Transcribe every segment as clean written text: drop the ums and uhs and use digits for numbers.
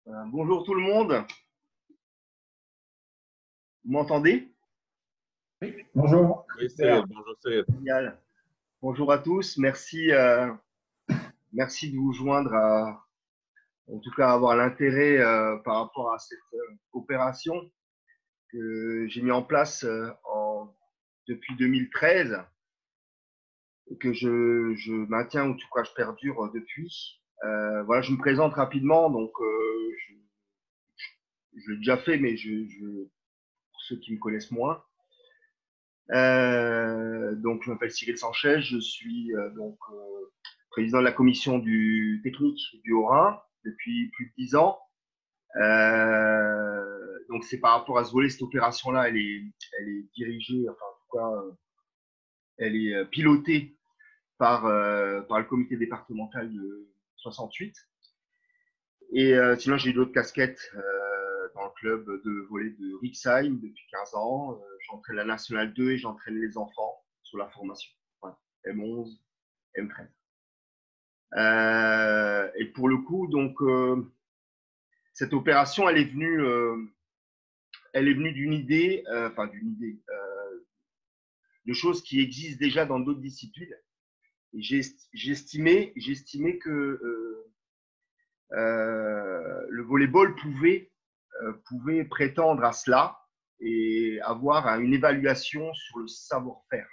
Bonjour tout le monde, vous m'entendez? Oui, bonjour. Oui, Super, Cyril, bonjour Cyril. génial. Bonjour à tous, merci, merci de vous joindre, en tout cas avoir l'intérêt par rapport à cette opération que j'ai mis en place depuis 2013 et que je maintiens, ou en tout cas je perdure depuis. Voilà, je me présente rapidement, donc je l'ai déjà fait, mais pour ceux qui me connaissent moins. Donc, je m'appelle Cyril Sanchez, je suis président de la commission du technique du Haut-Rhin depuis plus de 10 ans. Donc, c'est par rapport à ce volet, cette opération-là, elle est dirigée, enfin, en tout cas, elle est pilotée par le comité départemental de 68. Et sinon, j'ai eu d'autres casquettes dans le club de volley de Rixheim depuis 15 ans. J'entraîne la Nationale 2 et j'entraîne les enfants sur la formation. Voilà. M11, M13. Et pour le coup, donc, cette opération, elle est venue d'une idée, de choses qui existent déjà dans d'autres disciplines. Et j'estimais que le volleyball pouvait prétendre à cela et avoir une évaluation sur le savoir-faire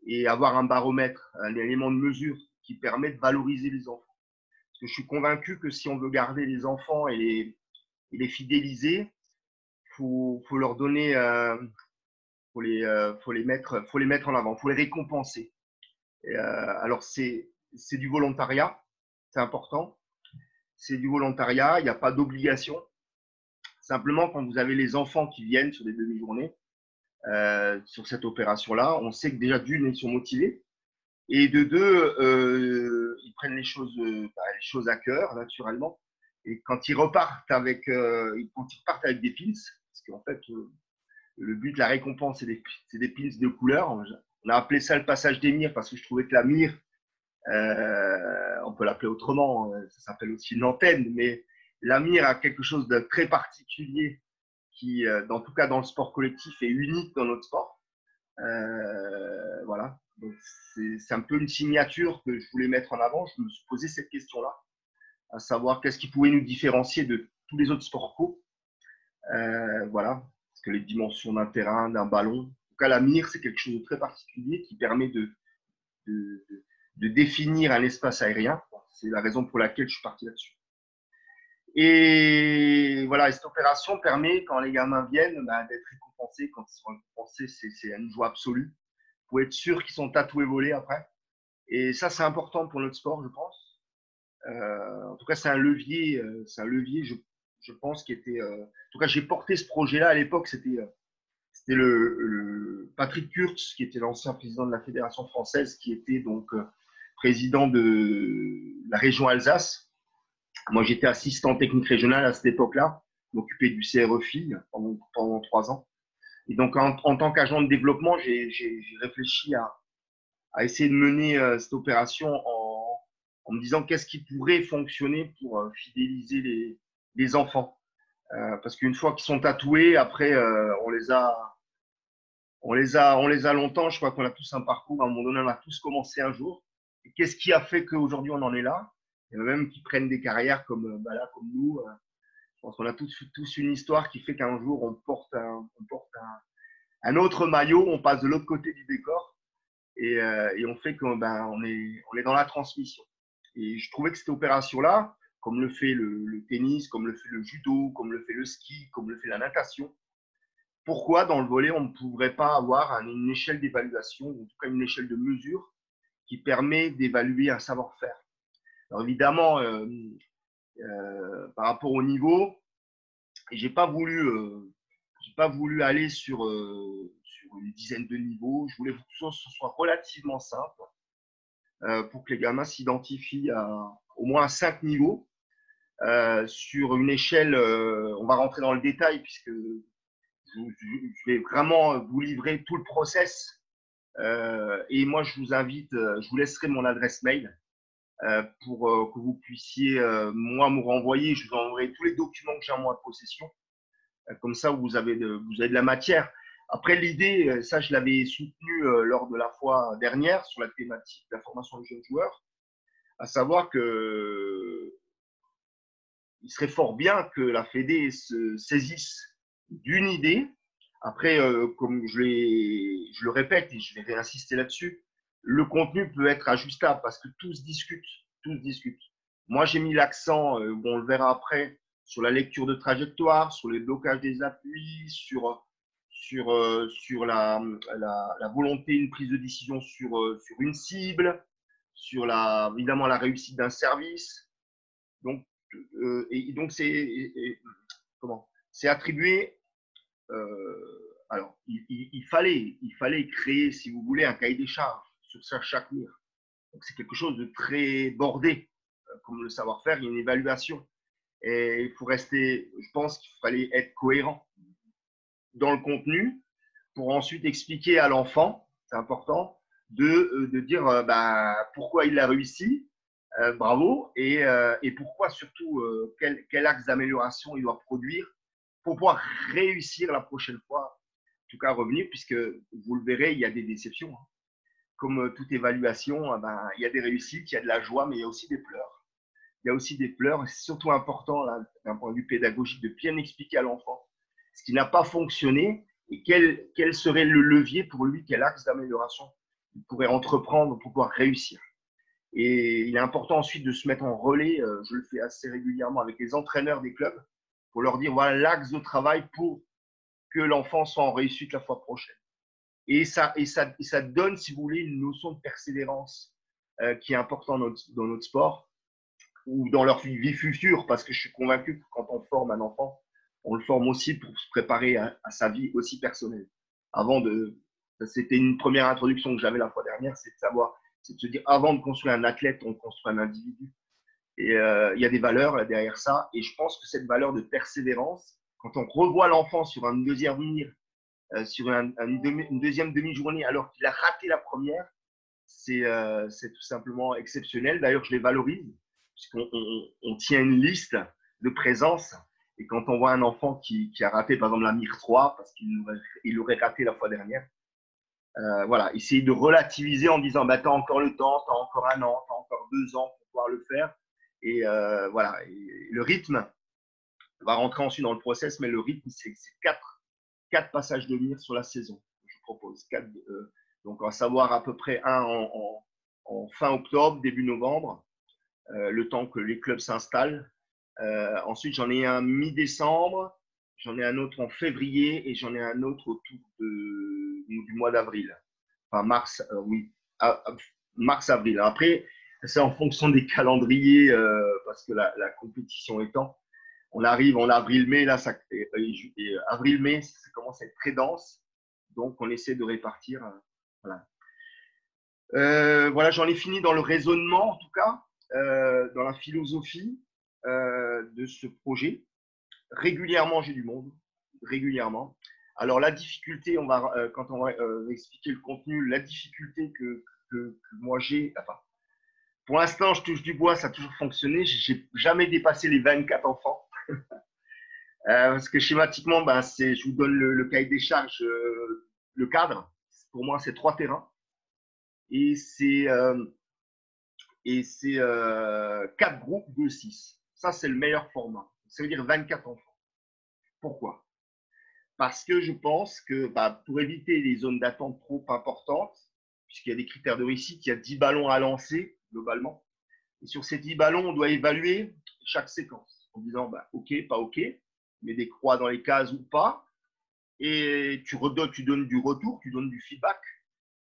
et avoir un baromètre, un élément de mesure qui permet de valoriser les enfants. Parce que je suis convaincu que si on veut garder les enfants et les fidéliser, faut leur donner, faut les mettre en avant, faut les récompenser. Et, alors c'est du volontariat, c'est important. C'est du volontariat, il n'y a pas d'obligation. Simplement, quand vous avez les enfants qui viennent sur des demi-journées, sur cette opération-là, on sait que déjà d'une, ils sont motivés, et de deux, ils prennent les choses à cœur, naturellement. Et quand ils repartent avec des pins, parce qu'en fait, le but de la récompense, c'est des pins de couleur. On a appelé ça le passage des mires parce que je trouvais que la mire, on peut l'appeler autrement, ça s'appelle aussi une antenne, mais la mire a quelque chose de très particulier qui, en tout cas dans le sport collectif, est unique dans notre sport. Voilà. C'est un peu une signature que je voulais mettre en avant. Je me suis posé cette question-là, à savoir qu'est-ce qui pouvait nous différencier de tous les autres sports co. Voilà. Parce que les dimensions d'un terrain, d'un ballon, en tout cas la mire, c'est quelque chose de très particulier qui permet de, de définir un espace aérien. C'est la raison pour laquelle je suis parti là-dessus. Et voilà, cette opération permet, quand les gamins viennent, d'être récompensés. Quand ils sont récompensés, c'est une joie absolue. Il faut être sûr qu'ils sont tatoués volés après. Et ça, c'est important pour notre sport, je pense. En tout cas, c'est un levier, je pense, qui était. En tout cas, j'ai porté ce projet-là à l'époque. C'était le Patrick Kurtz, qui était l'ancien président de la Fédération française, qui était donc président de la région Alsace. Moi, j'étais assistant technique régional à cette époque-là, m'occupé du CRE-FI pendant 3 ans. Et donc, en tant qu'agent de développement, j'ai réfléchi à essayer de mener cette opération en me disant qu'est-ce qui pourrait fonctionner pour fidéliser les enfants. Parce qu'une fois qu'ils sont tatoués, après, on les a longtemps. Je crois qu'on a tous un parcours. À un moment donné, on a tous commencé un jour. Et qu'est-ce qui a fait qu'aujourd'hui, on en est là? Il y en a même qui prennent des carrières comme nous. Je pense qu'on a tous une histoire qui fait qu'un jour, on porte un autre maillot, on passe de l'autre côté du décor et on fait qu'on on est dans la transmission. Et je trouvais que cette opération-là, comme le fait le tennis, comme le fait le judo, comme le fait le ski, comme le fait la natation, pourquoi dans le volley, on ne pourrait pas avoir une échelle d'évaluation, ou en tout cas une échelle de mesure qui permet d'évaluer un savoir-faire. Alors évidemment, par rapport au niveau, j'ai pas voulu aller sur une dizaine de niveaux. Je voulais que ce soit relativement simple pour que les gamins s'identifient au moins à 5 niveaux sur une échelle. On va rentrer dans le détail puisque je vais vraiment vous livrer tout le process. Et moi, je vous invite, je vous laisserai mon adresse mail pour que vous puissiez, moi, me renvoyer. Je vous enverrai tous les documents que j'ai en moi possession. Comme ça, vous avez de la matière. Après, l'idée, ça, je l'avais soutenu lors de la fois dernière sur la thématique de la formation des jeunes joueurs, à savoir que il serait fort bien que la Fédé se saisisse d'une idée. Après, comme je le répète et je vais réinsister là-dessus, le contenu peut être ajustable parce que tout se discute. Tout se discute. Moi, j'ai mis l'accent, on le verra après, sur la lecture de trajectoire, sur les blocages des appuis, sur la volonté, une prise de décision sur une cible, sur évidemment la réussite d'un service. Donc, et donc c'est attribué. Alors, il fallait créer, si vous voulez, un cahier des charges sur chaque mur. Donc, c'est quelque chose de très bordé, comme le savoir-faire. Il y a une évaluation. Et il faut rester, je pense qu'il fallait être cohérent dans le contenu pour ensuite expliquer à l'enfant, c'est important, de dire pourquoi il a réussi, bravo, et pourquoi surtout, quel axe d'amélioration il doit produire pour pouvoir réussir la prochaine fois, en tout cas revenir, puisque vous le verrez, il y a des déceptions. Hein. Comme toute évaluation, il y a des réussites, il y a de la joie, mais il y a aussi des pleurs. Il y a aussi des pleurs, et c'est surtout important, d'un point de vue pédagogique, de bien expliquer à l'enfant ce qui n'a pas fonctionné et quel serait le levier pour lui, quel axe d'amélioration il pourrait entreprendre pour pouvoir réussir. Et il est important ensuite de se mettre en relais, je le fais assez régulièrement avec les entraîneurs des clubs, pour leur dire voilà l'axe de travail pour que l'enfant soit en réussite la fois prochaine. Et ça donne, si vous voulez, une notion de persévérance qui est importante dans notre sport ou dans leur vie future, parce que je suis convaincu que quand on forme un enfant, on le forme aussi pour se préparer à sa vie aussi personnelle. C'était une première introduction que j'avais la fois dernière, c'est de se dire, avant de construire un athlète, on construit un individu. Et il y a des valeurs derrière ça. Et je pense que cette valeur de persévérance, quand on revoit l'enfant sur un deuxième mire, sur une deuxième demi-journée, alors qu'il a raté la première, c'est tout simplement exceptionnel. D'ailleurs, je les valorise, puisqu'on tient une liste de présence. Et quand on voit un enfant qui a raté, par exemple, la mire 3, parce qu'il aurait raté la fois dernière, voilà, essayer de relativiser en disant tu as encore le temps, tu as encore un an, tu as encore 2 ans pour pouvoir le faire. Et voilà, et le rythme va rentrer ensuite dans le process, mais le rythme, c'est 4 passages de mire sur la saison. Je propose 4, donc on va savoir à peu près un en fin octobre, début novembre, le temps que les clubs s'installent. Ensuite, j'en ai un mi-décembre, j'en ai un autre en février et j'en ai un autre autour du mois d'avril. Enfin, mars, oui, mars-avril. Après, c'est en fonction des calendriers parce que la compétition étant, on arrive en avril-mai, là, avril-mai, ça commence à être très dense. Donc, on essaie de répartir. Voilà. Voilà, j'en ai fini dans le raisonnement, en tout cas, dans la philosophie de ce projet. Régulièrement, j'ai du monde. Régulièrement. Alors, la difficulté, quand on va expliquer le contenu, la difficulté que moi j'ai, enfin, pour l'instant, je touche du bois, ça a toujours fonctionné. Je n'ai jamais dépassé les 24 enfants. Parce que schématiquement, je vous donne le cahier des charges, le cadre. Pour moi, c'est 3 terrains. Et c'est 4 groupes de 6. Ça, c'est le meilleur format. Ça veut dire 24 enfants. Pourquoi? Parce que je pense que pour éviter les zones d'attente trop importantes, puisqu'il y a des critères de réussite, il y a 10 ballons à lancer globalement. Et sur ces 10 ballons, on doit évaluer chaque séquence en disant OK, pas OK, mais des croix dans les cases ou pas. Et tu donnes du retour, tu donnes du feedback.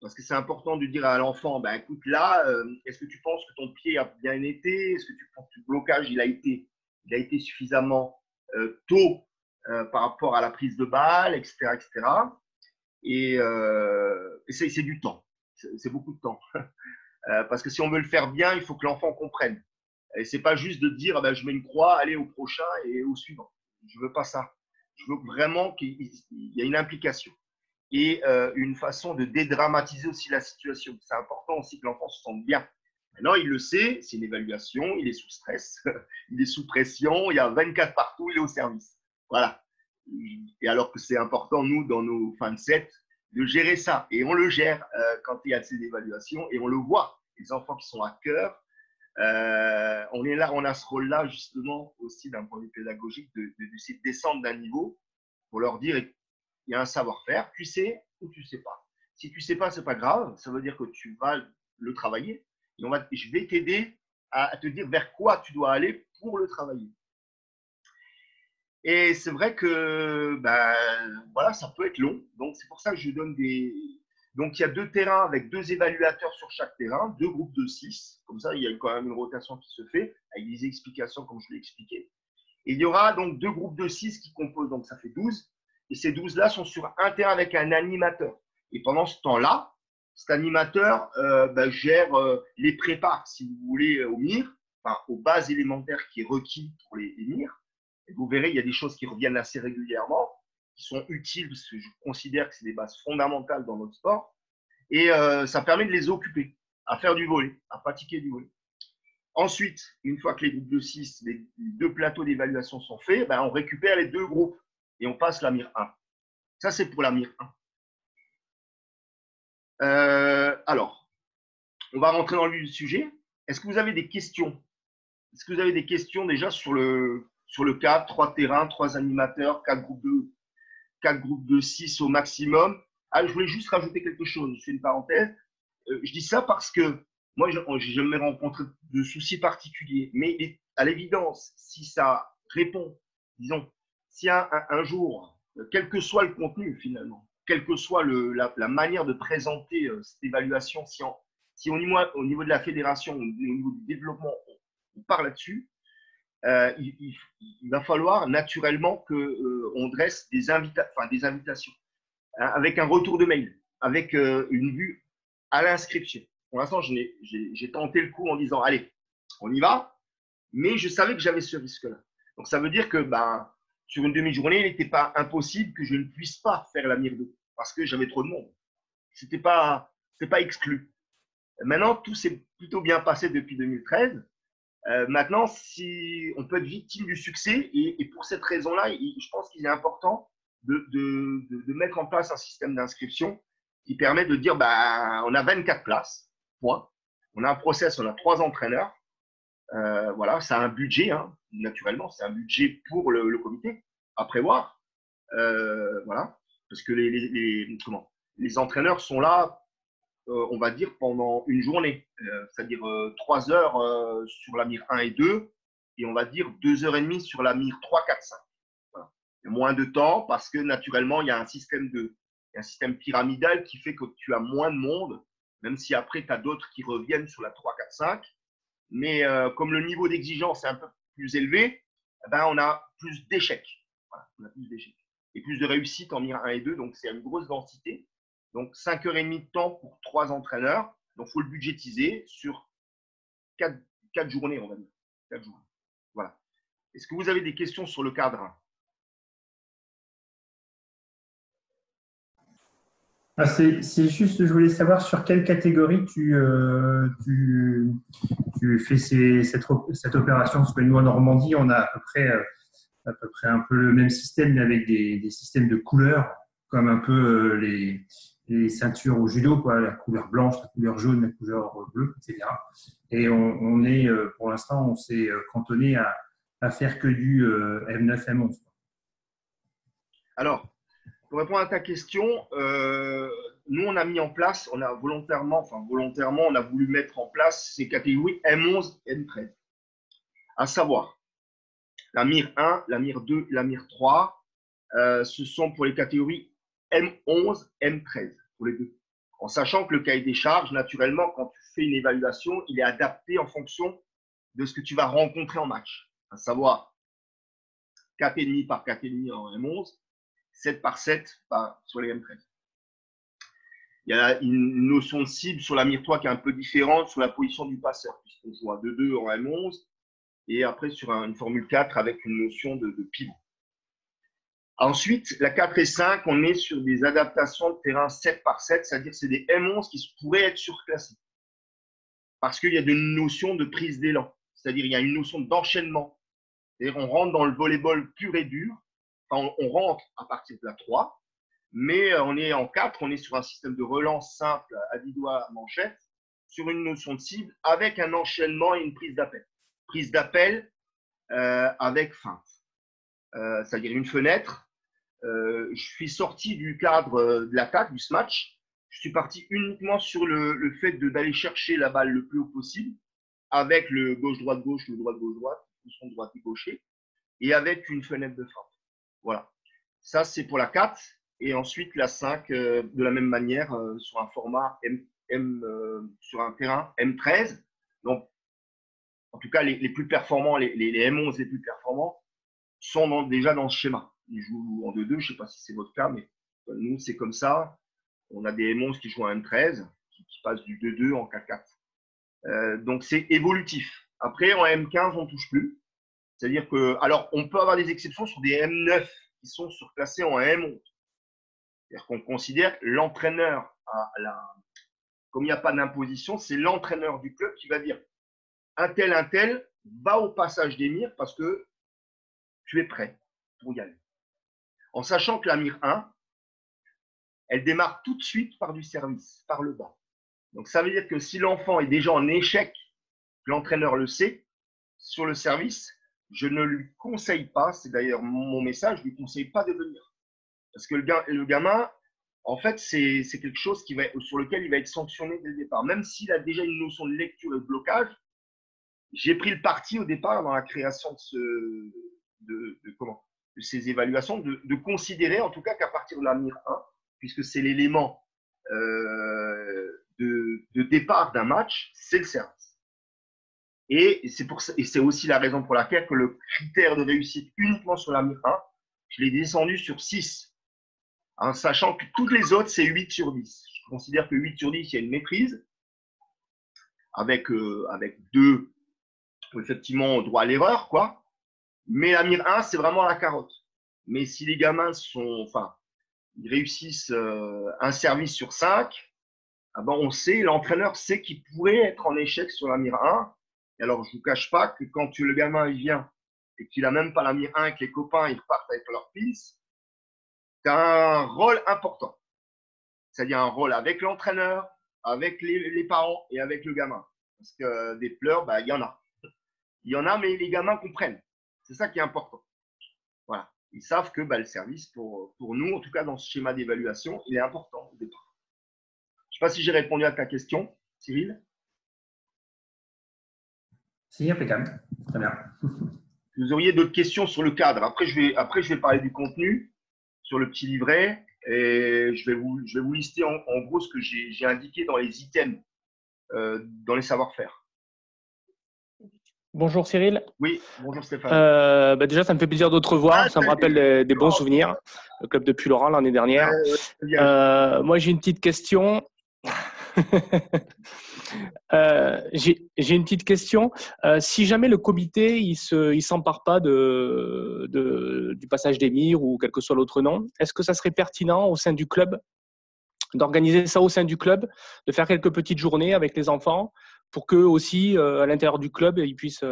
Parce que c'est important de dire à l'enfant, écoute, là, est-ce que tu penses que ton pied a bien été? Est-ce que tu penses que le blocage, il a été suffisamment tôt par rapport à la prise de balle, etc. etc. Et c'est du temps. C'est beaucoup de temps. Parce que si on veut le faire bien, il faut que l'enfant comprenne. Et c'est pas juste de dire, je mets une croix, allez au prochain et au suivant. Je veux pas ça. Je veux vraiment qu'il y ait une implication et une façon de dédramatiser aussi la situation. C'est important aussi que l'enfant se sente bien Maintenant, il le sait, c'est une évaluation, il est sous stress, il est sous pression, il y a 24 partout, il est au service. Voilà. Et alors que c'est important, nous, dans nos fins de set, de gérer ça. Et on le gère quand il y a ces évaluations et on le voit. Les enfants qui sont à cœur, on est là, on a ce rôle-là justement aussi d'un point de vue pédagogique de descendre d'un niveau pour leur dire il y a un savoir-faire, tu sais ou tu sais pas. Si tu sais pas, c'est pas grave, ça veut dire que tu vas le travailler et je vais t'aider à te dire vers quoi tu dois aller pour le travailler. Et c'est vrai que voilà, ça peut être long. Donc, c'est pour ça que je donne des. Donc, il y a 2 terrains avec 2 évaluateurs sur chaque terrain, 2 groupes de 6. Comme ça, il y a quand même une rotation qui se fait avec des explications comme je l'ai expliqué. Et il y aura donc 2 groupes de 6 qui composent, donc ça fait 12. Et ces 12-là sont sur un terrain avec un animateur. Et pendant ce temps-là, cet animateur gère les prépares, si vous voulez, au MIR, enfin, aux bases élémentaires qui est requis pour les MIR. Et vous verrez, il y a des choses qui reviennent assez régulièrement, qui sont utiles, parce que je considère que c'est des bases fondamentales dans notre sport. Et ça permet de les occuper, à faire du volley, à pratiquer du volley. Ensuite, une fois que les groupes de 6, les 2 plateaux d'évaluation sont faits, on récupère les 2 groupes et on passe la MIR 1. Ça, c'est pour la MIR 1. Alors, on va rentrer dans le vif du sujet. Est-ce que vous avez des questions? Est-ce que vous avez des questions déjà sur le cadre, 3 terrains, 3 animateurs, 4 groupes de 6 au maximum? Je voulais juste rajouter quelque chose, je fais une parenthèse. Je dis ça parce que moi, je n'ai jamais rencontré de soucis particuliers. Mais à l'évidence, si ça répond, disons, si un jour, quel que soit le contenu finalement, quelle que soit la manière de présenter cette évaluation, si au niveau de la fédération, au niveau du développement, on part là-dessus, il va falloir naturellement qu'on dresse des invitations avec un retour de mail, avec une vue à l'inscription. Pour l'instant, j'ai tenté le coup en disant allez, on y va, mais je savais que j'avais ce risque-là. Donc ça veut dire que sur une demi-journée, il n'était pas impossible que je ne puisse pas faire la MIR 2 parce que j'avais trop de monde. C'est pas exclu. Maintenant, tout s'est plutôt bien passé depuis 2013. Maintenant, si on peut être victime du succès, et pour cette raison-là, je pense qu'il est important de mettre en place un système d'inscription qui permet de dire on a 24 places, point. On a un process, on a 3 entraîneurs. Voilà, c'est un budget, hein, naturellement, c'est un budget pour le comité à prévoir. Voilà, parce que les entraîneurs sont là, on va dire, pendant une journée, c'est-à-dire 3 heures sur la MIR 1 et 2, et on va dire 2h30 sur la MIR 3, 4, 5. Voilà. Il y a moins de temps parce que naturellement, il y a un système pyramidal qui fait que tu as moins de monde, même si après, tu as d'autres qui reviennent sur la 3, 4, 5. Mais comme le niveau d'exigence est un peu plus élevé, on a plus d'échecs. Voilà, on a plus d'échecs. Et plus de réussite en MIR 1 et 2, donc c'est une grosse densité. Donc 5h30 de temps pour 3 entraîneurs. Donc il faut le budgétiser sur 4 journées, on va dire. 4 journées. Voilà. Est-ce que vous avez des questions sur le cadre? C'est juste, je voulais savoir sur quelle catégorie tu fais cette opération. Parce que nous, en Normandie, on a à peu près un peu le même système, mais avec des systèmes de couleurs, comme un peu les ceintures au judo, quoi, la couleur blanche, la couleur jaune, la couleur bleue, etc. Et on est, pour l'instant, on s'est cantonné à faire que du M9, M11. Alors, pour répondre à ta question, nous, on a mis en place, on a volontairement, on a voulu mettre en place ces catégories M11, M13. À savoir, la MIR 1, la MIR 2, la MIR 3, ce sont pour les catégories M11, M13, pour les deux. En sachant que le cahier des charges, naturellement, quand tu fais une évaluation, il est adapté en fonction de ce que tu vas rencontrer en match. À savoir 4,5 par 4,5 en M11, 7 par 7 sur les M13. Il y a une notion de cible sur la MIR 3 qui est un peu différente sur la position du passeur, puisqu'on joue à 2-2 en M11, et après sur une formule 4 avec une notion de pivot. Ensuite, la 4 et 5, on est sur des adaptations de terrain 7 par 7, c'est-à-dire que c'est des M11 qui pourraient être surclassés. parce qu'il y a une notion de prise d'élan. C'est-à-dire il y a une notion d'enchaînement. C'est-à-dire on rentre dans le volleyball pur et dur. Enfin, on rentre à partir de la 3, mais on est en 4, on est sur un système de relance simple à 10 doigts manchette, sur une notion de cible, avec un enchaînement et une prise d'appel. Prise d'appel avec feinte. C'est-à-dire une fenêtre. Je suis sorti du cadre de l'attaque, du smash. Je suis parti uniquement sur le fait d'aller chercher la balle le plus haut possible, avec le gauche-droite-gauche, le droite-gauche-droite, ou son droite et gaucher, et avec une fenêtre de feinte. Voilà. Ça, c'est pour la 4. Et ensuite, la 5, de la même manière, sur un format sur un terrain M13. Donc, en tout cas, les plus performants, les M11 les plus performants, sont déjà dans ce schéma. Ils jouent en 2-2, je ne sais pas si c'est votre cas, mais nous, c'est comme ça. On a des M11 qui jouent en M13, qui passent du 2-2 en 4-4. Donc, c'est évolutif. Après, en M15, on ne touche plus. C'est-à-dire que, alors, on peut avoir des exceptions sur des M9 qui sont surclassés en M11. C'est-à-dire qu'on considère l'entraîneur, comme il n'y a pas d'imposition, c'est l'entraîneur du club qui va dire un tel va au passage des mires parce que tu es prêt pour y aller. En sachant que la mire 1, elle démarre tout de suite par du service, par le bas. Donc, ça veut dire que si l'enfant est déjà en échec, l'entraîneur le sait, sur le service, je ne lui conseille pas, c'est d'ailleurs mon message, je ne lui conseille pas de venir. Parce que le gamin, en fait, c'est quelque chose sur lequel il va être sanctionné dès le départ. Même s'il a déjà une notion de lecture et de blocage, j'ai pris le parti au départ dans la création de ces évaluations, de considérer en tout cas qu'à partir de la mire 1, puisque c'est l'élément de départ d'un match, c'est le service. Et c'est aussi la raison pour laquelle que le critère de réussite uniquement sur la mire 1, je l'ai descendu sur 6, en sachant que toutes les autres, c'est 8 sur 10. Je considère que 8 sur 10, il y a une maîtrise, avec 2, effectivement, droit à l'erreur, quoi. Mais la mire 1, c'est vraiment la carotte. Mais si les gamins ils réussissent un service sur 5, ah ben l'entraîneur sait qu'il pourrait être en échec sur la mire 1. Et alors, je ne vous cache pas que quand le gamin il vient et qu'il n'a même pas la mire 1 et que les copains ils repartent avec leurs pins, tu as un rôle important. C'est-à-dire un rôle avec l'entraîneur, avec les parents et avec le gamin. Parce que des pleurs, il y en a. Il y en a, mais les gamins comprennent. C'est ça qui est important. Voilà. Ils savent que le service, pour nous, en tout cas dans ce schéma d'évaluation, il est important au départ. Je ne sais pas si j'ai répondu à ta question, Cyril. Si, impeccable. Très bien. Vous auriez d'autres questions sur le cadre. Après, je vais parler du contenu sur le petit livret et je vais vous lister en gros ce que j'ai indiqué dans les items, dans les savoir-faire. Bonjour Cyril. Oui, bonjour Stéphane. Déjà, ça me fait plaisir de te revoir. Ça me rappelle des bons souvenirs. Le club de Puy-Laurent l'année dernière. Moi, j'ai une petite question. J'ai une petite question. Si jamais le comité il s'empare pas du passage des mires ou quel que soit l'autre nom, est-ce que ça serait pertinent au sein du club d'organiser ça au sein du club, de faire quelques petites journées avec les enfants pour qu'eux aussi, à l'intérieur du club, ils puissent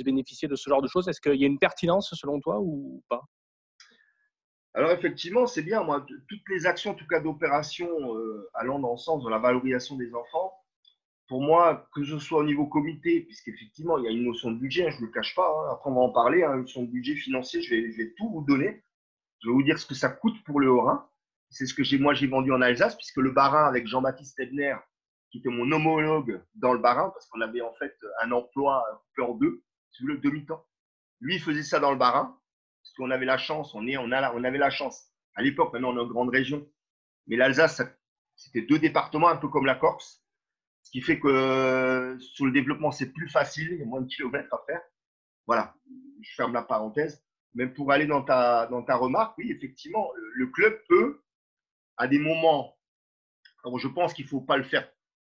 bénéficier de ce genre de choses? Est-ce qu'il y a une pertinence selon toi ou pas? Alors effectivement, c'est bien. Moi, toutes les actions, en tout cas d'opération allant dans le sens de la valorisation des enfants, pour moi, que ce soit au niveau comité, puisqu'effectivement, il y a une notion de budget, je ne le cache pas. Après, on va en parler, une notion de budget financier, je vais tout vous donner. Je vais vous dire ce que ça coûte pour le Haut-Rhin. C'est ce que j'ai vendu en Alsace, puisque le Bas-Rhin, avec Jean-Baptiste Ebner, qui était mon homologue dans le Bas-Rhin, parce qu'on avait en fait un emploi coupé en deux, c'est le demi-temps. Lui, il faisait ça dans le Bas-Rhin, parce qu'on avait la chance, on avait la chance. À l'époque, maintenant, on est en grande région. Mais l'Alsace, c'était 2 départements, un peu comme la Corse. Ce qui fait que sur le développement, c'est plus facile, il y a moins de kilomètres à faire. Voilà, je ferme la parenthèse. Mais pour aller dans ta remarque, oui, effectivement, le club peut, à des moments, alors je pense qu'il ne faut pas le faire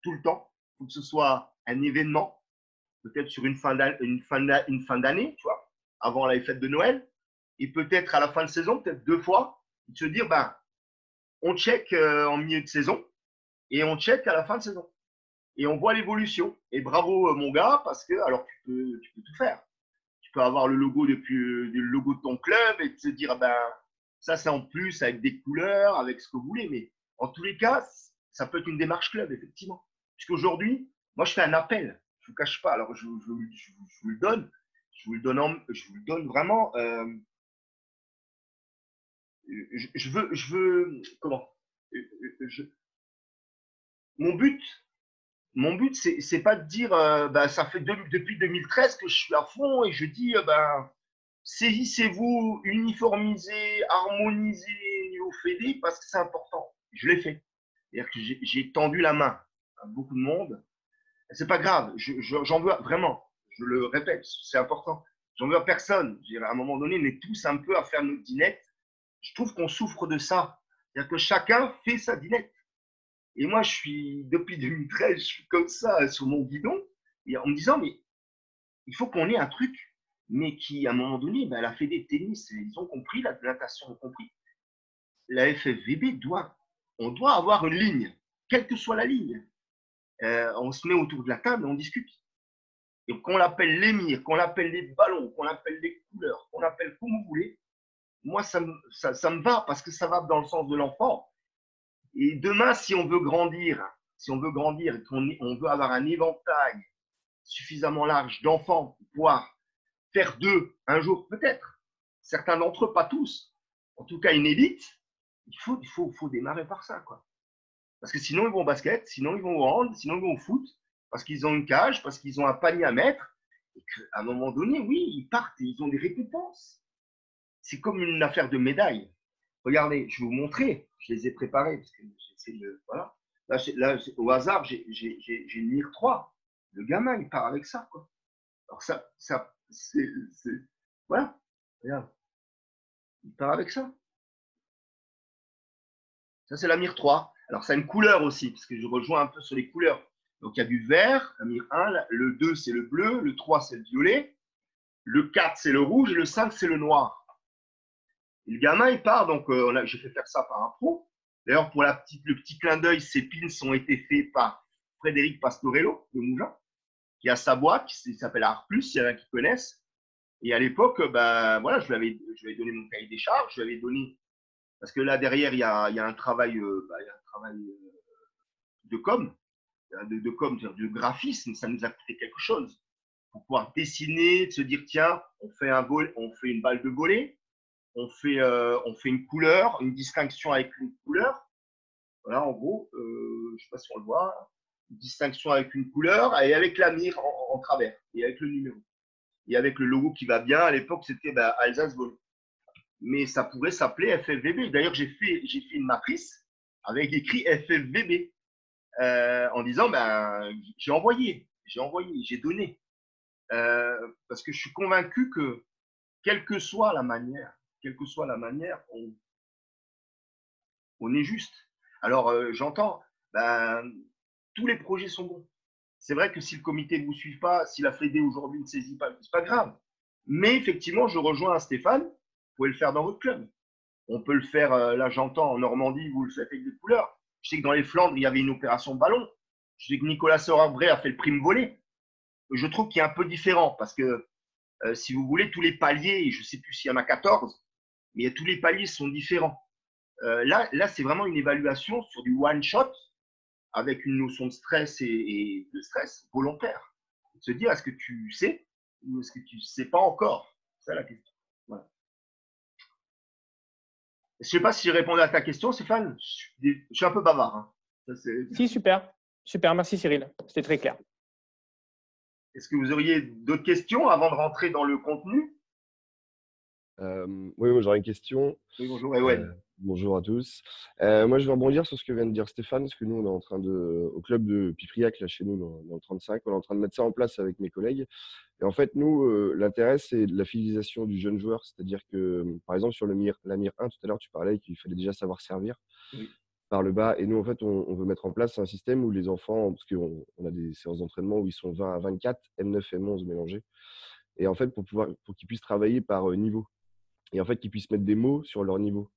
tout le temps, il faut que ce soit un événement, peut-être sur une fin d'année, tu vois, avant les fêtes de Noël, et peut-être à la fin de saison, peut-être 2 fois, de se dire, on check en milieu de saison et on check à la fin de saison. et on voit l'évolution. Et bravo, mon gars, parce que alors tu peux tout faire. Tu peux avoir le logo le logo de ton club et te dire, ben, ça c'est en plus avec des couleurs, avec ce que vous voulez. Mais en tous les cas, ça peut être une démarche club, effectivement. Puisqu'aujourd'hui, moi, je fais un appel. Je ne vous cache pas. Alors, je vous le donne. Je vous le donne vraiment. Je veux, comment je, mon but, c'est pas de dire, bah, ça fait depuis 2013 que je suis à fond et je dis, bah, saisissez-vous, uniformisez, harmonisez niveau fédé parce que c'est important. Je l'ai fait. C'est-à-dire que j'ai tendu la main à beaucoup de monde. C'est pas grave, j'en veux vraiment. Je le répète, c'est important. J'en veux à personne. À un moment donné, on est tous un peu à faire notre dinette. Je trouve qu'on souffre de ça. C'est-à-dire que chacun fait sa dinette. Et moi, depuis 2013, je suis comme ça sur mon guidon, et en me disant, mais il faut qu'on ait un truc, mais qui, à un moment donné, ben, la Fédé de tennis, ils ont compris, la natation ont compris. La FFVB on doit avoir une ligne, quelle que soit la ligne. On se met autour de la table et on discute. Et qu'on l'appelle l'émir, qu'on l'appelle les ballons, qu'on l'appelle les couleurs, qu'on l'appelle comme vous voulez, moi, ça me va parce que ça va dans le sens de l'enfant. Et demain, si on veut grandir et qu'on veut avoir un éventail suffisamment large d'enfants pour pouvoir faire d'eux un jour, peut-être, certains d'entre eux, pas tous, en tout cas une élite, il faut démarrer par ça, quoi. Parce que sinon, ils vont au basket, sinon, ils vont au hand, sinon, ils vont au foot, parce qu'ils ont une cage, parce qu'ils ont un panier à mettre, et qu'à un moment donné, oui, ils partent et ils ont des récompenses. C'est comme une affaire de médailles. Regardez, je vais vous montrer. Je les ai préparés parce que j'essaie de. Voilà. Là, au hasard, j'ai une Mir 3. Le gamin, il part avec ça, quoi. Alors, c'est. Voilà. Regarde. Il part avec ça. Ça, c'est la Mir 3. Alors, ça a une couleur aussi, parce que je rejoins un peu sur les couleurs. Donc, il y a du vert, la Mir 1, le 2, c'est le bleu, le 3, c'est le violet, le 4, c'est le rouge, et le 5, c'est le noir. Et le gamin, il part, donc j'ai fait faire ça par un pro. D'ailleurs, pour le petit clin d'œil, ces pins ont été faits par Frédéric Pastorello de Mougins, qui a sa boîte, qui s'appelle Art Plus, il y en a qui connaissent. Et à l'époque, ben, voilà, je lui avais donné mon cahier des charges, je lui avais donné, parce que là derrière, il y a un travail, de com, de graphisme, ça nous a coûté quelque chose. Pour pouvoir dessiner, de se dire, tiens, on fait une balle de volley, on fait une couleur, une distinction avec une couleur. Voilà, en gros, je ne sais pas si on le voit, une distinction avec une couleur et avec la mire en travers et avec le numéro. Et avec le logo qui va bien, à l'époque, c'était Alsace Volley. Mais ça pourrait s'appeler FFVB. D'ailleurs, j'ai fait une matrice avec écrit FFVB en disant, j'ai envoyé, j'ai donné. Parce que je suis convaincu que, quelle que soit la manière, on est juste. Alors, j'entends, tous les projets sont bons. C'est vrai que si le comité ne vous suit pas, si la Fédé aujourd'hui ne saisit pas, c'est pas grave. Mais effectivement, je rejoins Stéphane, vous pouvez le faire dans votre club. On peut le faire, là j'entends, en Normandie, vous le faites avec des couleurs. Je sais que dans les Flandres, il y avait une opération ballon. Je sais que Nicolas Sorabré a fait le prime volley. Je trouve qu'il est un peu différent parce que, si vous voulez, tous les paliers, je ne sais plus s'il y en a 14, mais tous les paliers sont différents. Là c'est vraiment une évaluation sur du one shot avec une notion de stress et de stress volontaire. Se dire, est-ce que tu sais ou est-ce que tu ne sais pas encore? C'est ça la question. Voilà. Je ne sais pas si j'ai répondu à ta question, Stéphane. Je suis un peu bavard. Hein. Si, super. Super, merci Cyril. C'était très clair. Est-ce que vous auriez d'autres questions avant de rentrer dans le contenu? Oui, moi j'aurais une question. Oui, bonjour, ouais. Bonjour à tous. Moi, je vais rebondir sur ce que vient de dire Stéphane, parce que nous, on est en train au club de Pipriac, là, chez nous, dans le 35, on est en train de mettre ça en place avec mes collègues. Et en fait, nous, l'intérêt, c'est la fidélisation du jeune joueur. C'est-à-dire que, par exemple, sur la Mir 1, tout à l'heure, tu parlais qu'il fallait déjà savoir servir par le bas. Et nous, en fait, on veut mettre en place un système où les enfants, parce qu'on a des séances d'entraînement où ils sont 20 à 24, M9, M11 mélangés. Et en fait, pour qu'ils puissent travailler par niveau. Et en fait, qu'ils puissent mettre des mots sur leur niveau.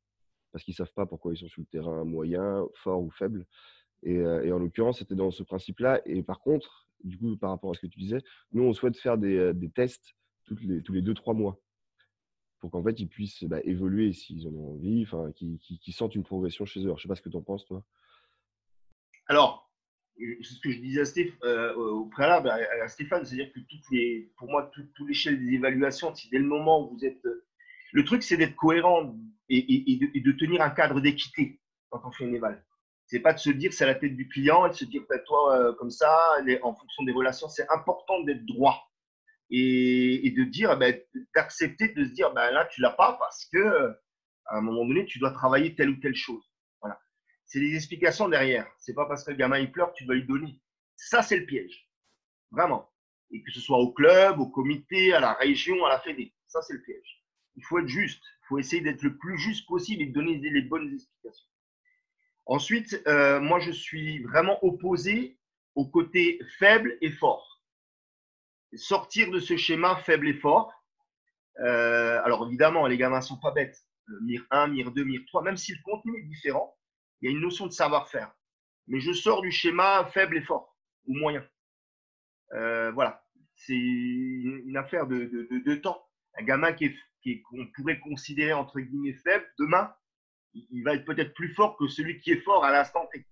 Parce qu'ils ne savent pas pourquoi ils sont sur le terrain moyen, fort ou faible. Et en l'occurrence, c'était dans ce principe-là. Et par contre, du coup, par rapport à ce que tu disais, nous, on souhaite faire des tests tous les 2-3 mois pour qu'en fait, ils puissent évoluer s'ils en ont envie, enfin, qu'ils sentent une progression chez eux. Alors, je sais pas ce que tu en penses, toi. Alors, c'est ce que je disais au préalable à Stéphane, c'est-à-dire que pour moi, tout l'échelle des évaluations, si dès le moment où vous êtes. Le truc, c'est d'être cohérent et de tenir un cadre d'équité quand on fait une éval. C'est pas de se dire c'est à la tête du client et de se dire toi comme ça, en fonction des relations. C'est important d'être droit et de dire, d'accepter de se dire là, tu l'as pas parce que à un moment donné, tu dois travailler telle ou telle chose. Voilà. C'est des explications derrière. C'est pas parce que le gamin il pleure que tu dois lui donner. Ça, c'est le piège. Vraiment. Et que ce soit au club, au comité, à la région, à la fédé. Ça, c'est le piège. Il faut être juste. Il faut essayer d'être le plus juste possible et de donner les bonnes explications. Ensuite, moi, je suis vraiment opposé au côté faible et fort. Sortir de ce schéma faible et fort. Alors, évidemment, les gamins ne sont pas bêtes. MIR 1, MIR 2, MIR 3, même si le contenu est différent, il y a une notion de savoir-faire. Mais je sors du schéma faible et fort, ou moyen. Voilà, c'est une affaire de temps. Un gamin qu'on pourrait considérer entre guillemets faible, demain, il va être peut-être plus fort que celui qui est fort à l'instant T.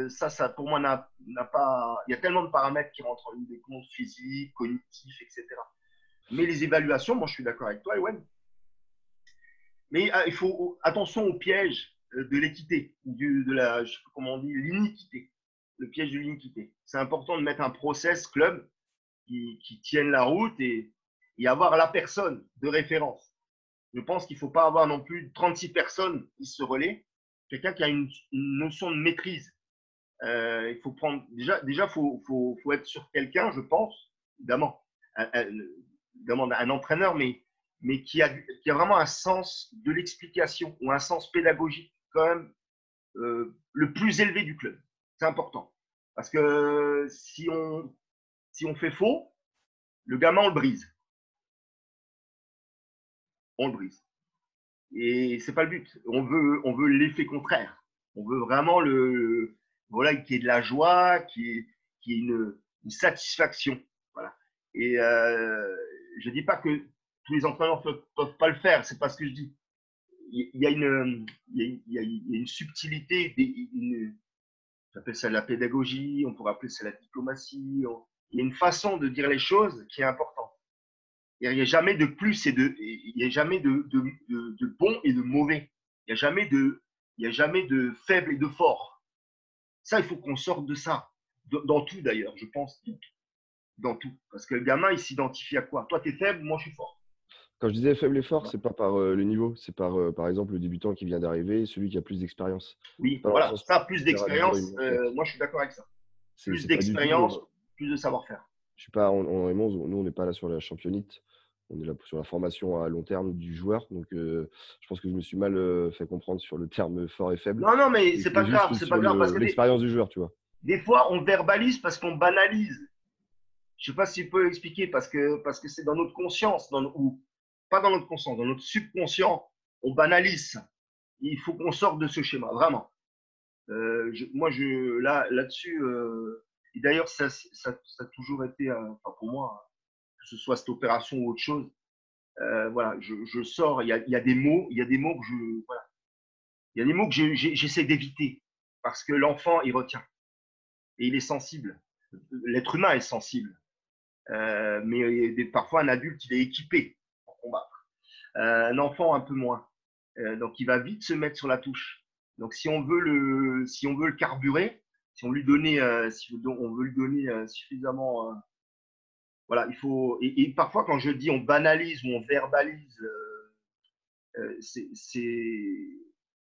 Ça, pour moi, n'a pas. Il y a tellement de paramètres qui rentrent en ligne de compte, physique, cognitif, etc. Mais les évaluations, moi, je suis d'accord avec toi, Ewen. Mais il faut attention au piège de l'équité, de la, je sais pas comment on dit, l'iniquité. Le piège de l'iniquité. C'est important de mettre un process club qui tienne la route et avoir la personne de référence. Je pense qu'il ne faut pas avoir non plus 36 personnes qui se relaient. Quelqu'un qui a une notion de maîtrise. Il faut prendre déjà faut être sur quelqu'un, je pense, évidemment, un entraîneur, mais qui a vraiment un sens de l'explication ou un sens pédagogique quand même le plus élevé du club. C'est important. Parce que si on fait faux, le gamin, on le brise. On le brise. Et c'est pas le but. On veut l'effet contraire. On veut vraiment voilà, qu'il y ait de la joie, qu'il y ait une satisfaction. Voilà. Et je dis pas que tous les entraîneurs peuvent pas le faire. C'est pas ce que je dis. Il y a une subtilité, j'appelle ça la pédagogie, on pourrait appeler ça la diplomatie. Il y a une façon de dire les choses qui est importante. Il n'y a jamais de plus il n'y a jamais de bon et de mauvais. Il n'y a jamais de faible et de fort. Ça, il faut qu'on sorte de ça. Dans tout d'ailleurs, je pense. Dans tout. Parce que le gamin, il s'identifie à quoi? Toi, tu es faible, moi, je suis fort. Quand je disais faible et fort, c'est pas par le niveau, c'est par exemple le débutant qui vient d'arriver, celui qui a plus d'expérience. Oui, voilà. Ça, plus d'expérience, moi, je suis d'accord avec ça. Plus d'expérience, plus de savoir-faire. Je suis pas, nous, on n'est pas là sur la championnite. On est là sur la formation à long terme du joueur. Donc, je pense que je me suis mal fait comprendre sur le terme fort et faible. Non, mais c'est pas grave. C'est pas grave parce que l'expérience du joueur, tu vois. Des fois, on verbalise parce qu'on banalise. Je sais pas si tu peux expliquer parce que c'est dans notre conscience, ou pas dans notre conscience, dans notre subconscient, on banalise. Il faut qu'on sorte de ce schéma, vraiment. Moi, là-dessus, et d'ailleurs, ça a toujours été, pour moi, que ce soit cette opération ou autre chose, voilà, je sors, il y a des mots, que voilà, il y a des mots que j'essaie d'éviter parce que l'enfant, il retient et il est sensible. L'être humain est sensible, mais parfois un adulte, il est équipé pour combattre. Un enfant, un peu moins. Donc, il va vite se mettre sur la touche. Donc, si on veut le carburer, si on lui donnait, on veut lui donner suffisamment, voilà, il faut. Et parfois, quand je dis on banalise ou on verbalise,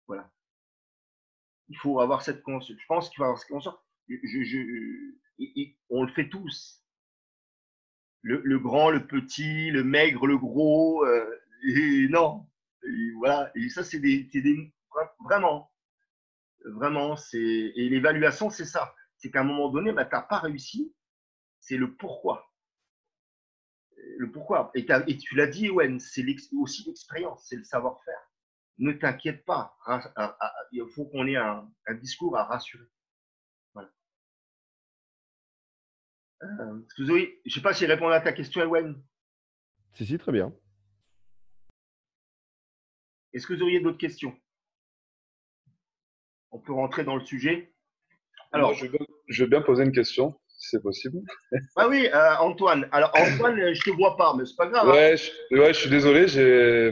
voilà. Il faut avoir cette conscience. Je pense qu'il faut avoir cette conscience. On le fait tous. Le grand, le petit, le maigre, le gros. Et non. Et voilà. Et ça, c'est vraiment. Et l'évaluation, c'est ça. C'est qu'à un moment donné, tu n'as pas réussi. C'est le pourquoi. Le pourquoi. Et tu l'as dit, Ewen, c'est aussi l'expérience, c'est le savoir-faire. Ne t'inquiète pas. Il faut qu'on ait un discours à rassurer. Je ne sais pas si j'ai répondu à ta question, Ewen. Si, très bien. Est-ce que vous auriez d'autres questions? On peut rentrer dans le sujet. Moi, Alors, je veux bien poser une question, si c'est possible. ah oui, Antoine. Alors, Antoine, je ne te vois pas, mais c'est pas grave. Hein. Ouais, je suis désolé,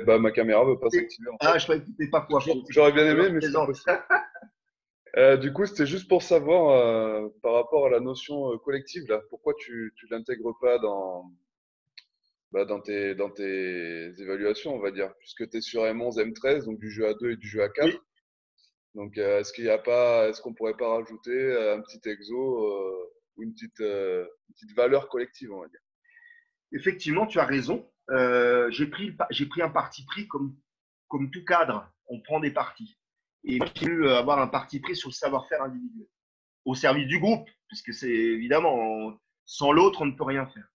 ma caméra ne veut pas s'activer. En fait. Je croyais que tu n'étais pas coiffé. J'aurais bien aimé, mais c'est pas possible. Du coup, c'était juste pour savoir, par rapport à la notion collective, là, pourquoi tu l'intègres pas dans tes évaluations, on va dire, puisque tu es sur M11, M13, donc du jeu à 2 et du jeu à 4. Oui. Donc, est-ce qu'on pourrait pas rajouter un petit exo ou une petite valeur collective, on va dire? Effectivement, tu as raison. J'ai pris un parti pris comme tout cadre. On prend des partis. Et moi, j'ai voulu avoir un parti pris sur le savoir-faire individuel, au service du groupe, puisque c'est évidemment, sans l'autre, on ne peut rien faire.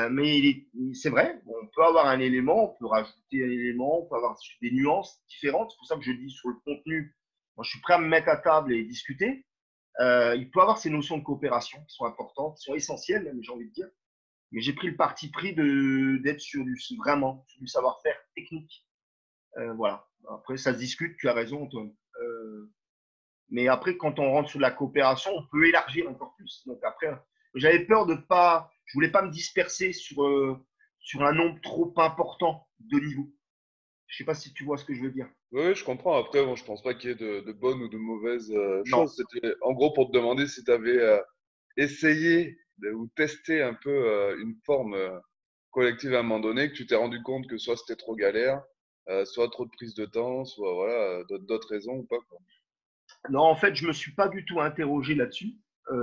Mais c'est vrai, on peut avoir un élément, on peut rajouter un élément, on peut avoir des nuances différentes. C'est pour ça que je dis sur le contenu, moi, je suis prêt à me mettre à table et discuter. Il peut avoir ces notions de coopération qui sont importantes, qui sont essentielles, même, j'ai envie de dire. Mais j'ai pris le parti pris d'être vraiment sur du savoir-faire technique. Voilà. Après, ça se discute, tu as raison, Antoine. Mais après, quand on rentre sur la coopération, on peut élargir encore plus. Donc après, j'avais peur de pas, je voulais pas me disperser sur un nombre trop important de niveaux. Je sais pas si tu vois ce que je veux dire. Oui, je comprends. Après, bon, je pense pas qu'il y ait de bonnes ou de mauvaises Non. choses. C'était en gros pour te demander si tu avais essayé ou testé un peu une forme collective à un moment donné, que tu t'es rendu compte que soit c'était trop galère, soit trop de prise de temps, soit voilà, d'autres raisons ou pas, quoi. Non, en fait, je me suis pas du tout interrogé là-dessus.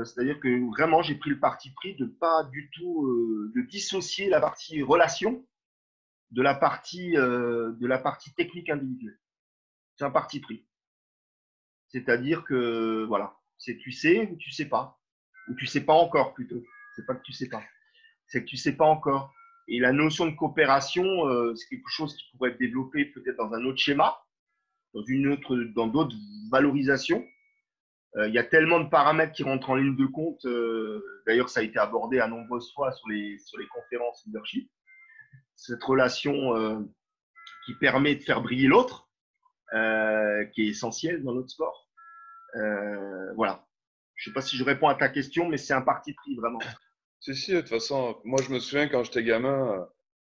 C'est-à-dire que vraiment, j'ai pris le parti pris de pas du tout de dissocier la partie relation de la partie technique individuelle. C'est un parti pris. C'est-à-dire que voilà, c'est tu sais ou tu sais pas, ou tu sais pas encore plutôt. C'est pas que tu sais pas, c'est que tu sais pas encore. Et la notion de coopération, c'est quelque chose qui pourrait être développé peut-être dans un autre schéma, dans d'autres valorisations. Il y a tellement de paramètres qui rentrent en ligne de compte. D'ailleurs, ça a été abordé à nombreuses fois sur les conférences leadership. Cette relation qui permet de faire briller l'autre, qui est essentielle dans notre sport. Voilà. Je ne sais pas si je réponds à ta question, mais c'est un parti pris vraiment. Si, de toute façon, moi je me souviens quand j'étais gamin,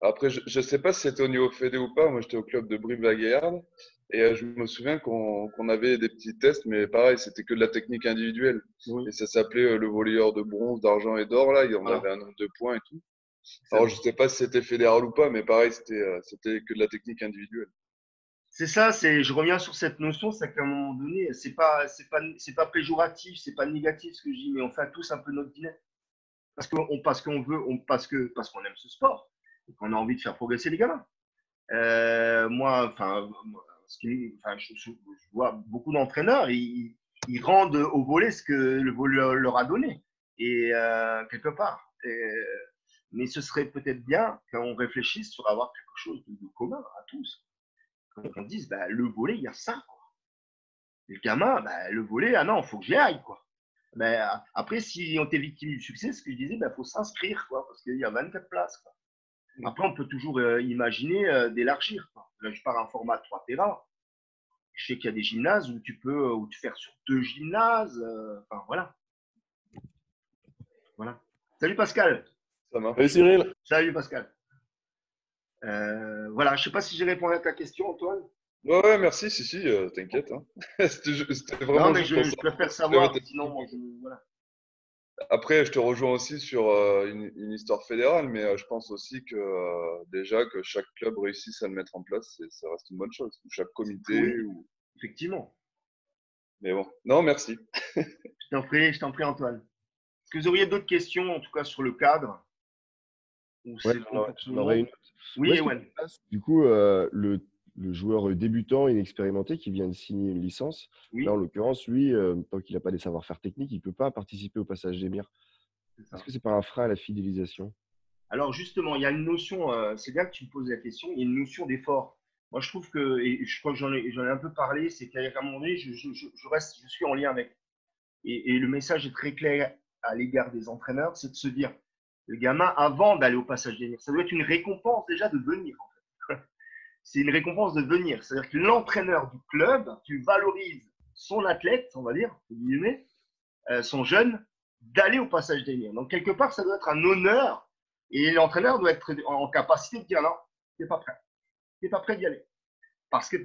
après je sais pas si c'était au niveau fédé ou pas, moi j'étais au club de Brive-la-Gaillarde et je me souviens qu'on avait des petits tests, mais pareil, c'était que de la technique individuelle. Oui. Et ça s'appelait le volleyeur de bronze, d'argent et d'or, là, on avait un nombre de points et tout. Alors je sais pas si c'était fédéral ou pas, mais pareil, c'était que de la technique individuelle. C'est ça, je reviens sur cette notion, c'est qu'à un moment donné, c'est pas péjoratif, c'est pas négatif ce que je dis, mais on fait tous un peu notre dîner. Parce qu'on aime ce sport et qu'on a envie de faire progresser les gamins. Moi, je vois beaucoup d'entraîneurs, ils rendent au volley ce que le volley leur a donné, et quelque part. Mais ce serait peut-être bien qu'on réfléchisse sur avoir quelque chose de commun à tous. Qu'on dise, bah, le volley, il y a ça, quoi. Le gamin, bah, le volley, ah non, il faut que j'y aille, quoi. Ben, après, si on était victime du succès, ce que je disais, il faut s'inscrire, quoi, parce qu'il y a 24 places, quoi. Après, on peut toujours imaginer d'élargir, quoi. Là, je pars en format 3 terrains. Je sais qu'il y a des gymnases où tu peux faire sur 2 gymnases. Enfin, voilà. Salut Pascal. Ça marche. Salut Cyril. Salut Pascal. Voilà, je ne sais pas si j'ai répondu à ta question, Antoine. Ouais, merci, si, t'inquiète. Hein. C'était vraiment Non, mais juste pour je préfère ça. savoir, sinon, voilà. Après, je te rejoins aussi sur une histoire fédérale, mais je pense aussi que déjà que chaque club réussisse à le mettre en place, ça reste une bonne chose. Ou chaque comité. Oui, effectivement. Mais bon, non, merci. Je t'en prie, Antoine. Est-ce que vous auriez d'autres questions, en tout cas sur le cadre? Ouais, j'en aurais une autre. Oui, Ewen. Du coup, le joueur débutant, inexpérimenté, qui vient de signer une licence, oui. Là, en l'occurrence, lui, tant qu'il n'a pas des savoir-faire techniques, il ne peut pas participer au passage des mires. Est-ce que c'est pas un frein à la fidélisation? Alors justement, il y a une notion, c'est bien que tu me poses la question, il y a une notion d'effort. Moi, je trouve que, et je crois que j'en ai un peu parlé, c'est qu'à un moment donné, je suis en lien avec. Et le message est très clair. à l'égard des entraîneurs, c'est de se dire, le gamin, avant d'aller au passage des murs, ça doit être une récompense déjà de venir. En fait. C'est une récompense de venir. C'est-à-dire que l'entraîneur du club, tu valorises son athlète, on va dire, son jeune, d'aller au passage des murs. Donc, quelque part, ça doit être un honneur et l'entraîneur doit être en capacité de dire non, tu n'es pas prêt. Tu n'es pas prêt d'y aller. Parce que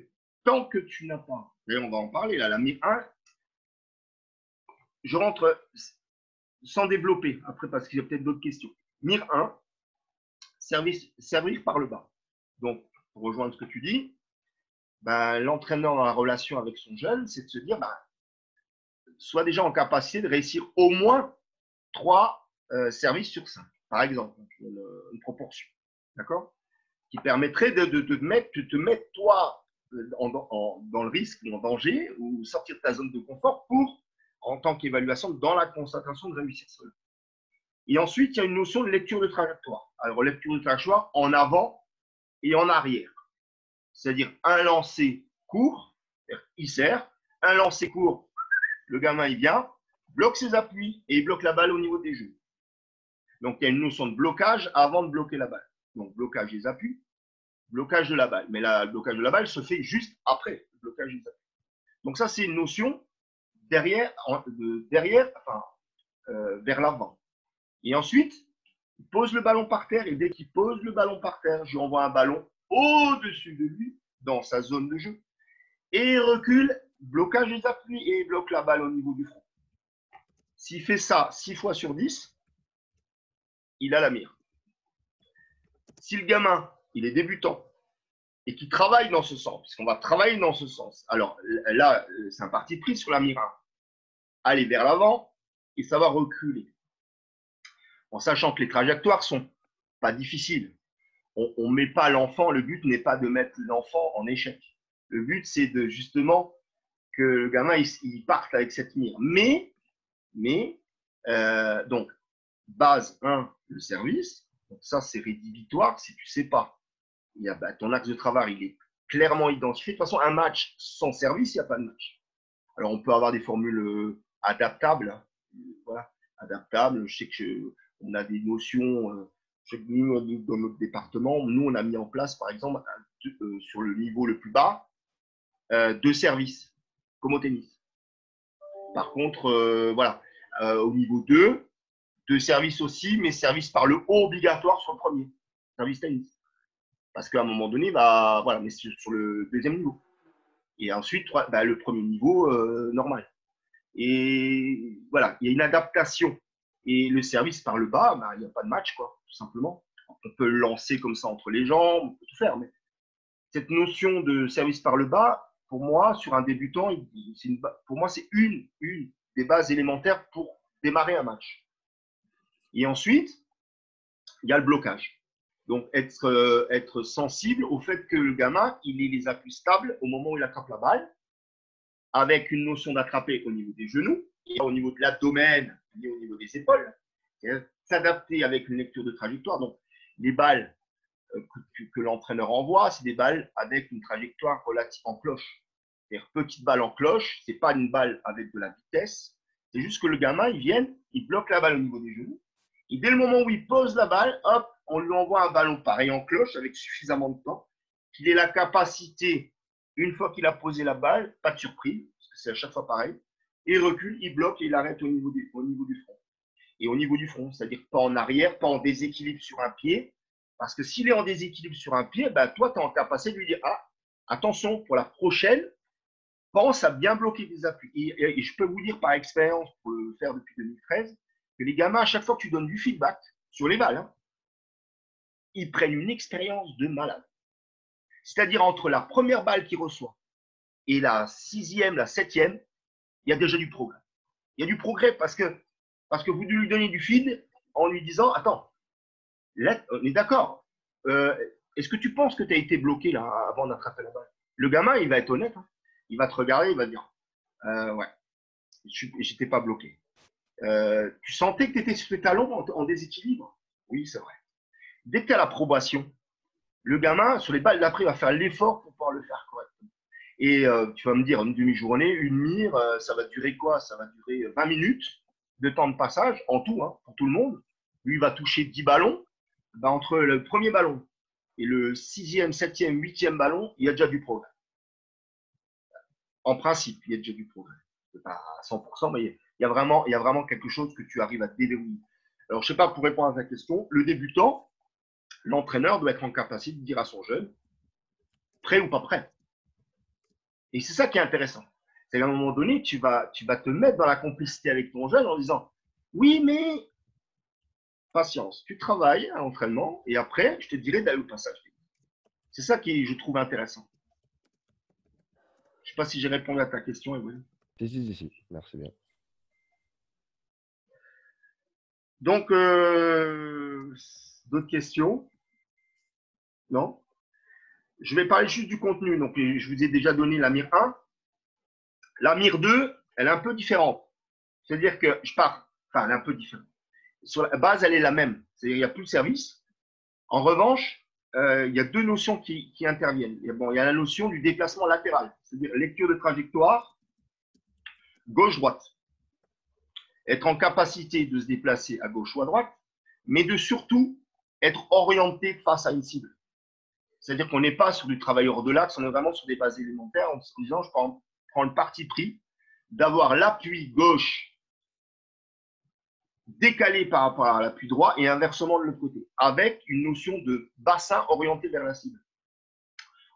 tant que tu n'as pas, et on va en parler là, la MIR 1, je rentre sans développer après parce qu'il y a peut-être d'autres questions. MIR 1, servir par le bas. Donc, pour rejoindre ce que tu dis, ben, l'entraîneur dans la relation avec son jeune, c'est de se dire, ben, soit déjà en capacité de réussir au moins 3 services sur 5, par exemple, une proportion. D'accord? Qui permettrait de te mettre toi dans le risque ou en danger ou sortir de ta zone de confort pour, en tant qu'évaluation, dans la concentration, de réussir cela. Et ensuite, il y a une notion de lecture de trajectoire. Alors, lecture de trajectoire en avant et en arrière. C'est-à-dire un lancer court, il sert, un lancer court, le gamin il vient, bloque ses appuis et il bloque la balle au niveau des genoux. Donc, il y a une notion de blocage avant de bloquer la balle. Donc, blocage des appuis, blocage de la balle. Mais le blocage de la balle se fait juste après le blocage des appuis. Donc, ça, c'est une notion derrière vers l'avant. Et ensuite, il pose le ballon par terre et dès qu'il pose le ballon par terre, je lui envoie un ballon au-dessus de lui, dans sa zone de jeu. Et il recule, blocage des appuis et il bloque la balle au niveau du front. S'il fait ça 6 fois sur 10, il a la mire. Si le gamin, il est débutant et qu'il travaille dans ce sens, puisqu'on va travailler dans ce sens, alors là, c'est un parti pris sur la mire 1. Aller vers l'avant et savoir reculer. En sachant que les trajectoires sont pas difficiles. On ne met pas l'enfant, le but n'est pas de mettre l'enfant en échec. Le but, c'est de justement que le gamin il parte avec cette mire. Mais donc, base 1, le service. Donc ça, c'est rédhibitoire si tu ne sais pas. Ton axe de travail, il est clairement identifié. De toute façon, un match sans service, il n'y a pas de match. Alors, on peut avoir des formules adaptables. Voilà, adaptables. Je sais qu'on a des notions. Dans notre département, nous, on a mis en place, par exemple, sur le niveau le plus bas, 2 services, comme au tennis. Par contre, voilà, au niveau 2 services aussi, mais services par le haut obligatoire sur le premier, service tennis. Parce qu'à un moment donné, voilà, mais sur le deuxième niveau. Et ensuite, le premier niveau normal. Et voilà, il y a une adaptation. Et le service par le bas, il n'y a pas de match, quoi, tout simplement. On peut le lancer comme ça entre les jambes, on peut tout faire. Mais cette notion de service par le bas, pour moi, sur un débutant, pour moi, c'est une des bases élémentaires pour démarrer un match. Et ensuite, il y a le blocage. Donc, être sensible au fait que le gamin, il ait les appuis stables au moment où il attrape la balle, avec une notion d'attraper au niveau des genoux, et au niveau de l'abdomen, et au niveau des épaules, s'adapter avec une lecture de trajectoire. Donc, les balles que l'entraîneur envoie, c'est des balles avec une trajectoire relative en cloche. C'est-à-dire petite balle en cloche, ce n'est pas une balle avec de la vitesse, c'est juste que le gamin, il bloque la balle au niveau des genoux, et dès le moment où il pose la balle, hop, on lui envoie un ballon pareil en cloche avec suffisamment de temps, qu'il ait la capacité, une fois qu'il a posé la balle, pas de surprise, parce que c'est à chaque fois pareil, il recule, il bloque et il arrête au niveau du front. Et au niveau du front, c'est-à-dire pas en arrière, pas en déséquilibre sur un pied, parce que s'il est en déséquilibre sur un pied, toi, tu es en capacité de lui dire, attention, pour la prochaine, pense à bien bloquer des appuis. Et je peux vous dire par expérience, pour le faire depuis 2013, que les gamins, à chaque fois que tu donnes du feedback sur les balles, ils prennent une expérience de malade. C'est-à-dire entre la première balle qu'il reçoit et la 6e, la 7e, il y a déjà du progrès. Il y a du progrès parce que vous lui donnez du feed en lui disant, attends, là, on est d'accord. Est-ce que tu penses que tu as été bloqué là avant d'attraper la balle? Le gamin, il va être honnête. Il va te regarder, il va dire, ouais, j'étais pas bloqué. Tu sentais que tu étais sur tes talons en déséquilibre? Oui, c'est vrai. Dès que tu as l'approbation, le gamin, sur les balles d'après, va faire l'effort pour pouvoir le faire correctement. Et tu vas me dire, une demi-journée, une mire, ça va durer quoi? Ça va durer 20 minutes. de temps de passage, en tout, hein, pour tout le monde. Lui, il va toucher 10 ballons. Ben, entre le premier ballon et le 6e, 7e, 8e ballon, il y a déjà du progrès. En principe, il y a déjà du progrès. C'est pas à 100%, mais il y a vraiment quelque chose que tu arrives à déverrouiller. Alors, je ne sais pas, pour répondre à ta question, le débutant, l'entraîneur doit être en capacité de dire à son jeune, prêt ou pas prêt. Et c'est ça qui est intéressant. C'est qu'à un moment donné, tu vas te mettre dans la complicité avec ton jeune en disant, oui, mais patience, tu travailles à l'entraînement et après, je te dirai d'aller au passage. C'est ça qui, je trouve, intéressant. Je ne sais pas si j'ai répondu à ta question, Ewen. Si. Merci bien. Donc, d'autres questions? Non? Je vais parler juste du contenu. Donc, je vous ai déjà donné la mire 1. La mire 2, elle est un peu différente. C'est-à-dire que elle est un peu différente. Sur la base, elle est la même. C'est-à-dire qu'il n'y a plus de service. En revanche, il y a deux notions qui interviennent. Il y a la notion du déplacement latéral, c'est-à-dire lecture de trajectoire gauche-droite. Être en capacité de se déplacer à gauche ou à droite, mais de surtout être orienté face à une cible. C'est-à-dire qu'on n'est pas sur du travail hors de l'axe, on est vraiment sur des bases élémentaires en se disant, je prends le parti pris d'avoir l'appui gauche décalé par rapport à l'appui droit et inversement de l'autre côté, avec une notion de bassin orienté vers la cible.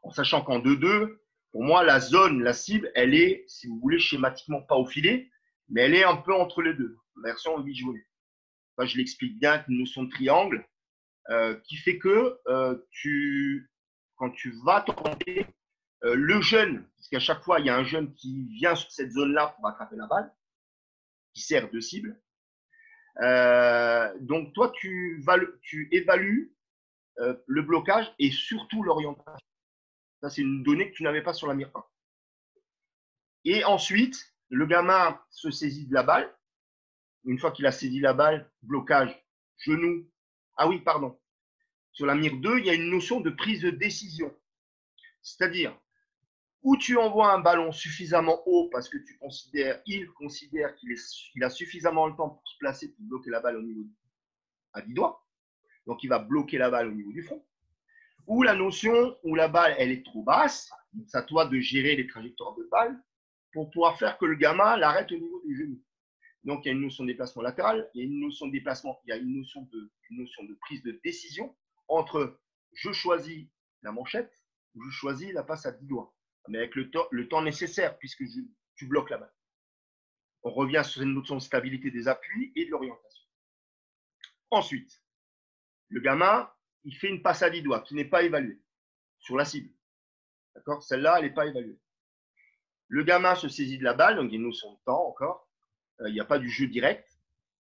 En sachant qu'en 2-2, pour moi, la zone, la cible, elle est, si vous voulez, schématiquement pas au filet, mais elle est un peu entre les deux, version 8 jouets. Enfin, je l'explique bien avec une notion de triangle qui fait que quand tu vas t'orienter, le jeune, parce qu'à chaque fois, il y a un jeune qui vient sur cette zone-là pour attraper la balle, qui sert de cible. Donc, toi, tu évalues le blocage et surtout l'orientation. Ça, c'est une donnée que tu n'avais pas sur la mire 1. Et ensuite, le gamin se saisit de la balle. Une fois qu'il a saisi la balle, blocage, genou. Ah oui, pardon. Sur la mire 2, il y a une notion de prise de décision. C'est-à-dire, où tu envoies un ballon suffisamment haut parce que il considère qu'il a suffisamment le temps pour se placer pour bloquer la balle au niveau à 10 doigts. Donc, il va bloquer la balle au niveau du front. Ou la notion où la balle, elle est trop basse. C'est à toi de gérer les trajectoires de balle pour pouvoir faire que le gamin l'arrête au niveau des genoux. Donc, il y a une notion de déplacement latéral, il y a une notion de déplacement, il y a une notion de prise de décision entre je choisis la manchette ou je choisis la passe à 10 doigts. Mais avec le temps nécessaire puisque tu bloques la balle. On revient sur une notion de stabilité des appuis et de l'orientation. Ensuite, le gamin, il fait une passe à 10 doigts qui n'est pas évaluée sur la cible. D'accord? Celle-là, elle n'est pas évaluée. Le gamin se saisit de la balle, donc il y a une notion de temps encore. Il n'y a pas du jeu direct.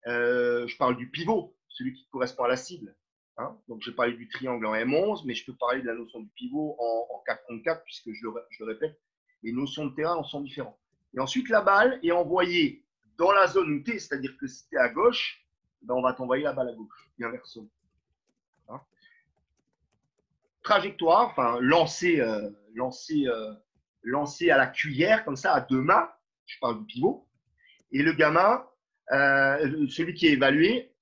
Je parle du pivot, celui qui correspond à la cible. Hein? Donc, j'ai parlé du triangle en M11, mais je peux parler de la notion du pivot en 4 contre 4, puisque je le répète, les notions de terrain en sont différentes. Et ensuite, la balle est envoyée dans la zone où tu es, c'est-à-dire que si tu es à gauche, ben on va t'envoyer la balle à gauche, et inversement. Hein? Trajectoire, enfin, lancer à la cuillère, comme ça, à deux mains, je parle du pivot. Et le gamin, celui qui est évalué,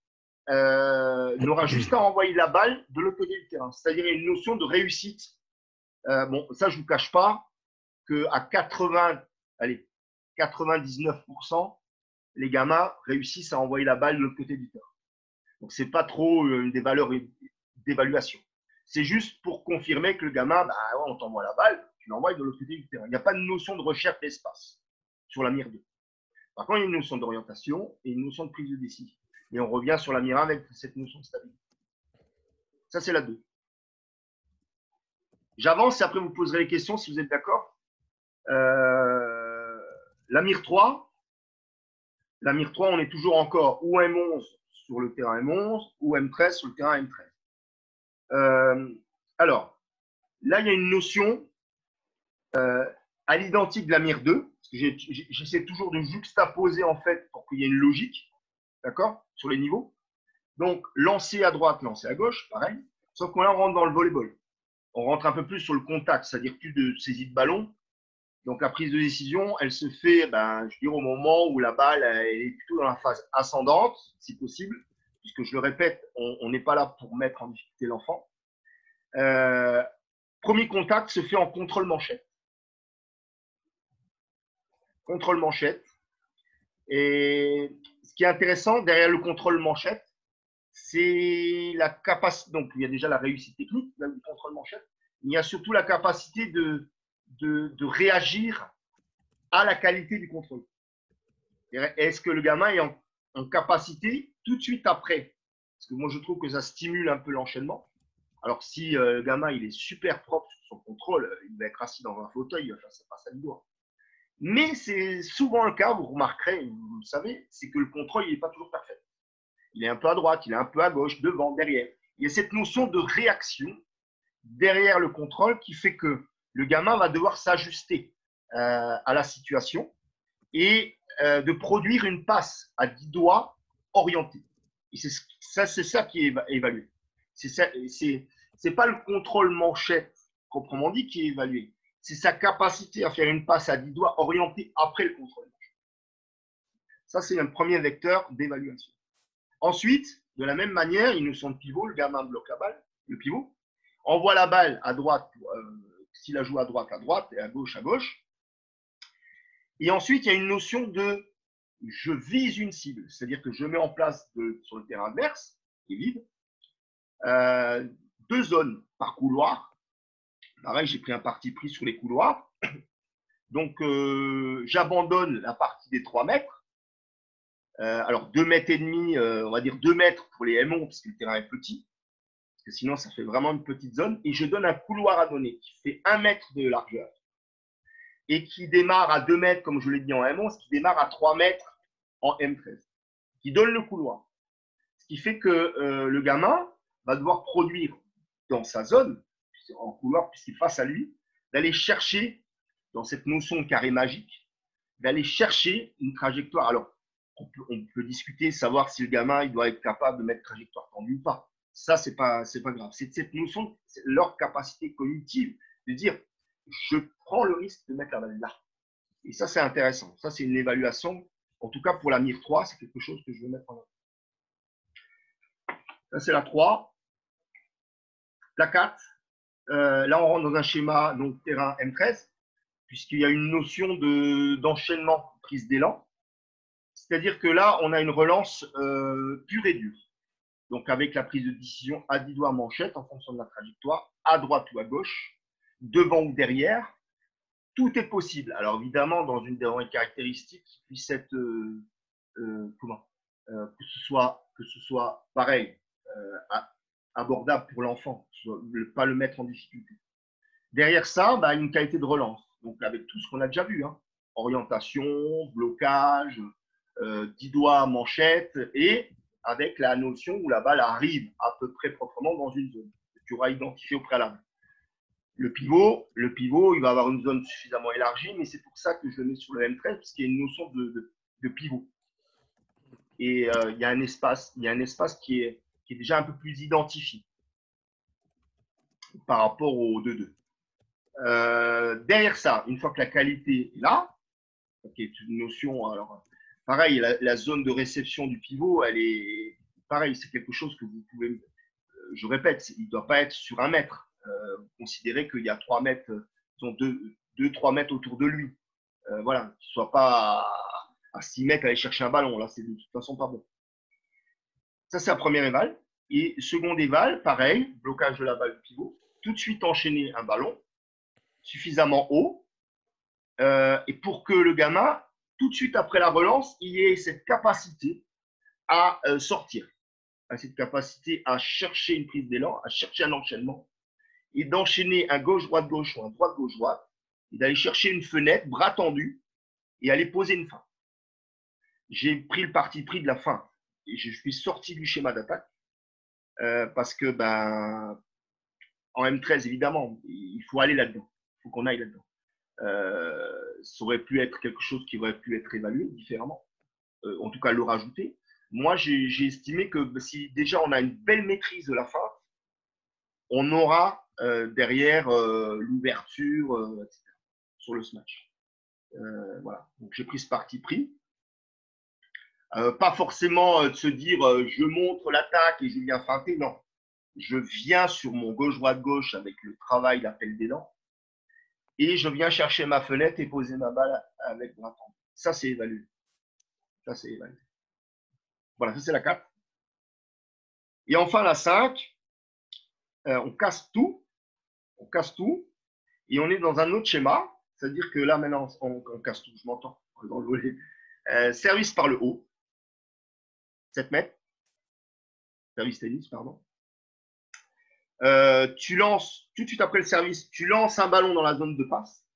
n'aura juste à envoyer la balle de l'autre côté du terrain. C'est-à-dire une notion de réussite. Bon, ça, je ne vous cache pas qu'à 99%, les gamins réussissent à envoyer la balle de l'autre côté du terrain. Donc, ce n'est pas trop des valeurs d'évaluation. C'est juste pour confirmer que le gamin, bah, ouais, on t'envoie la balle, tu l'envoies de l'autre côté du terrain. Il n'y a pas de notion de recherche d'espace sur la mire 2. Par contre, il y a une notion d'orientation et une notion de prise de décision. Et on revient sur la mire 1 avec cette notion de stabilité. Ça, c'est la 2. J'avance et après, vous poserez les questions si vous êtes d'accord. La mire 3, on est toujours encore ou M11 sur le terrain M11 ou M13 sur le terrain M13. Alors, là, il y a une notion à l'identique de la mire 2. J'essaie toujours de juxtaposer en fait pour qu'il y ait une logique, d'accord, sur les niveaux. Donc, lancer à droite, lancer à gauche, pareil. Sauf qu'on là, on rentre dans le volleyball. On rentre un peu plus sur le contact, c'est-à-dire plus de saisie de ballon Donc, la prise de décision, elle se fait, je dirais, au moment où la balle elle est plutôt dans la phase ascendante, si possible, puisque je le répète, on n'est pas là pour mettre en difficulté l'enfant. Premier contact se fait en contrôle manchette. Contrôle manchette. Et ce qui est intéressant derrière le contrôle manchette, c'est la capacité. Donc, il y a déjà la réussite technique du contrôle manchette, mais il y a surtout la capacité de réagir à la qualité du contrôle. Est-ce que le gamin est en capacité tout de suite après? Parce que moi, je trouve que ça stimule un peu l'enchaînement. Alors, si le gamin il est super propre sur son contrôle, il va être assis dans un fauteuil, enfin, ça passe à doigt. Mais c'est souvent le cas, vous remarquerez, vous le savez, c'est que le contrôle n'est pas toujours parfait. Il est un peu à droite, il est un peu à gauche, devant, derrière. Il y a cette notion de réaction derrière le contrôle qui fait que le gamin va devoir s'ajuster à la situation et de produire une passe à 10 doigts orientée. Et c'est ça qui est évalué. C'est pas le contrôle manchette proprement dit qui est évalué. C'est sa capacité à faire une passe à 10 doigts orientée après le contrôle manchette. Ça, c'est un premier vecteur d'évaluation. Ensuite, de la même manière, il nous semble pivot, le gamin bloque la balle, le pivot, envoie la balle à droite, s'il la joue à droite et à gauche. Et ensuite, il y a une notion de je vise une cible, c'est-à-dire que je mets en place sur le terrain adverse, qui est vide, 2 zones par couloir. Pareil, j'ai pris un parti pris sur les couloirs. Donc, j'abandonne la partie des 3 mètres. Alors, 2 mètres et demi, on va dire 2 mètres pour les M11 parce que le terrain est petit. Parce que sinon, ça fait vraiment une petite zone. Et je donne un couloir à donner qui fait 1 mètre de largeur et qui démarre à 2 mètres, comme je l'ai dit en M11, qui démarre à 3 mètres en M13, qui donne le couloir. Ce qui fait que le gamin va devoir produire dans sa zone, en couloir, puisqu'il est face à lui, d'aller chercher, dans cette notion de carré magique, d'aller chercher une trajectoire. Alors, on peut discuter, savoir si le gamin il doit être capable de mettre trajectoire tendue ou pas. Ça, c'est pas grave. C'est cette notion, c'est leur capacité cognitive de dire je prends le risque de mettre la balle là. Et ça, c'est intéressant. Ça, c'est une évaluation. En tout cas, pour la MIR 3, c'est quelque chose que je veux mettre en œuvre. Ça, c'est la 3. La 4, là, on rentre dans un schéma donc terrain M13, puisqu'il y a une notion d'enchaînement, prise d'élan. C'est-à-dire que là, on a une relance pure et dure. Donc, avec la prise de décision à 10 doigts manchette en fonction de la trajectoire, à droite ou à gauche, devant ou derrière, tout est possible. Alors, évidemment, dans une des caractéristiques qui puisse être que ce soit pareil, abordable pour l'enfant, pas le mettre en difficulté. Derrière ça, une qualité de relance. Donc, avec tout ce qu'on a déjà vu, hein. Orientation, blocage, 10 doigts manchette et avec la notion où la balle arrive à peu près proprement dans une zone que tu auras identifiée au préalable. Le pivot, il va avoir une zone suffisamment élargie, mais c'est pour ça que je le mets sur le M13, parce qu'il y a une notion de pivot. Et il y a un espace qui est déjà un peu plus identifié par rapport au 2-2. Derrière ça, une fois que la qualité est là, qui est une notion, alors pareil, la zone de réception du pivot, elle est pareil, c'est quelque chose que vous pouvez, je répète, il ne doit pas être sur 1 mètre. Vous considérez qu'il y a 3 mètres, 2-3 mètres autour de lui. Voilà, qu'il ne soit pas à 6 mètres à aller chercher un ballon, là, c'est de toute façon pas bon. Ça, c'est la première éval. Et seconde éval, pareil, blocage de la balle du pivot, tout de suite enchaîner un ballon suffisamment haut et pour que le gamin, tout de suite après la relance, il ait cette capacité à sortir, à cette capacité à chercher une prise d'élan, à chercher un enchaînement et d'enchaîner un gauche-droite-gauche ou un droite-gauche-droite et d'aller chercher une fenêtre, bras tendu et aller poser une feinte. J'ai pris le parti pris de la feinte et je suis sorti du schéma d'attaque parce que en M13, évidemment, il faut aller là-dedans. Il faut qu'on aille là-dedans. Ça aurait pu être quelque chose qui aurait pu être évalué différemment, en tout cas le rajouter. Moi, j'ai estimé que si déjà on a une belle maîtrise de la feinte, on aura derrière l'ouverture, etc., sur le smash. Voilà. Donc, j'ai pris ce parti pris. Pas forcément de se dire je montre l'attaque et je viens feinter. Non. Je viens sur mon gauche-droite-gauche avec le travail, l'appel des dents. Et je viens chercher ma fenêtre et poser ma balle avec bras tendu. Ça, c'est évalué. Ça, c'est évalué. Voilà, ça, c'est la 4. Et enfin, la 5, on casse tout. On casse tout. Et on est dans un autre schéma. C'est-à-dire que là, maintenant, on casse tout. Je m'entends dans le volet. Service par le haut. 7 mètres. Service tennis, pardon. Tu lances, tout de suite après le service, tu lances un ballon dans la zone de passe.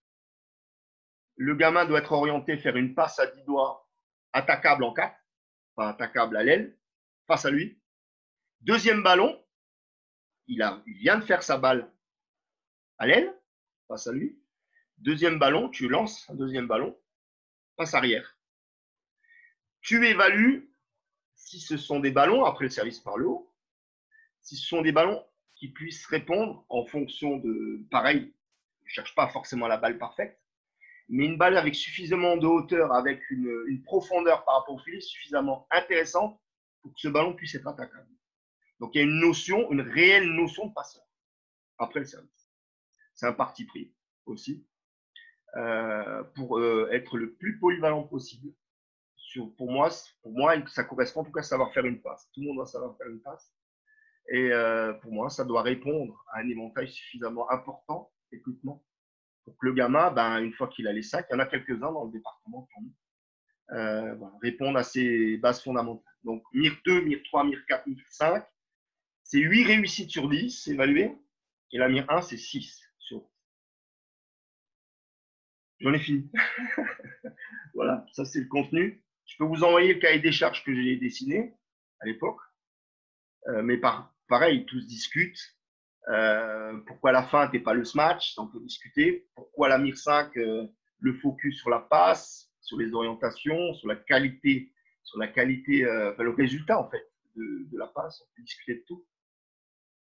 Le gamin doit être orienté, faire une passe à 10 doigts, attaquable en 4, enfin attaquable à l'aile, face à lui. Deuxième ballon, il vient de faire sa balle à l'aile, face à lui. Deuxième ballon, tu lances un deuxième ballon, passe arrière. Tu évalues si ce sont des ballons, après le service par le haut, si ce sont des ballons qui puissent répondre en fonction de, pareil, je ne cherche pas forcément la balle parfaite, mais une balle avec suffisamment de hauteur, avec une profondeur par rapport au filet suffisamment intéressante pour que ce ballon puisse être attaquable. Donc, il y a une notion, une réelle notion de passeur après le service. C'est un parti pris aussi pour être le plus polyvalent possible. Pour moi, ça correspond en tout cas à savoir faire une passe. Tout le monde doit savoir faire une passe. Et pour moi, ça doit répondre à un éventail suffisamment important techniquement pour que le gamin, une fois qu'il a les 5, il y en a quelques-uns dans le département pour nous, voilà, répondre à ces bases fondamentales. Donc, MIR 2, MIR 3, MIR 4, MIR 5, c'est 8 réussites sur 10 évaluées. Et la MIR 1, c'est 6 sur 10. J'en ai fini. Voilà, ça c'est le contenu. Je peux vous envoyer le cahier des charges que j'ai dessiné à l'époque. Mais pareil, tous discutent. Pourquoi la feinte et pas le smash, on peut discuter. Pourquoi la MIR 5, le focus sur la passe, sur les orientations, sur la qualité, le résultat en fait de la passe. On peut discuter de tout.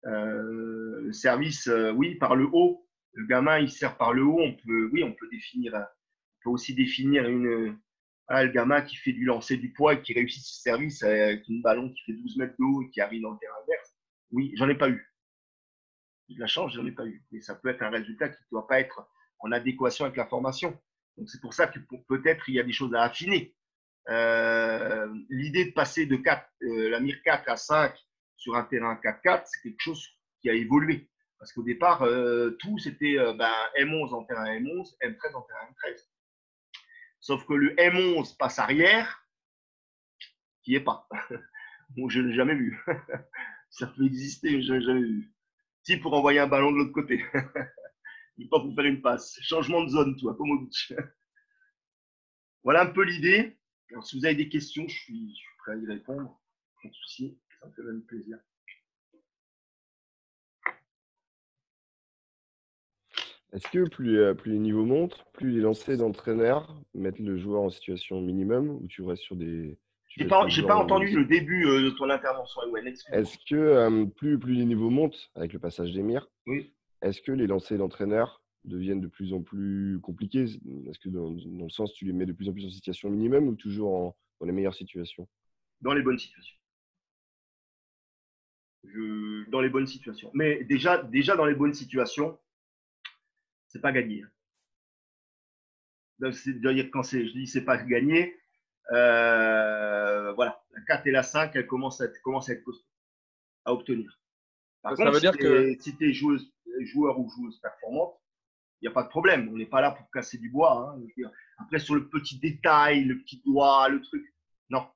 Le service, oui, par le haut. Le gamin, il sert par le haut. On peut définir. On peut aussi définir le gamin qui fait du lancer du poids et qui réussit ce service avec une ballon qui fait 12 mètres de haut et qui arrive dans le terrain adverse. Oui, j'en ai pas eu. De la chance, j'en ai pas eu. Mais ça peut être un résultat qui ne doit pas être en adéquation avec la formation. Donc, c'est pour ça que peut-être il y a des choses à affiner. L'idée de passer de la MIR 4 à 5 sur un terrain 4-4, c'est quelque chose qui a évolué. Parce qu'au départ, tout c'était M11 en terrain M11, M13 en terrain M13. Sauf que le M11 passe arrière, qui n'y est pas. Bon, je ne l'ai jamais vu. Ça peut exister, mais je ne l'ai jamais vu. Si, pour envoyer un ballon de l'autre côté. Mais pas pour faire une passe. Changement de zone, toi, comme au beach. Voilà un peu l'idée. Alors, si vous avez des questions, je suis prêt à y répondre. Pas de souci, ça me fait même plaisir. Est-ce que plus les niveaux montent, plus les lancers d'entraîneurs mettent le joueur en situation minimum ou tu restes sur des… J'ai pas entendu le début de ton intervention, Ewen. Est-ce que plus les niveaux montent avec le passage des mires, oui. Est-ce que les lancers d'entraîneurs deviennent de plus en plus compliqués? Est-ce que dans le sens, tu les mets de plus en plus en situation minimum ou toujours dans les meilleures situations? Dans les bonnes situations. Dans les bonnes situations. Mais déjà dans les bonnes situations, c'est pas gagné. C'est-à-dire quand je dis c'est pas gagné, voilà, la 4 et la 5, elles commencent à être costauds à obtenir. Par contre, si tu es joueur ou joueuse performante, il n'y a pas de problème. On n'est pas là pour casser du bois. Hein. Après, sur le petit détail, le petit doigt, le truc, non.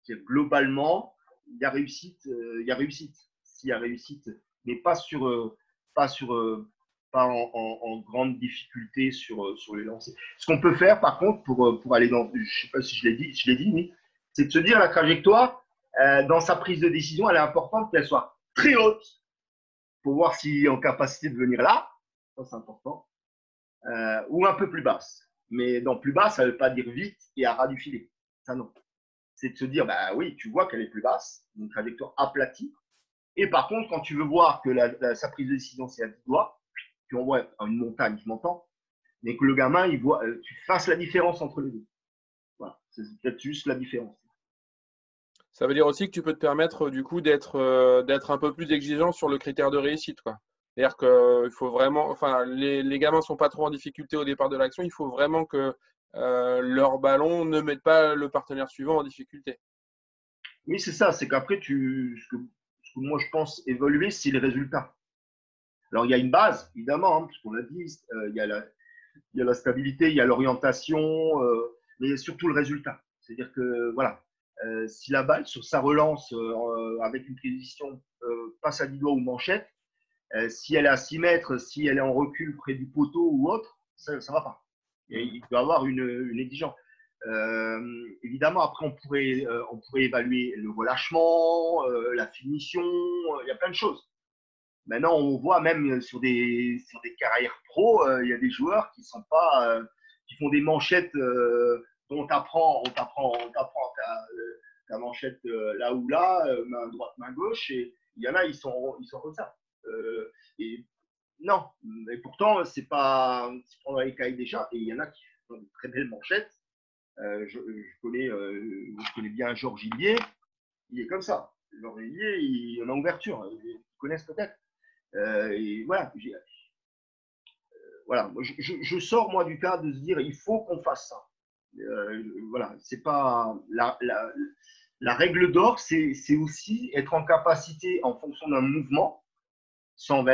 Globalement, il y a réussite. S'il y a réussite, mais pas en grande difficulté sur les lancers. Ce qu'on peut faire, par contre, pour aller dans, je ne sais pas si je l'ai dit, oui, c'est de se dire la trajectoire, dans sa prise de décision, elle est importante qu'elle soit très haute pour voir s'il est en capacité de venir là, ça c'est important, ou un peu plus basse. Mais dans plus basse, ça ne veut pas dire vite et à ras du filet. Ça non. C'est de se dire, oui, tu vois qu'elle est plus basse, une trajectoire aplatie. Et par contre, quand tu veux voir que sa prise de décision, c'est à 10 doigts, tu envoies une montagne, je m'entends, mais que le gamin, il voit, tu fasses la différence entre les deux. Voilà, c'est peut-être juste la différence. Ça veut dire aussi que tu peux te permettre du coup d'être un peu plus exigeant sur le critère de réussite, quoi. C'est-à-dire qu'il faut vraiment, enfin, les gamins ne sont pas trop en difficulté au départ de l'action, il faut vraiment que leur ballon ne mette pas le partenaire suivant en difficulté. Oui, c'est ça, c'est qu'après, ce que moi je pense évoluer, c'est les résultats. Alors, il y a une base, évidemment, hein, parce qu'on l'a dit, il y a la stabilité, il y a l'orientation, mais surtout le résultat. C'est-à-dire que, voilà, si la balle, sur sa relance, avec une précision, passe à 10 doigts ou manchette, si elle est à 6 mètres, si elle est en recul près du poteau ou autre, ça ne va pas. Et il doit y avoir une exigence. Évidemment, après, on pourrait évaluer le relâchement, la finition, il y a plein de choses. Maintenant, on voit même sur des carrières pro, il y a des joueurs qui sont pas, qui font des manchettes dont on t'apprend ta manchette là ou là, main droite, main gauche, et il y en a, ils sont comme ça. Et non, et pourtant, c'est pas dans les cahiers déjà, et il y en a qui font de très belles manchettes. Je connais bien Georges Illier, il est comme ça. Georges Illier, il en a ouverture, ils connaissent peut-être. Et voilà, voilà. Je sors moi du cadre de se dire il faut qu'on fasse ça. Voilà, c'est pas la règle d'or, c'est aussi être en capacité en fonction d'un mouvement, en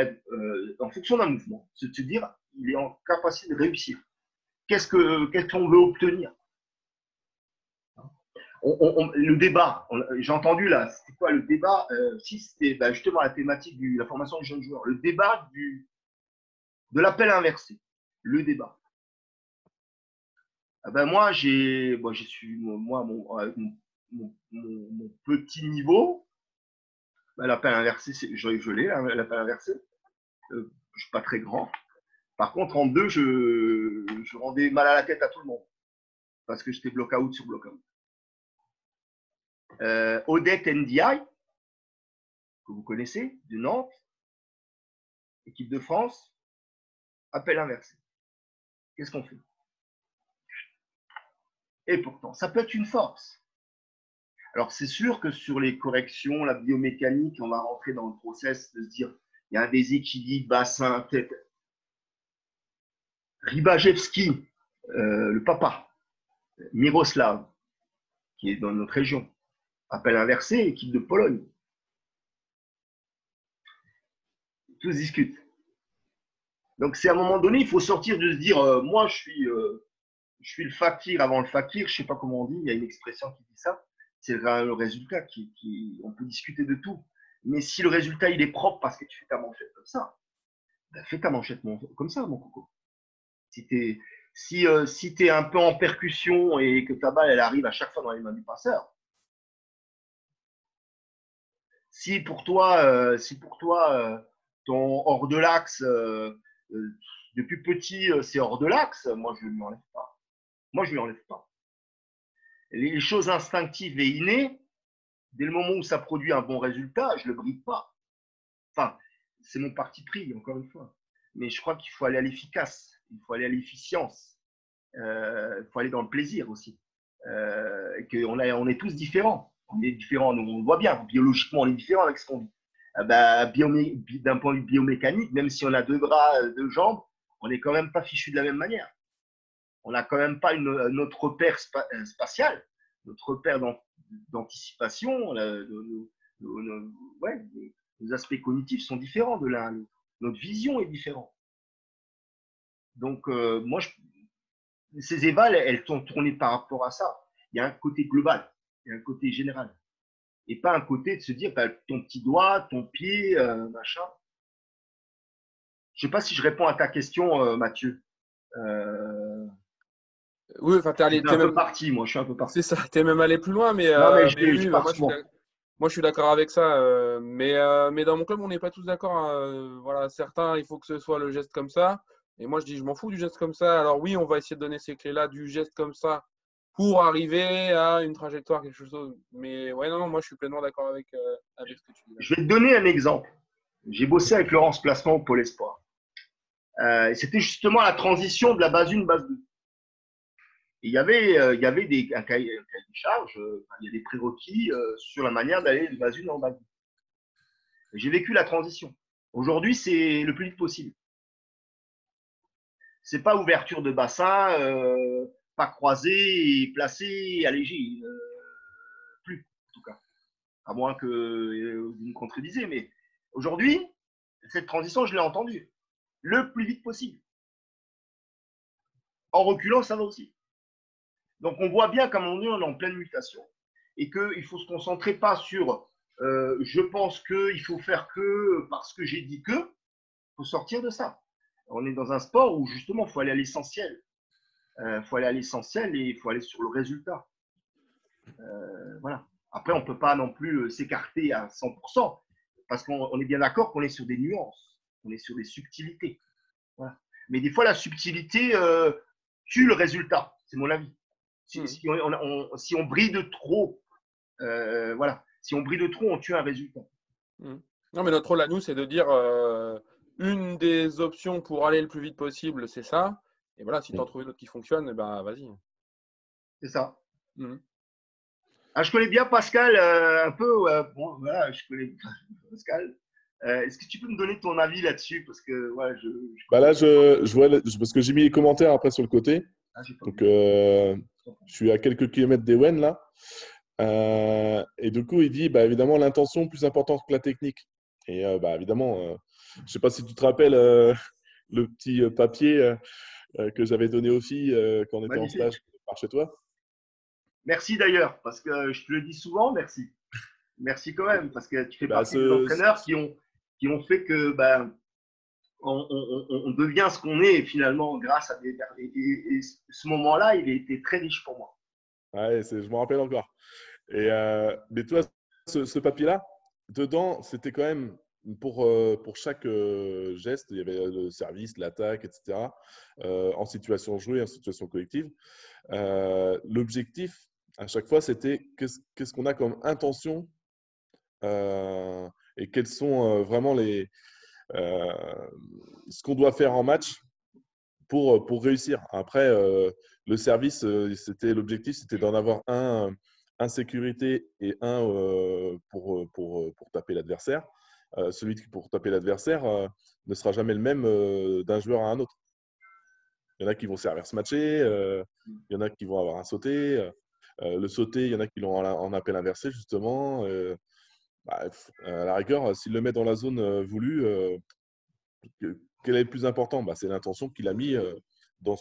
fonction d'un mouvement, c'est de se dire il est en capacité de réussir. Qu'est-ce qu'on veut obtenir? Le débat, j'ai entendu là, c'était quoi le débat? Si c'était justement la thématique de la formation des jeunes joueurs, le débat de l'appel inversé, le débat. Ah ben moi, j'ai su mon petit niveau, l'appel inversé, je l'ai, l'appel inversé. Je ne suis pas très grand. Par contre, en deux, je rendais mal à la tête à tout le monde parce que j'étais block-out sur block-out. Odette Ndiaye, que vous connaissez, de Nantes, équipe de France, appel inversé. Qu'est-ce qu'on fait? Et pourtant, ça peut être une force. Alors, c'est sûr que sur les corrections, la biomécanique, on va rentrer dans le process de se dire il y a un déséquilibre, bassin, tête. Rybajewski, le papa, Miroslav, qui est dans notre région, appel inversé, équipe de Pologne. Tout se discute. Donc, c'est à un moment donné, il faut sortir de se dire moi, je suis le fakir avant le fakir, je ne sais pas comment on dit, il y a une expression qui dit ça. C'est le résultat on peut discuter de tout. Mais si le résultat, il est propre parce que tu fais ta manchette comme ça, ben fais ta manchette comme ça, mon coco. Si tu es un peu en percussion et que ta balle, elle arrive à chaque fois dans les mains du passeur, si pour toi, ton hors de l'axe, depuis petit, c'est hors de l'axe, moi, je ne lui enlève pas. Moi, je ne lui enlève pas. Les choses instinctives et innées, dès le moment où ça produit un bon résultat, je ne le bride pas. Enfin, c'est mon parti pris, encore une fois. Mais je crois qu'il faut aller à l'efficace, il faut aller à l'efficience, il faut aller dans le plaisir aussi. On est tous différents. On est différents, nous, on le voit bien. Biologiquement, on est différents avec ce qu'on vit. D'un point de vue biomécanique, même si on a 2 bras, 2 jambes, on n'est quand même pas fichu de la même manière. On n'a quand même pas notre repère spatial, notre repère d'anticipation. Nos aspects cognitifs sont différents de l'un à l'autre. Notre vision est différente. Donc, ces évals, elles sont tournées par rapport à ça. Il y a un côté global, il y a un côté général. Et pas un côté de se dire ton petit doigt, ton pied, machin. Je ne sais pas si je réponds à ta question, Mathieu. Oui, enfin, je suis un peu parti, moi, je suis un peu parti. C'est ça, tu es même allé plus loin, mais, je pars moi, je suis d'accord avec ça. Mais dans mon club, on n'est pas tous d'accord. Hein. Voilà, certains, il faut que ce soit le geste comme ça. Et moi, je dis, je m'en fous du geste comme ça. Alors oui, on va essayer de donner ces clés-là du geste comme ça pour arriver à une trajectoire, quelque chose. Mais ouais, non, moi, je suis pleinement d'accord avec ce que tu dis. Je vais te donner un exemple. J'ai bossé avec Laurence Placement au Pôle Espoir. Et c'était justement la transition de la base 1, base 2. Et il y avait un cahier de charge, il y a des prérequis sur la manière d'aller de base 1 en base 2. J'ai vécu la transition. Aujourd'hui, c'est le plus vite possible. C'est pas ouverture de bassin, pas croisé, et placé, allégé. Plus, en tout cas. À moins que vous me contredisez. Mais aujourd'hui, cette transition, je l'ai entendue. Le plus vite possible. En reculant, ça va aussi. Donc, on voit bien qu'à un moment donné, on est en pleine mutation et qu'il faut se concentrer pas sur je pense que, il faut faire que, parce que j'ai dit que, il faut sortir de ça. On est dans un sport où justement, il faut aller à l'essentiel. Faut aller à l'essentiel et il faut aller sur le résultat. Voilà. Après, on ne peut pas non plus s'écarter à 100% parce qu'on est bien d'accord qu'on est sur des nuances, on est sur des subtilités. Voilà. Mais des fois, la subtilité tue le résultat, c'est mon avis. Si on brille de trop, voilà. Si on brille de trop, on tue un résultat. Non, mais notre rôle à nous, c'est de dire une des options pour aller le plus vite possible, c'est ça. Et voilà, si tu en trouves d'autres qui fonctionnent, ben vas-y. C'est ça. Ah, je connais bien Pascal un peu. Bon, voilà, je connais Pascal. Est-ce que tu peux me donner ton avis là-dessus? Parce que ouais, là, je vois, parce que j'ai mis les commentaires après sur le côté. Donc, je suis à quelques kilomètres d'Ewen là. Et du coup, il dit évidemment l'intention plus importante que la technique. Et évidemment, je ne sais pas si tu te rappelles le petit papier que j'avais donné aux filles quand on était en stage par chez toi. Merci d'ailleurs, parce que je te le dis souvent, merci. Merci quand même, parce que tu fais partie des entraîneurs qui ont fait que on devient ce qu'on est finalement grâce à des… Et ce moment-là, il a été très riche pour moi. Ouais, je m'en rappelle encore. Et, mais toi, ce papier-là, dedans, c'était quand même pour chaque geste, il y avait le service, l'attaque, etc. En situation jouée, en situation collective. L'objectif, à chaque fois, c'était qu'est-ce qu'on a comme intention et quels sont vraiment ce qu'on doit faire en match pour réussir. Après, le service, l'objectif, c'était d'en avoir un sécurité et un pour taper l'adversaire. Celui pour taper l'adversaire ne sera jamais le même d'un joueur à un autre. Il y en a qui vont servir se matcher, il y en a qui vont avoir un sauté. Le sauté, il y en a qui l'ont en appel inversé, justement. À la rigueur, s'il le met dans la zone voulue, quel est le plus important? C'est l'intention qu'il a mis dans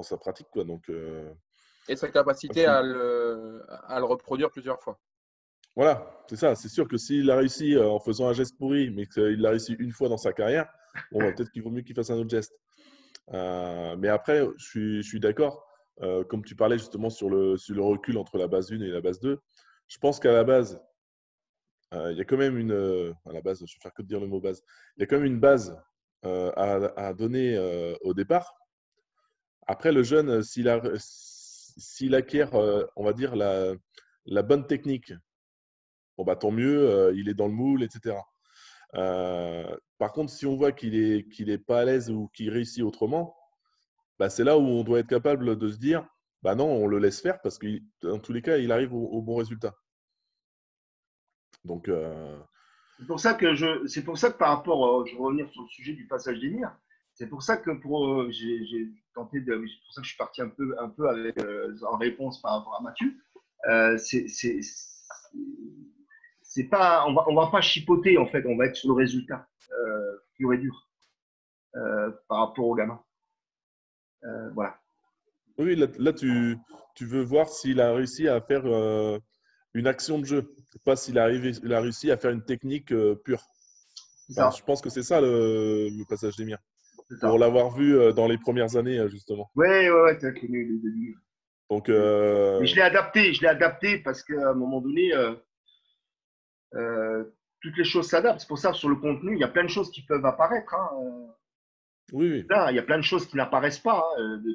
sa pratique, quoi. Donc, et sa capacité à le reproduire plusieurs fois. Voilà, c'est ça. C'est sûr que s'il a réussi en faisant un geste pourri, mais qu'il l'a réussi une fois dans sa carrière, peut-être qu'il vaut mieux qu'il fasse un autre geste. Mais après, je suis d'accord. Comme tu parlais justement sur le recul entre la base 1 et la base 2, je pense qu'à la base, il y a quand même à la base, je vais faire que de dire le mot base. Il y a quand même une base à donner au départ. Après, le jeune, s'il acquiert, on va dire, la bonne technique, tant mieux, il est dans le moule, etc. Par contre, si on voit qu'il est pas à l'aise ou qu'il réussit autrement, c'est là où on doit être capable de se dire non, on le laisse faire parce que dans tous les cas, il arrive au bon résultat. Donc, c'est pour ça que par rapport, je vais revenir sur le sujet du passage des mires. C'est pour ça que j'ai tenté c'est pour ça que je suis parti un peu avec en réponse par rapport à Mathieu. C'est pas, on va pas chipoter en fait, on va être sur le résultat pur et dur par rapport aux gamins. Voilà. Oui, là tu veux voir s'il a réussi à faire une action de jeu, pas s'il a réussi à faire une technique pure. Je pense que c'est ça le passage des mires. Pour l'avoir vu dans les premières années, justement. Ouais, tu as connu les débuts. Donc, mais je l'ai adapté parce qu'à un moment donné, toutes les choses s'adaptent. C'est pour ça, sur le contenu, il y a plein de choses qui peuvent apparaître. Oui. Là, il y a plein de choses qui n'apparaissent pas.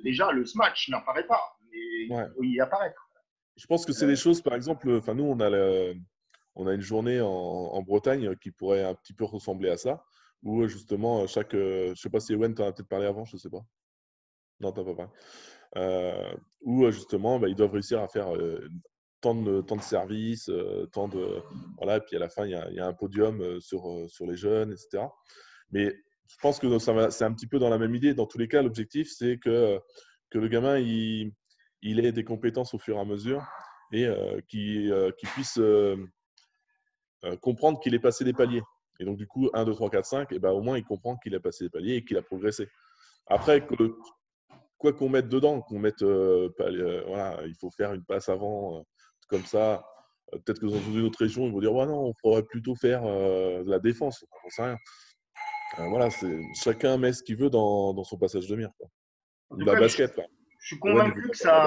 Déjà, le smash n'apparaît pas, mais il faut y apparaître. Je pense que c'est des choses, par exemple, nous, on a une journée en Bretagne qui pourrait un petit peu ressembler à ça, où justement, je ne sais pas si Ewen t'en a peut-être parlé avant, je ne sais pas. Non, tu n'as pas parlé. Où justement, bah, ils doivent réussir à faire tant de services, voilà, et puis à la fin, il y a un podium sur les jeunes, etc. Mais je pense que c'est un petit peu dans la même idée. Dans tous les cas, l'objectif, c'est que le gamin, il ait des compétences au fur et à mesure et qu'il puisse comprendre qu'il est passé des paliers. Et donc, du coup, 1, 2, 3, 4, 5, et ben, au moins, il comprend qu'il a passé des paliers et qu'il a progressé. Après, quoi qu'on mette dedans, voilà, il faut faire une passe avant, comme ça. Peut-être que dans une autre région, ils vont dire ouais, non, on pourrait plutôt faire de la défense. On sait rien. Voilà, chacun met ce qu'il veut dans son passage de mire. Quoi. En Ou tout de la cas, basket. Quoi. je suis Ouais, il veut convaincu que faire de la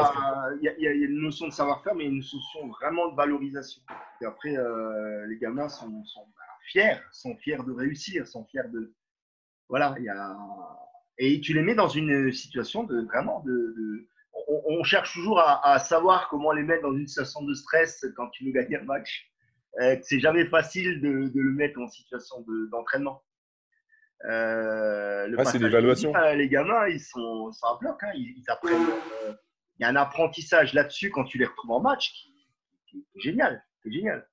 basket. il y a une notion de savoir-faire, mais une notion vraiment de valorisation. Et après, les gamins sont fiers, de réussir, sont fiers de. Voilà, et tu les mets dans une situation de vraiment on cherche toujours à savoir comment les mettre dans une situation de stress quand tu veux gagner un match. C'est jamais facile de le mettre en situation d'entraînement. Le C'est passage l'évaluation. les gamins, ils sont à bloc, hein, ils apprennent. Il y a un apprentissage là-dessus quand tu les retrouves en match qui est génial. C'est génial.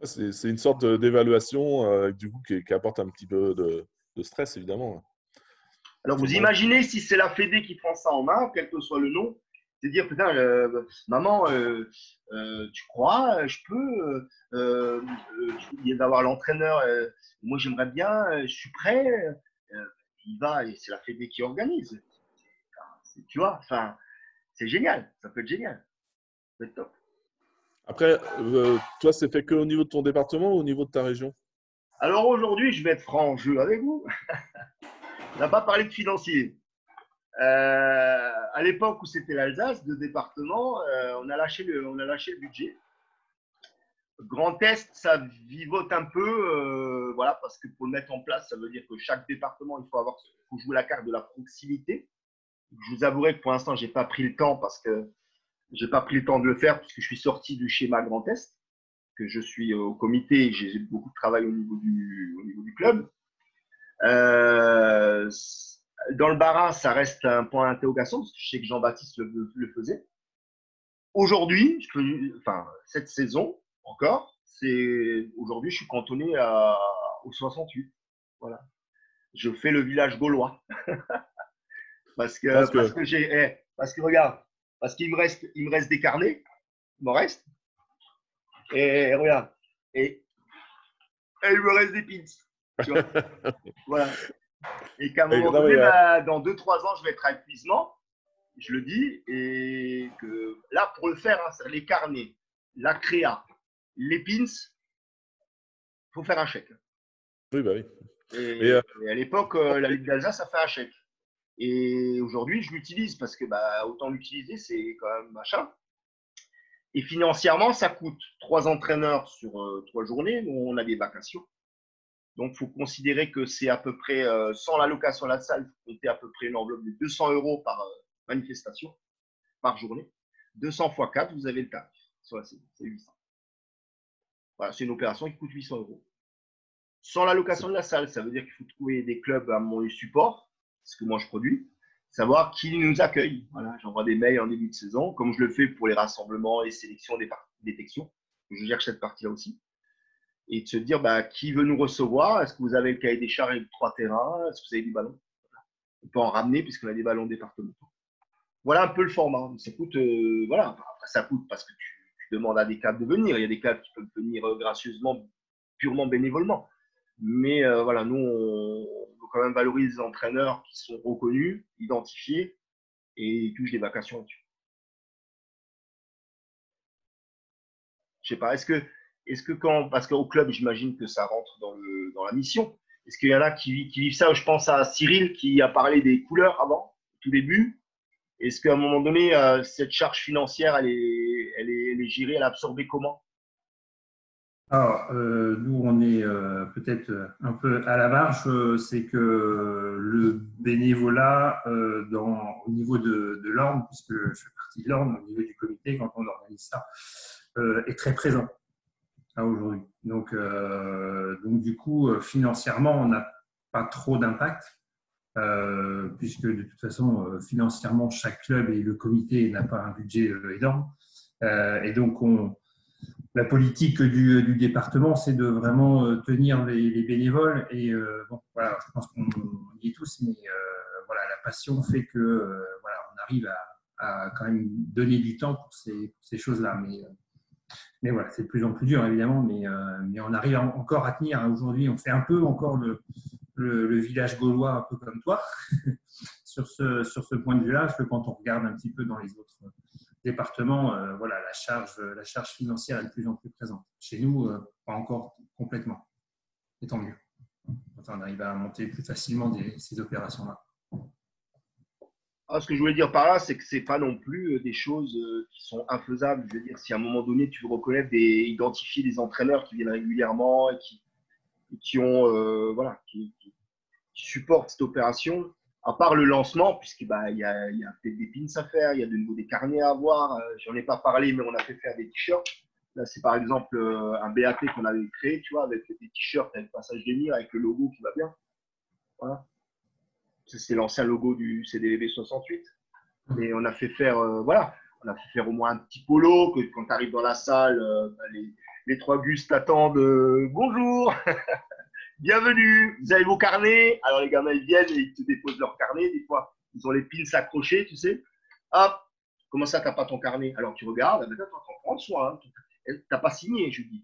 C'est une sorte d'évaluation du coup, qui apporte un petit peu de stress, évidemment. Alors, vous imaginez si c'est la Fédé qui prend ça en main, quel que soit le nom, c'est dire, putain, maman, tu crois, je peux, d'avoir l'entraîneur, moi j'aimerais bien, je suis prêt, il va, et c'est la Fédé qui organise. Tu vois, enfin, c'est génial, ça peut être génial, ça peut être top. Après, toi, c'est fait qu'au niveau de ton département ou au niveau de ta région? Alors aujourd'hui, je vais être franc en jeu avec vous. On n'a pas parlé de financier. À l'époque où c'était l'Alsace, de département, on a lâché le budget. Grand Est, ça vivote un peu, voilà, parce que pour le mettre en place, ça veut dire que chaque département, il faut jouer la carte de la proximité. Je vous avouerai que pour l'instant, j'ai pas pris le temps de le faire parce que je suis sorti du schéma Grand Est, que je suis au comité et j'ai beaucoup de travail au niveau du club. Dans le Bas-Rhin, ça reste un point d'interrogation parce que je sais que Jean-Baptiste le faisait. Aujourd'hui, cette saison encore, aujourd'hui, je suis cantonné au 68. Voilà. Je fais le village gaulois parce que regarde, parce qu'il me reste des carnets, il m'en reste. Et regarde, et il me reste des pins. Tu vois. Voilà. Et qu'à un moment donné, dans 2-3 ans, je vais être à épuisement, je le dis, et que là, pour le faire, hein, c'est les carnets, la créa, les pins, il faut faire un chèque. Oui, bah oui. Et à l'époque, la Ligue d'Alsace, ça fait un chèque. Et aujourd'hui, je l'utilise parce que autant l'utiliser, c'est quand même machin. Et financièrement, ça coûte 3 entraîneurs sur 3 journées, où on a des vacations. Donc, il faut considérer que c'est à peu près, sans la location à la salle, il faut compter à peu près une enveloppe de 200 € par manifestation, par journée. 200 x 4, vous avez le tarif. C'est 800. Voilà, c'est une opération qui coûte 800 €. Sans la location de la salle, ça veut dire qu'il faut trouver des clubs à mon support, ce que moi je produis, savoir qui nous accueille. Voilà, j'envoie des mails en début de saison, comme je le fais pour les rassemblements, les sélections, les détections. Je gère cette partie-là aussi. Et de se dire qui veut nous recevoir. Est-ce que vous avez le cahier des charges avec 3 terrains? Est-ce que vous avez du ballon? On peut en ramener puisqu'on a des ballons départementaux. Voilà un peu le format. Ça coûte, voilà. Après, ça coûte parce que tu demandes à des cadres de venir. Il y a des cadres qui peuvent venir gracieusement, purement bénévolement. Mais voilà, nous, on veut quand même valoriser les entraîneurs qui sont reconnus, identifiés et touchent des vacations là-dessus. Je sais pas, est-ce que parce qu'au club, j'imagine que ça rentre dans la mission, est-ce qu'il y en a qui vivent ça? Je pense à Cyril qui a parlé des couleurs avant, au tout début. Est-ce qu'à un moment donné, cette charge financière, elle est gérée, elle est absorbée comment? Alors, nous, on est peut-être un peu à la marge. C'est que le bénévolat au niveau de l'Orne, puisque je fais partie de l'Orne, au niveau du comité, quand on organise ça, est très présent. à aujourd'hui. Donc, du coup, financièrement, on n'a pas trop d'impact, puisque de toute façon, financièrement, chaque club et le comité n'a pas un budget énorme. Et donc, la politique du département, c'est de vraiment tenir les bénévoles. Et bon, voilà, je pense qu'on le dit tous, mais voilà, la passion fait que voilà, on arrive à quand même donner du temps pour ces choses-là. Mais voilà, c'est de plus en plus dur, évidemment, mais on arrive encore à tenir. Aujourd'hui, on fait un peu encore le village gaulois, un peu comme toi, sur ce point de vue-là, parce que quand on regarde un petit peu dans les autres départements, voilà, la charge financière est de plus en plus présente. Chez nous, pas encore complètement. Et tant mieux. Enfin, on arrive à monter plus facilement ces opérations-là. Ce que je voulais dire par là, c'est que ce n'est pas non plus des choses qui sont infaisables. Je veux dire, si à un moment donné, tu veux reconnaître identifier des entraîneurs qui viennent régulièrement et qui ont, voilà, qui supportent cette opération, à part le lancement, puisqu'il y a peut-être des pins à faire, il y a de nouveau des carnets à avoir. J'en ai pas parlé, mais on a fait faire des t-shirts. Là, c'est par exemple un BAT qu'on avait créé, tu vois, avec des t-shirts avec le passage des murs, avec le logo qui va bien. Voilà. C'est l'ancien logo du CDLB 68. Mais on a fait faire, voilà, on a fait faire au moins un petit polo que quand tu arrives dans la salle, les trois gus t'attendent. Bonjour, bienvenue, vous avez vos carnets. Alors les gamins ils viennent et ils te déposent leur carnet. Des fois, ils ont les pins accrochés, tu sais. Hop, comment ça, t'as pas ton carnet? Alors tu regardes, attends, prends soin. Hein. T'as pas signé, je dis.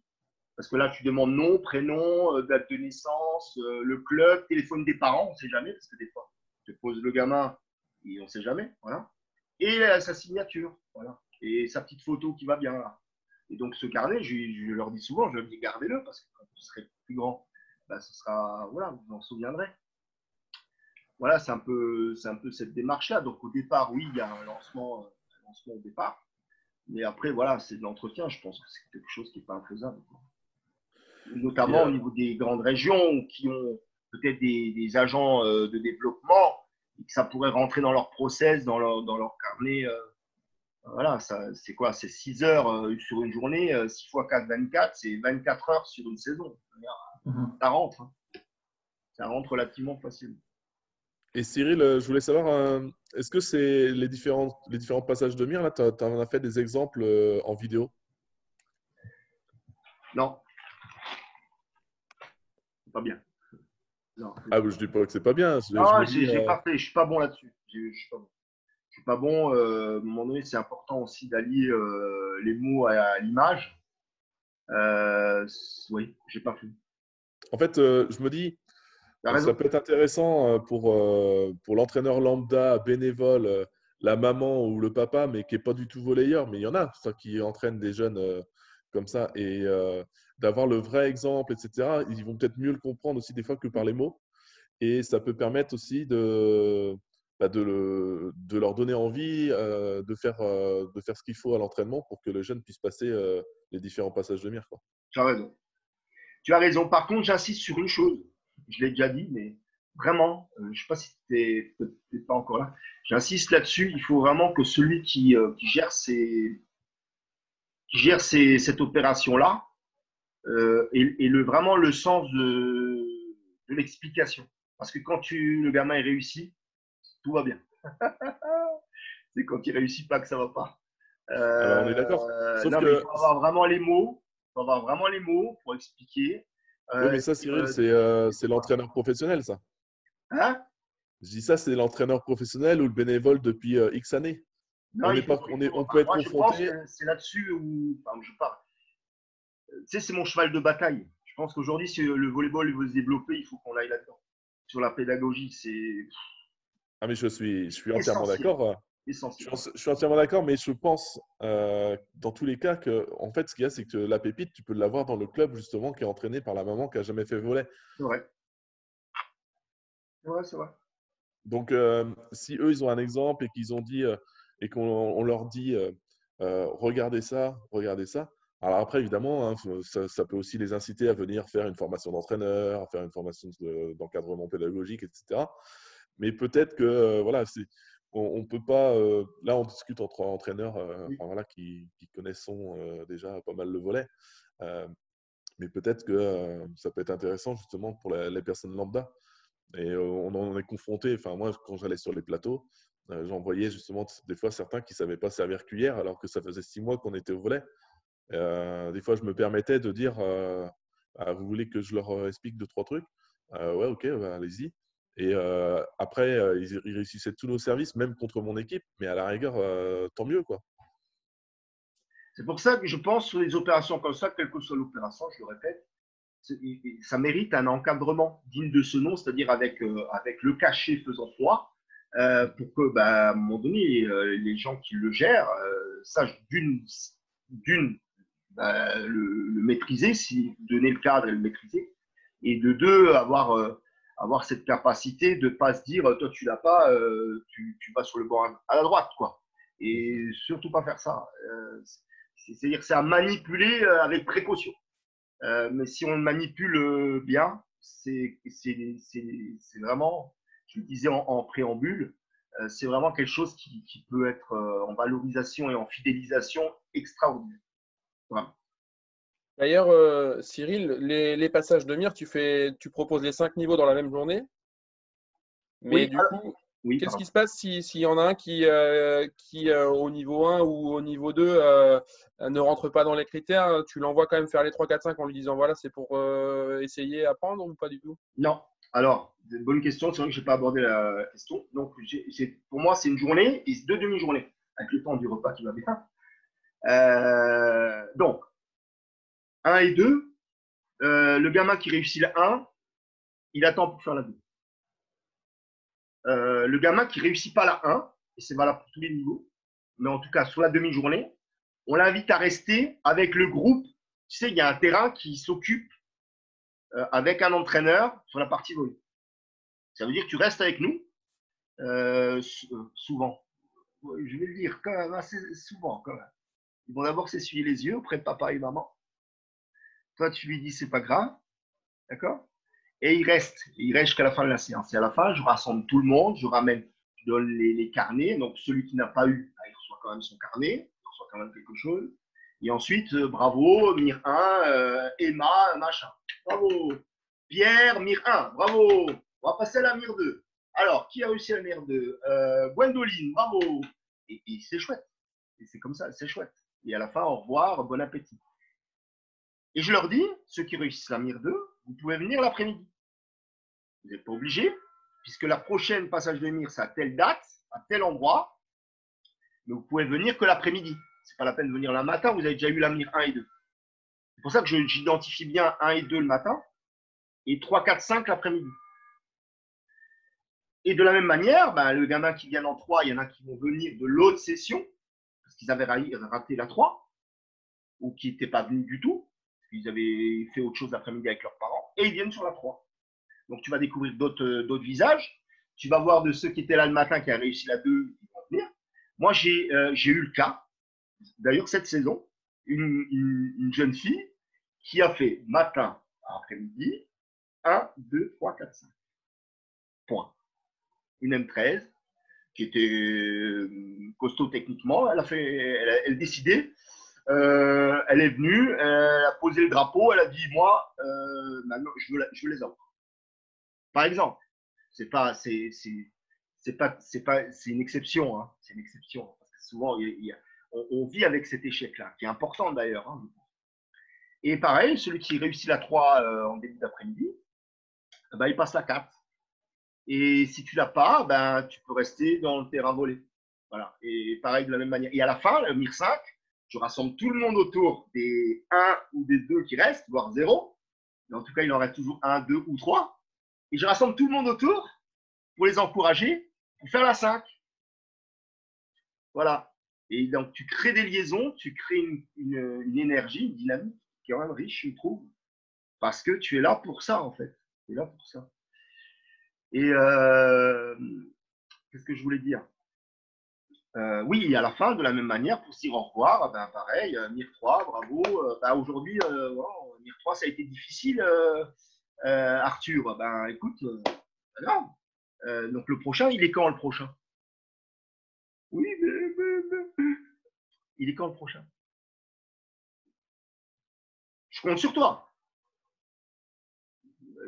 Parce que là, tu demandes nom, prénom, date de naissance, le club, téléphone des parents, on ne sait jamais, parce que des fois, tu poses le gamin et on ne sait jamais, voilà. Et sa signature, voilà. Et sa petite photo qui va bien là. Et donc ce carnet, je leur dis souvent, je leur dis gardez-le, parce que quand vous serez plus grand, ben, ce sera, voilà, vous vous en souviendrez. Voilà, c'est un peu cette démarche-là. Donc au départ, oui, il y a un lancement au départ. Mais après, voilà, c'est de l'entretien. Je pense que c'est quelque chose qui n'est pas infaisable. Notamment au niveau des grandes régions qui ont peut-être des agents de développement et que ça pourrait rentrer dans leur process, dans leur carnet. Voilà, c'est quoi? C'est 6 heures sur une journée, 6 fois 4, 24, c'est 24 heures sur une saison. Ça rentre. Hein. Ça rentre relativement facilement. Et Cyril, je voulais savoir, est-ce que c'est les différents passages de mire, là, tu en as fait des exemples en vidéo? Non. Pas bien. Non, je dis pas que c'est pas bien. Non, j'ai pas fait. Je suis pas bon là-dessus. Je suis pas bon. À un moment donné, c'est important aussi d'allier les mots à l'image. Oui, j'ai pas fait. En fait, je me dis, ça peut être intéressant pour l'entraîneur lambda, bénévole, la maman ou le papa, mais qui n'est pas du tout volleyeur. Mais il y en a ça, qui entraînent des jeunes comme ça. Et d'avoir le vrai exemple, etc., ils vont peut-être mieux le comprendre aussi des fois que par les mots. Et ça peut permettre aussi de leur donner envie de faire ce qu'il faut à l'entraînement pour que le jeune puisse passer les différents passages de mire. Tu as raison. Tu as raison. Par contre, j'insiste sur une chose. Je l'ai déjà dit, mais vraiment, je ne sais pas si tu n'es pas encore là. J'insiste là-dessus. Il faut vraiment que celui qui gère cette opération-là ait vraiment le sens de l'explication. Parce que quand le gamin est réussi, tout va bien. C'est quand il ne réussit pas que ça ne va pas. Alors, on est d'accord. Il faut avoir vraiment les mots. Il faut avoir vraiment les mots pour expliquer. Oui, mais ça, Cyril, c'est l'entraîneur professionnel, ça. Hein? Je dis ça, c'est l'entraîneur professionnel ou le bénévole depuis X années. Non, on peut être confronté. Je pense que c'est là-dessus où je parle. Tu sais, c'est mon cheval de bataille. Je pense qu'aujourd'hui, si le volleyball veut se développer, il faut qu'on aille là-dedans. Sur la pédagogie, c'est. Ah, mais je suis entièrement d'accord. Essentiel. Je suis entièrement d'accord, mais je pense, dans tous les cas, que en fait, ce qu'il y a, c'est que la pépite, tu peux l'avoir dans le club, justement, qui est entraîné par la maman qui n'a jamais fait volley. C'est vrai. C'est vrai. Donc, si eux, ils ont un exemple et qu'ils ont dit, et qu'on leur dit, regardez ça. Alors après, évidemment, hein, ça peut aussi les inciter à venir faire une formation d'entraîneur, à faire une formation d'encadrement pédagogique, etc. Mais peut-être que, voilà, on ne peut pas… là, on discute entre entraîneurs qui connaissent déjà pas mal le volley. Mais peut-être que ça peut être intéressant justement pour les personnes lambda. Et on en est confronté. Enfin, moi, quand j'allais sur les plateaux, j'en voyais justement des fois certains qui ne savaient pas servir cuillère alors que ça faisait 6 mois qu'on était au volet. Des fois, je me permettais de dire ah, vous voulez que je leur explique 2-3 trucs? Ouais, ok, bah, allez-y. Et après, ils réussissaient tous nos services, même contre mon équipe. Mais à la rigueur, tant mieux, quoi. C'est pour ça que je pense sur les opérations comme ça, quelle que soit l'opération, je le répète, ça mérite un encadrement digne de ce nom, c'est-à-dire avec le cachet faisant foi, pour que, à un moment donné, les gens qui le gèrent sachent d'une le maîtriser, si donner le cadre et le maîtriser, et de deux, avoir cette capacité de ne pas se dire, toi tu l'as pas, tu vas sur le bord à la droite, quoi. Et surtout pas faire ça. C'est-à-dire que c'est à manipuler avec précaution. Mais si on le manipule bien, c'est vraiment, je le disais en préambule, c'est vraiment quelque chose qui peut être en valorisation et en fidélisation extraordinaire. Voilà. D'ailleurs, Cyril, les passages de mire, tu proposes les 5 niveaux dans la même journée. Mais Oui, du alors, coup, oui, qu'est-ce pardon. qui se passe s'il y en a un qui au niveau 1 ou au niveau 2 ne rentre pas dans les critères? Tu l'envoies quand même faire les 3, 4, 5 en lui disant voilà, c'est pour essayer, apprendre ou pas du tout? Non. Alors, c'est une bonne question. C'est vrai que je n'ai pas abordé la question. Donc, pour moi, c'est une journée et 2 demi-journées, avec le temps du repas qui va bien. Donc, 1 et 2, le gamin qui réussit la 1, il attend pour faire la 2. Le gamin qui ne réussit pas la 1, et c'est valable pour tous les niveaux, mais en tout cas sur la demi-journée, on l'invite à rester avec le groupe. Tu sais, il y a un terrain qui s'occupe avec un entraîneur sur la partie volley. Ça veut dire que tu restes avec nous souvent. Je vais le dire quand même assez souvent quand même. Ils vont d'abord s'essuyer les yeux auprès de papa et maman. Toi, tu lui dis c'est pas grave, d'accord? Et il reste jusqu'à la fin de la séance. Et à la fin, je rassemble tout le monde, je donne les carnets. Donc, celui qui n'a pas eu, il reçoit quand même son carnet, il reçoit quand même quelque chose. Et ensuite, bravo, Mire 1, Emma, machin. Bravo. Pierre, Mire 1, bravo. On va passer à la Mire 2. Alors, qui a réussi à la Mire 2? Gwendoline, bravo. Et c'est chouette. Et c'est comme ça, c'est chouette. Et à la fin, au revoir, bon appétit. Et je leur dis, ceux qui réussissent la Mire 2, vous pouvez venir l'après-midi. Vous n'êtes pas obligé, puisque la prochaine passage de mire, c'est à telle date, à tel endroit, mais vous pouvez venir que l'après-midi. Ce n'est pas la peine de venir le matin, vous avez déjà eu la mire 1 et 2. C'est pour ça que j'identifie bien 1 et 2 le matin, et 3, 4, 5 l'après-midi. Et de la même manière, le gamin qui vient en 3, il y en a qui vont venir de l'autre session, parce qu'ils avaient raté la 3, ou qui n'étaient pas venus du tout, parce qu'ils avaient fait autre chose l'après-midi avec leurs parents, et ils viennent sur la 3. Donc, tu vas découvrir d'autres visages. Tu vas voir de ceux qui étaient là le matin qui ont réussi la 2, ils vont venir. Moi, j'ai eu le cas, d'ailleurs, cette saison, une jeune fille qui a fait matin, après-midi, 1, 2, 3, 4, 5. Point. Une M13 qui était costaud techniquement. Elle décidait. Elle est venue, elle a posé le drapeau, elle a dit moi, maintenant, je veux les avoir. Par exemple, c'est une exception, hein. C'est une exception parce que souvent on vit avec cet échec-là, qui est important d'ailleurs. Hein. Et pareil, celui qui réussit la 3 en début d'après-midi, il passe la 4. Et si tu l'as pas, tu peux rester dans le terrain volé. Voilà. Et pareil de la même manière. Et à la fin, le MIR 5, je rassemble tout le monde autour des 1 ou des 2 qui restent, voire 0. Mais en tout cas, il en reste toujours 1, 2 ou 3. Et je rassemble tout le monde autour pour les encourager pour faire la 5. Voilà. Et donc, tu crées des liaisons, tu crées une énergie, une dynamique qui est quand même riche, je trouve. Parce que tu es là pour ça, en fait. Tu es là pour ça. Et qu'est-ce que je voulais dire? Oui, à la fin, de la même manière, pour se dire au revoir, pareil, MIR 3, bravo. Aujourd'hui, MIR 3, ça a été difficile, Arthur. Écoute, pas grave. Donc le prochain, il est quand le prochain? Oui, mais il est quand le prochain? Je compte sur toi.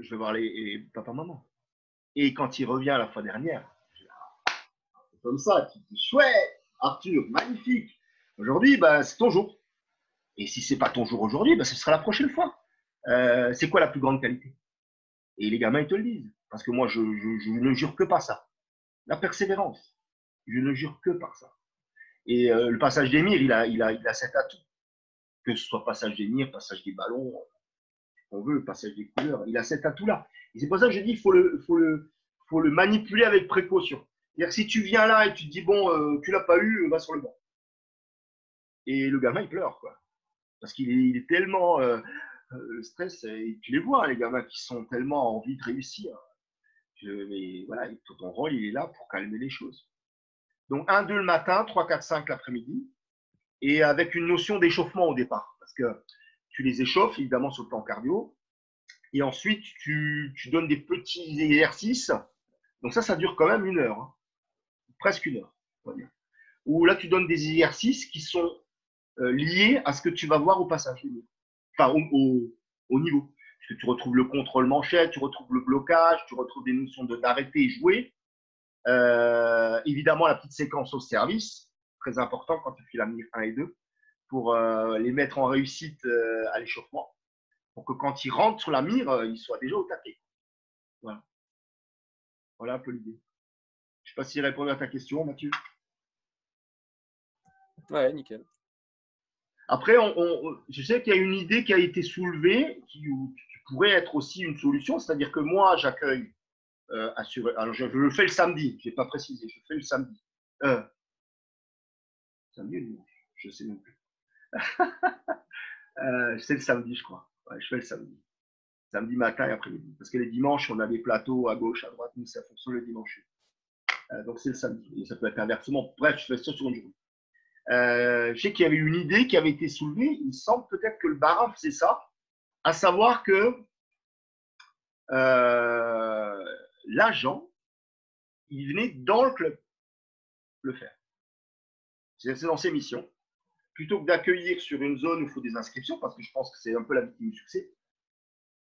je vais voir les papa, maman. Et quand il revient la fois dernière, c'est comme ça, tu dis chouette, Arthur, magnifique. Aujourd'hui, bah, c'est ton jour. Et si c'est pas ton jour aujourd'hui, bah, ce sera la prochaine fois. C'est quoi la plus grande qualité? Et les gamins, ils te le disent. Parce que moi, je ne jure que par ça. La persévérance. Je ne jure que par ça. Et le passage d'émir, il a cet atout. Que ce soit passage d'émir, passage des ballons, on veut, passage des couleurs, il a cet atout-là. Et c'est pour ça que je dis qu'il faut le manipuler avec précaution. C'est-à-dire que si tu viens là et tu te dis, bon, tu l'as pas eu, va sur le banc. Et le gamin, il pleure, quoi. Parce qu'il est tellement. Le stress, et tu les vois, les gamins qui sont tellement envie de réussir. Mais voilà, ton rôle, il est là pour calmer les choses. Donc, 1, 2 le matin, 3, 4, 5 l'après-midi, et avec une notion d'échauffement au départ. Parce que tu les échauffes, évidemment, sur le plan cardio, et ensuite, tu donnes des petits exercices. Donc, ça dure quand même 1 heure, hein. Presque 1 heure, on va dire. Où là, tu donnes des exercices qui sont liés à ce que tu vas voir au passage. Enfin, au niveau. Parce que tu retrouves le contrôle manchette, tu retrouves le blocage, tu retrouves des notions d'arrêter et jouer. Évidemment, la petite séquence au service, très important quand tu fais la mire 1 et 2, pour les mettre en réussite à l'échauffement, pour que quand ils rentrent sur la mire, ils soient déjà au taquet. Voilà. Voilà un peu l'idée. Je ne sais pas si j'ai répondu à ta question, Mathieu. Ouais, nickel. Après, je sais qu'il y a une idée qui a été soulevée qui pourrait être aussi une solution, c'est-à-dire que moi, j'accueille assuré. Alors, je le fais le samedi, je n'ai pas précisé, je fais le samedi. Samedi ou dimanche? Je ne sais même plus. C'est le samedi, je crois. Ouais, je fais le samedi. Samedi matin et après-midi. Parce que les dimanches, on a des plateaux à gauche, à droite, nous, ça fonctionne le dimanche. Donc, c'est le samedi. Et ça peut être inversement. Bref, je fais ça sur une journée. Je sais qu'il y avait une idée qui avait été soulevée. Il me semble peut-être que le Barin faisait ça, à savoir que l'agent, il venait dans le club le faire. C'est dans ses missions. Plutôt que d'accueillir sur une zone où il faut des inscriptions, parce que je pense que c'est un peu la victime du succès,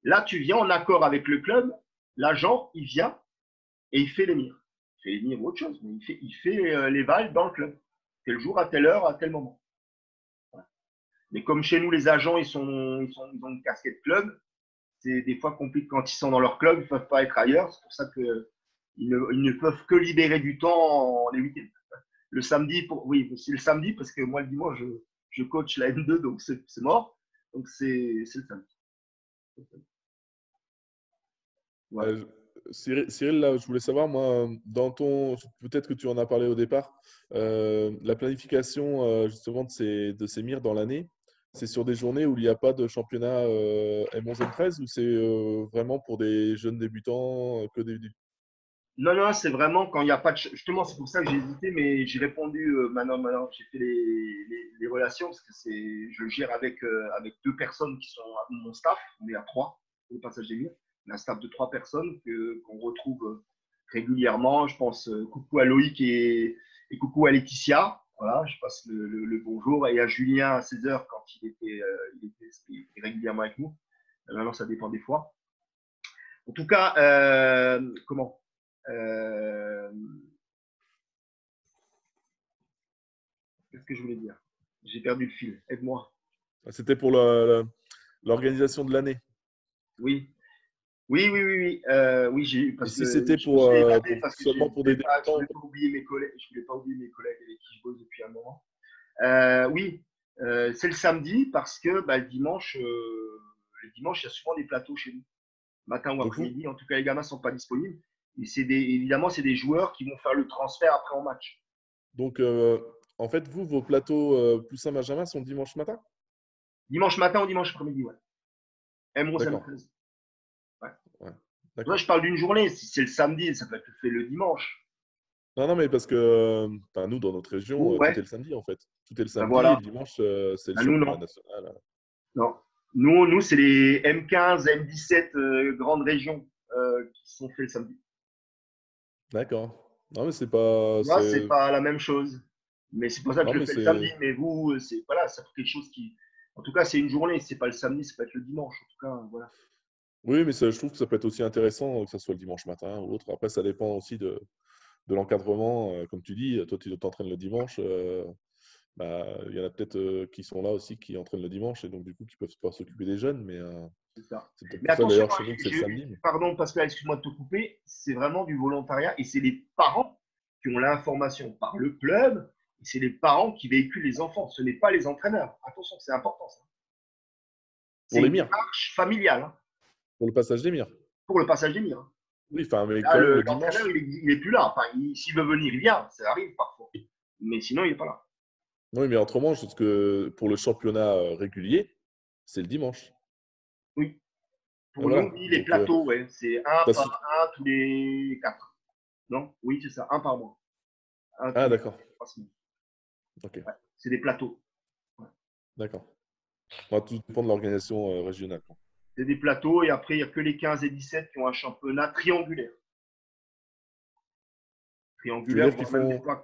là, tu viens en accord avec le club, l'agent, il vient et il fait les mires. Il fait les mires ou autre chose, mais il fait les vals dans le club. Tel jour, à telle heure, à tel moment. Voilà. Mais comme chez nous, les agents, ils ont une casquette club, c'est des fois compliqué quand ils sont dans leur club, ils ne peuvent pas être ailleurs. C'est pour ça qu'ils ne peuvent que libérer du temps les week-ends. Le samedi, oui, c'est le samedi parce que moi, le dimanche, je coach la N2, donc c'est mort. Donc, c'est le samedi. Ouais. Cyril, là, je voulais savoir, moi, peut-être que tu en as parlé au départ, la planification justement de ces mires dans l'année, c'est sur des journées où il n'y a pas de championnat M11, M13 ou c'est vraiment pour des jeunes débutants que des. Non, c'est vraiment quand il n'y a pas de. Justement, c'est pour ça que j'ai hésité, mais j'ai répondu maintenant, j'ai fait les relations parce que je gère avec 2 personnes qui sont à mon staff, on est à 3 pour le passage des murs. On a un staff de 3 personnes qu'on retrouve régulièrement. Je pense coucou à Loïc et coucou à Laetitia. Voilà, je passe le bonjour. Et à Julien à 16h quand il était régulièrement avec nous. Maintenant, ça dépend des fois. En tout cas, comment qu'est-ce que je voulais dire? J'ai perdu le fil. Aide-moi. C'était pour l'organisation de l'année. Oui. Oui, parce si que c'était seulement pour des débutants. Je ne voulais pas oublier mes collègues avec qui je bosse depuis un moment. Oui, c'est le samedi parce que le dimanche, il y a souvent des plateaux chez nous, matin ou après-midi. En tout cas, les gamins ne sont pas disponibles. Et évidemment, c'est des joueurs qui vont faire le transfert après en match. Donc, en fait, vos plateaux plus Saint-Benjamin sont dimanche matin? Dimanche matin ou dimanche après-midi, ouais. M11, M13. Ouais. Moi, je parle d'une journée. Si c'est le samedi, ça peut être fait le dimanche. Non, mais parce que nous, dans notre région, tout est le samedi, en fait. Tout est le samedi et le dimanche, c'est le championnat national. Non. Nous c'est les M15, M17 grandes régions qui sont faits le samedi. D'accord. Non, mais c'est pas. Moi, c'est pas la même chose. Mais c'est pour ça que je le fais le samedi. Mais vous, ça peut quelque chose qui. En tout cas, c'est une journée. C'est pas le samedi, c'est peut être le dimanche. En tout cas, voilà. Oui, mais je trouve que ça peut être aussi intéressant que ça soit le dimanche matin ou autre. Après, ça dépend aussi de l'encadrement. Comme tu dis, toi, tu t'entraînes le dimanche. Bah, il y en a peut-être qui sont là aussi qui entraînent le dimanche et donc du coup qui peuvent pas s'occuper des jeunes. Mais C'est ça. c'est peut-être Mais pour ça attention, d'ailleurs chez nous que c'est le samedi. pardon Pascal, excuse-moi de te couper, c'est vraiment du volontariat et c'est les parents qui ont l'information par le club et c'est les parents qui véhiculent les enfants, ce n'est pas les entraîneurs. Attention, c'est important ça. C'est Pour les une mires, démarche familiale hein, pour le passage des mires. pour le passage des mires. Oui, enfin, mais Là, quand même le l'entraîneur, dimanche. il est plus là. Enfin, s'il veut venir, il vient. Ça arrive parfois. Mais sinon, il n'est pas là. Oui, mais autrement, je pense que pour le championnat régulier, c'est le dimanche. Oui. Et Pour nous, voilà. oui, les Donc, plateaux, ouais, c'est un parce- par un tous les 4. Non? Oui, c'est ça, un par mois. Un tous Ah, les d'accord. 3 semaines. Ok, Ouais, c'est des plateaux. Ouais. d'accord. Bah, tout dépend de l'organisation régionale, quoi. C'est des plateaux et après, il n'y a que les 15 et 17 qui ont un championnat triangulaire. Tu veux Triangulaire, dire qu'ils voire même des font. fois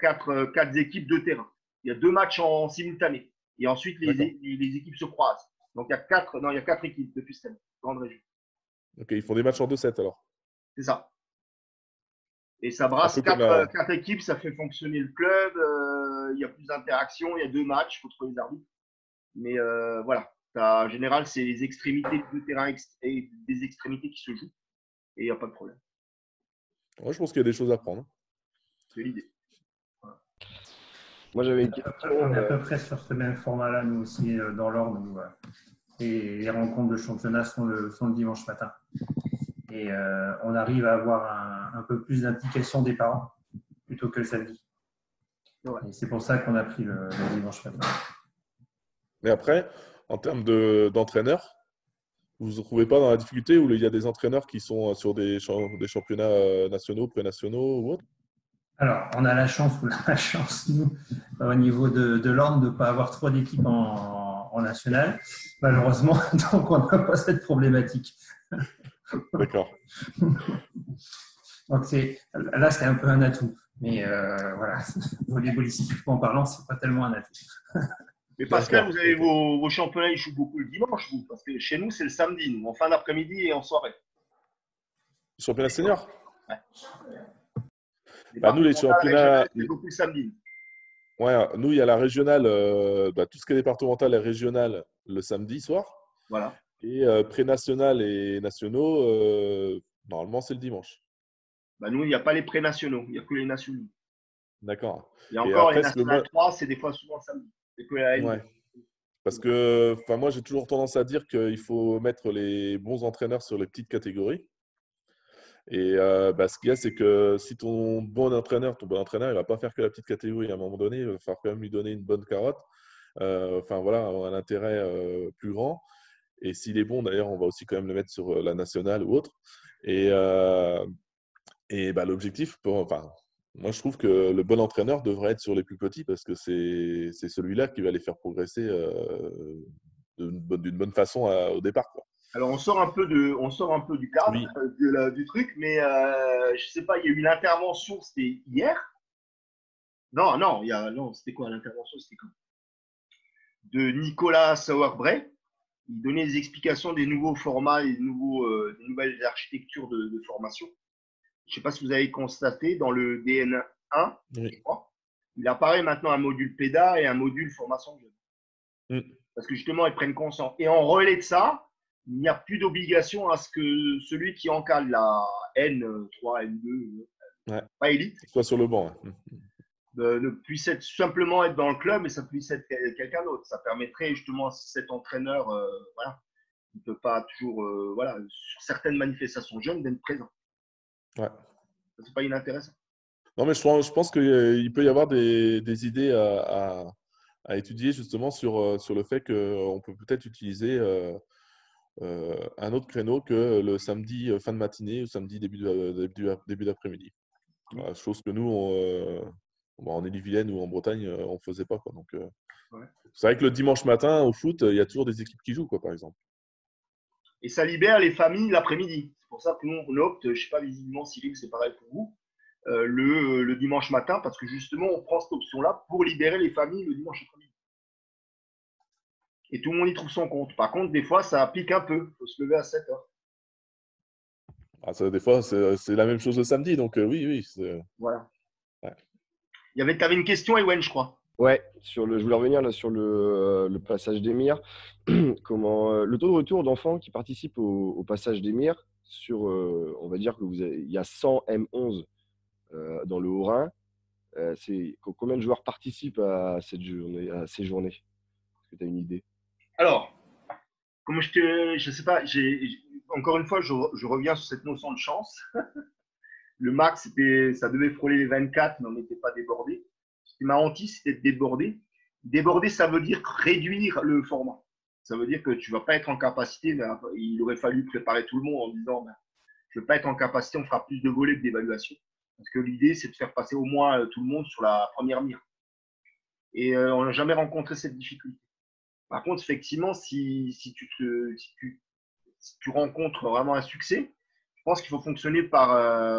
4 équipes de terrain. Il y a 2 matchs en simultané. Et ensuite, D'accord. les équipes se croisent. Donc, il y a 4 équipes depuis cette grande région. Ok, ils font des matchs en 2-7 alors. C'est ça. Et ça Un brasse peu comme 4 équipes, ça fait fonctionner le club. Il y a plus d'interaction, il y a 2 matchs, il faut trouver les arbitres. Mais voilà, en général, c'est les extrémités de terrain et des extrémités qui se jouent. Et il n'y a pas de problème. Ouais, je pense qu'il y a des choses à prendre. C'est l'idée. Voilà. Moi, j'avais une question. On est à peu près sur ce même format-là, nous aussi, dans l'ordre. Et les rencontres de championnat sont le dimanche matin. Et on arrive à avoir un peu plus d'implication des parents plutôt que le samedi. Ouais. Et c'est pour ça qu'on a pris le dimanche matin. Mais après, en termes d'entraîneurs, vous ne vous retrouvez pas dans la difficulté où il y a des entraîneurs qui sont sur des championnats nationaux, pré-nationaux ou autres? Alors, on a la chance ou la malchance, nous, au niveau de l'ordre, de ne pas avoir trop d'équipes en national, malheureusement, donc on n'a pas cette problématique. D'accord. Donc, là, c'est un peu un atout. Mais voilà, volleybalistiquement parlant, ce n'est pas tellement un atout. Mais Pascal, D'accord. vous avez Ok. vos championnats, ils jouent beaucoup le dimanche, vous, parce que chez nous, c'est le samedi, nous, en fin d'après-midi et en soirée. Championnat senior? Ouais. Bah, nous, les Départemental, régional, championnats. c'est beaucoup le samedi. Ouais, nous, il y a la régionale, tout ce qui est départemental et régional le samedi soir. Voilà. Et pré-national et nationaux, normalement, c'est le dimanche. Bah, nous, il n'y a pas les pré-nationaux, il n'y a que les nationaux. D'accord. Et Et encore, les après, ce que nationales moi. 3, c'est des fois souvent le samedi. C'est que la N2. Ouais. Parce que moi, j'ai toujours tendance à dire qu'il faut mettre les bons entraîneurs sur les petites catégories. Et ce qu'il y a, c'est que si ton bon entraîneur, il ne va pas faire que la petite catégorie. À un moment donné, il va falloir quand même lui donner une bonne carotte. Enfin, voilà, un intérêt plus grand. Et s'il est bon, d'ailleurs, on va aussi quand même le mettre sur la nationale ou autre. Et l'objectif, moi, je trouve que le bon entraîneur devrait être sur les plus petits parce que c'est celui-là qui va les faire progresser d'une bonne façon au départ, quoi. Alors, on sort un peu du cadre Oui, du truc, mais je sais pas, il y a eu une intervention, c'était hier. Non, c'était quoi l'intervention? C'était quand? De Nicolas Sauerbray. Il donnait des explications des nouveaux formats et des nouvelles architectures de formation. Je ne sais pas si vous avez constaté dans le DN1, oui. je crois, il apparaît maintenant un module PEDA et un module formation de jeunes. Mm. Parce que justement, ils prennent conscience. Et en relais de ça, il n'y a plus d'obligation à ce que celui qui encadre la N3, N2, Ouais. pas élite, Soit sur le banc. Ouais. ne puisse simplement être dans le club et ça puisse être quelqu'un d'autre. Ça permettrait justement à cet entraîneur, voilà, il ne peut pas toujours, voilà, sur certaines manifestations jeunes, d'être présent. Ouais. C'est pas inintéressant. Non, mais je pense qu'il peut y avoir des idées à étudier justement sur le fait qu'on peut peut-être utiliser un autre créneau que le samedi fin de matinée ou samedi début d'après-midi. Voilà, chose que nous, en Ille-et-Vilaine ou en Bretagne, on ne faisait pas, quoi. Donc, Ouais. c'est vrai que le dimanche matin, au foot, il y a toujours des équipes qui jouent, quoi, par exemple. Et ça libère les familles l'après-midi. C'est pour ça que nous, on opte, je ne sais pas visiblement, Cyril, c'est pareil pour vous, le dimanche matin, parce que justement, on prend cette option-là pour libérer les familles le dimanche après-midi. Et tout le monde y trouve son compte. Par contre, des fois, ça pique un peu. Il faut se lever à 7 heures. Des fois, c'est la même chose le samedi. Donc, oui, oui. Voilà. Ouais. Tu avais une question, Ewen, je crois. Ouais, je voulais revenir là sur le passage d'Émir. Comment le taux de retour d'enfants qui participent au passage d'Émir sur, on va dire que il y a 100 M11 dans le Haut-Rhin. Combien de joueurs participent à ces journées? Est-ce que tu as une idée? Alors, comme je sais pas, encore une fois, je reviens sur cette notion de chance. Le max, ça devait frôler les 24, mais on n'était pas débordé. Ce qui m'a hantise, c'était de déborder. Déborder, ça veut dire réduire le format. Ça veut dire que tu ne vas pas être en capacité. Il aurait fallu préparer tout le monde en disant je ne vais pas être en capacité, on fera plus de volets que d'évaluation. Parce que l'idée, c'est de faire passer au moins tout le monde sur la première mire. Et on n'a jamais rencontré cette difficulté. Par contre, effectivement, si tu rencontres vraiment un succès, je pense qu'il faut fonctionner par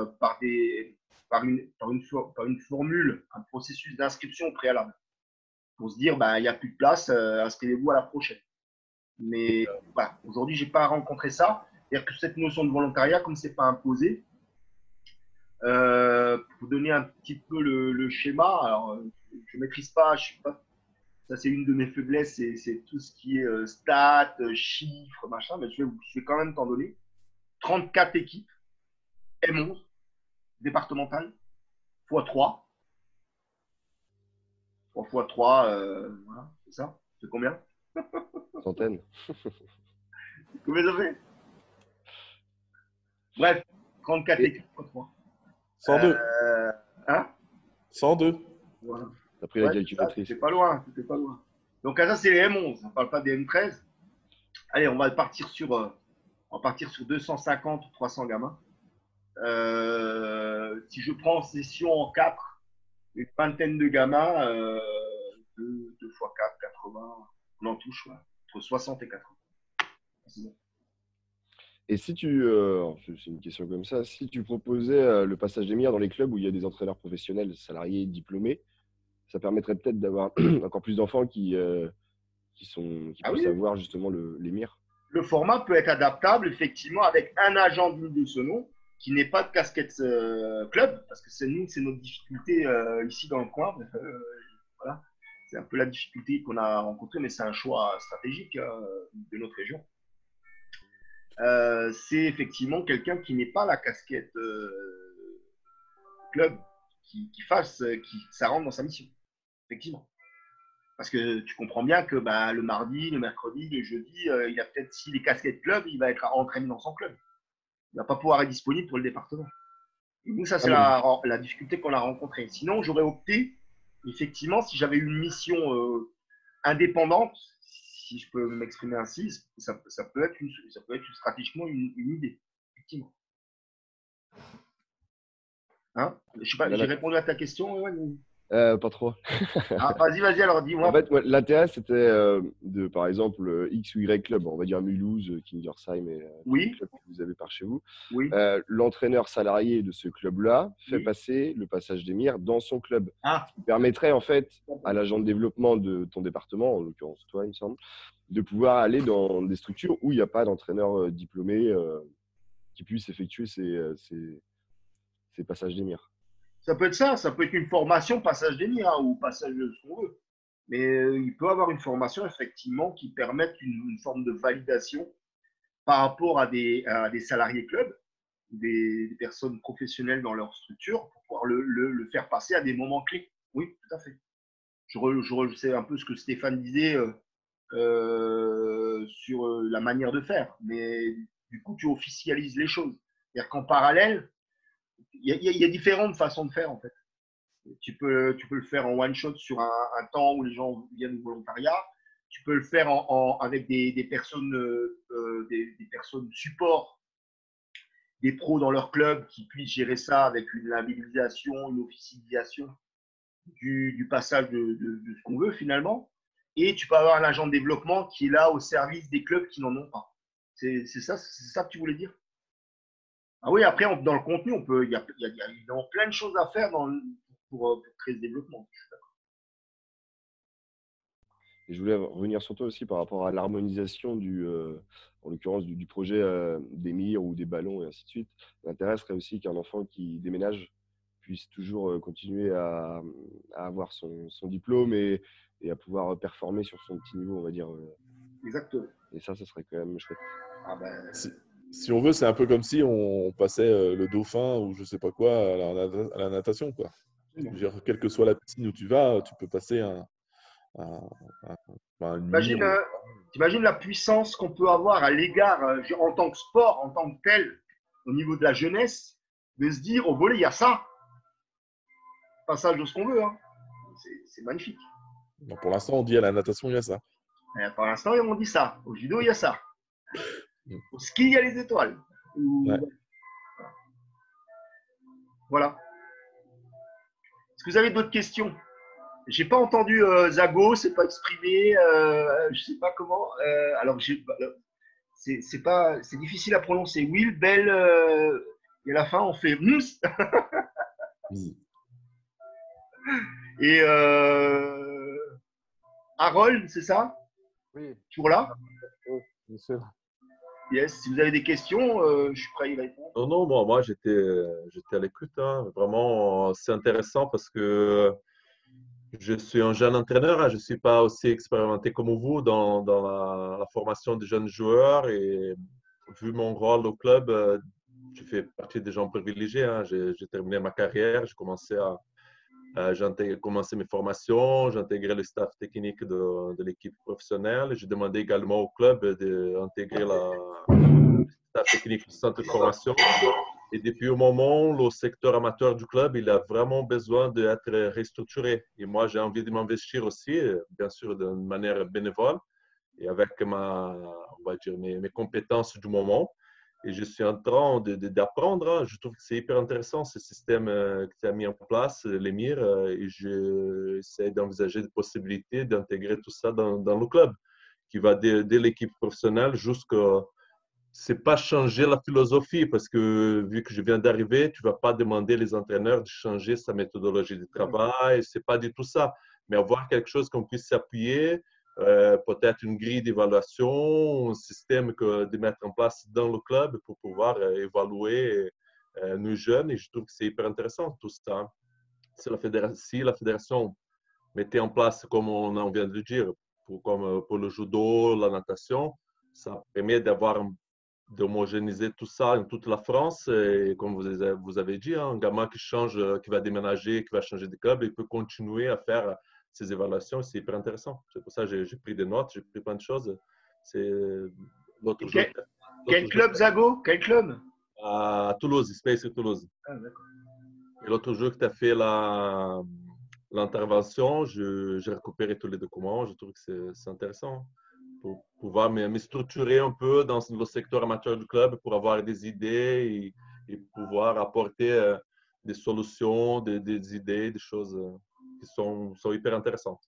une formule, un processus d'inscription préalable. Pour se dire, il n'y a plus de place, inscrivez-vous à la prochaine. Mais aujourd'hui, je n'ai pas rencontré ça. C'est-à-dire que cette notion de volontariat, comme ce n'est pas imposé, pour donner un petit peu le schéma, alors je ne maîtrise pas, je suis pas. Ça, c'est une de mes faiblesses, c'est tout ce qui est stats, chiffres, machin, mais je vais quand même t'en donner. 34 équipes, M11, départementales, x3. 3 x 3, voilà, c'est ça. C'est combien? Centaines. Combien ça fait? Bref, 34 équipes x 3. 102. Hein? 102. Voilà. T'as pris la calculatrice. C'était pas loin, c'était pas loin. Donc, ça, c'est les M11, on ne parle pas des M13. Allez, on va partir sur 250 ou 300 gamins. Si je prends en session en 4, une vingtaine de gamins, 2 x 4, 80, on en touche, entre 60 et 80. C'est bon. Et si c'est une question comme ça, si tu proposais le passage d'Émir dans les clubs où il y a des entraîneurs professionnels, salariés, diplômés, ça permettrait peut-être d'avoir encore plus d'enfants qui puissent avoir justement l'Émir. Le format peut être adaptable, effectivement, avec un agent digne de ce nom qui n'est pas de casquette club, parce que c'est notre difficulté ici dans le coin. Voilà. C'est un peu la difficulté qu'on a rencontrée, mais c'est un choix stratégique de notre région. C'est effectivement quelqu'un qui n'est pas la casquette club, qui ça rentre dans sa mission, effectivement. Parce que tu comprends bien que le mardi, le mercredi, le jeudi, il a peut-être, s'il est casquette club, il va être entraîné dans son club. Il ne va pas pouvoir être disponible pour le département. Et nous, ça, c'est la difficulté qu'on a rencontrée. Sinon, j'aurais opté, effectivement, si j'avais une mission indépendante, si je peux m'exprimer ainsi, ça peut être stratégiquement une idée, effectivement. Hein? Je sais pas, j'ai répondu à ta question, Ewen? Pas trop. Vas-y, alors dis-moi. En fait, l'intérêt, c'était de, par exemple, X ou Y club, on va dire Mulhouse, Kingersheim et les clubs que vous avez par chez vous. Oui. L'entraîneur salarié de ce club-là fait passer le passage d'Émir dans son club. Ce qui permettrait, en fait, à l'agent de développement de ton département, en l'occurrence toi, il me semble, de pouvoir aller dans des structures où il n'y a pas d'entraîneur diplômé qui puisse effectuer ces passages d'Émir. Ça peut être ça peut être une formation passage d'Émir ou passage de ce qu'on veut. Mais il peut avoir une formation effectivement qui permette une forme de validation par rapport à des salariés clubs, des personnes professionnelles dans leur structure pour pouvoir le faire passer à des moments clés. Oui, tout à fait. Je sais un peu ce que Stéphane disait sur la manière de faire, mais du coup, tu officialises les choses. C'est-à-dire qu'en parallèle, il y a différentes façons de faire en fait. Tu peux le faire en one shot sur un temps où les gens viennent au volontariat. Tu peux le faire avec des personnes, des personnes support, des pros dans leur club qui puissent gérer ça avec une labellisation, une officialisation du passage de ce qu'on veut finalement. Et tu peux avoir un agent de développement qui est là au service des clubs qui n'en ont pas. C'est ça que tu voulais dire? Ah oui, après, dans le contenu, il y a plein de choses à faire pour créer ce développement. Et je voulais revenir sur toi aussi par rapport à l'harmonisation en l'occurrence du projet des mires ou des ballons et ainsi de suite. L'intérêt serait aussi qu'un enfant qui déménage puisse toujours continuer à avoir son diplôme et à pouvoir performer sur son petit niveau, on va dire. Exactement. Et ça serait quand même chouette. Ah ben, Si on veut, c'est un peu comme si on passait le dauphin ou je sais pas quoi à la natation, quoi. Je veux dire, quelle que soit la piscine où tu vas, tu peux passer une mire. t'imagines la puissance qu'on peut avoir à l'égard, en tant que sport, en tant que tel, au niveau de la jeunesse, de se dire au volley, il y a ça. Passage de ce qu'on veut. Hein. C'est magnifique. Bon, pour l'instant, on dit à la natation, il y a ça. Pour l'instant, on dit ça. Au judo, il y a ça. Au ski, il y a les étoiles. Ouais. Voilà. Est-ce que vous avez d'autres questions? J'ai pas entendu Zago, c'est pas exprimé, je sais pas comment. Alors c'est difficile à prononcer. Will, Bell, et à la fin on fait mousse. Et Harold, c'est ça? Oui. Toujours là? Oui, bien sûr. Yes. Si vous avez des questions, je suis prêt à y répondre. Non, moi j'étais à l'écoute, hein. Vraiment, c'est intéressant parce que je suis un jeune entraîneur, hein. Je ne suis pas aussi expérimenté comme vous dans la formation des jeunes joueurs et vu mon rôle au club, je fais partie des gens privilégiés, hein. J'ai terminé ma carrière, j'ai commencé mes formations, j'ai intégré le staff technique de l'équipe professionnelle. J'ai demandé également au club d'intégrer le staff technique du centre de formation. Et depuis un moment, le secteur amateur du club, il a vraiment besoin d'être restructuré. Et moi, j'ai envie de m'investir aussi, bien sûr, d'une manière bénévole et avec on va dire, mes compétences du moment. Et je suis en train d'apprendre. Hein. Je trouve que c'est hyper intéressant ce système que tu as mis en place, l'Émir, et j'essaie d'envisager des possibilités d'intégrer tout ça dans le club, qui va dès l'équipe professionnelle jusqu'à. C'est pas changer la philosophie, parce que vu que je viens d'arriver, tu vas pas demander les entraîneurs de changer sa méthodologie de travail. C'est pas du tout ça. Mais avoir quelque chose qu'on puisse s'appuyer, peut-être une grille d'évaluation, un système de mettre en place dans le club pour pouvoir évaluer nos jeunes. Et je trouve que c'est hyper intéressant tout ça. Si la fédération mettait en place, comme on vient de le dire, comme pour le judo, la natation, ça permet d'homogénéiser tout ça dans toute la France. Et comme vous avez dit, hein, un gamin qui change, qui va déménager, qui va changer de club, il peut continuer à faire ces évaluations. C'est hyper intéressant. C'est pour ça que j'ai pris des notes, j'ai pris plein de choses. C'est l'autre jour. Quel club, Zago? Quel club? À Toulouse, Space Toulouse. Ah, d'accord. Et l'autre jour que tu as fait l'intervention, j'ai récupéré tous les documents. Je trouve que c'est intéressant pour pouvoir me structurer un peu dans le secteur amateur du club pour avoir des idées et pouvoir apporter des solutions, des idées, des choses qui sont hyper intéressantes.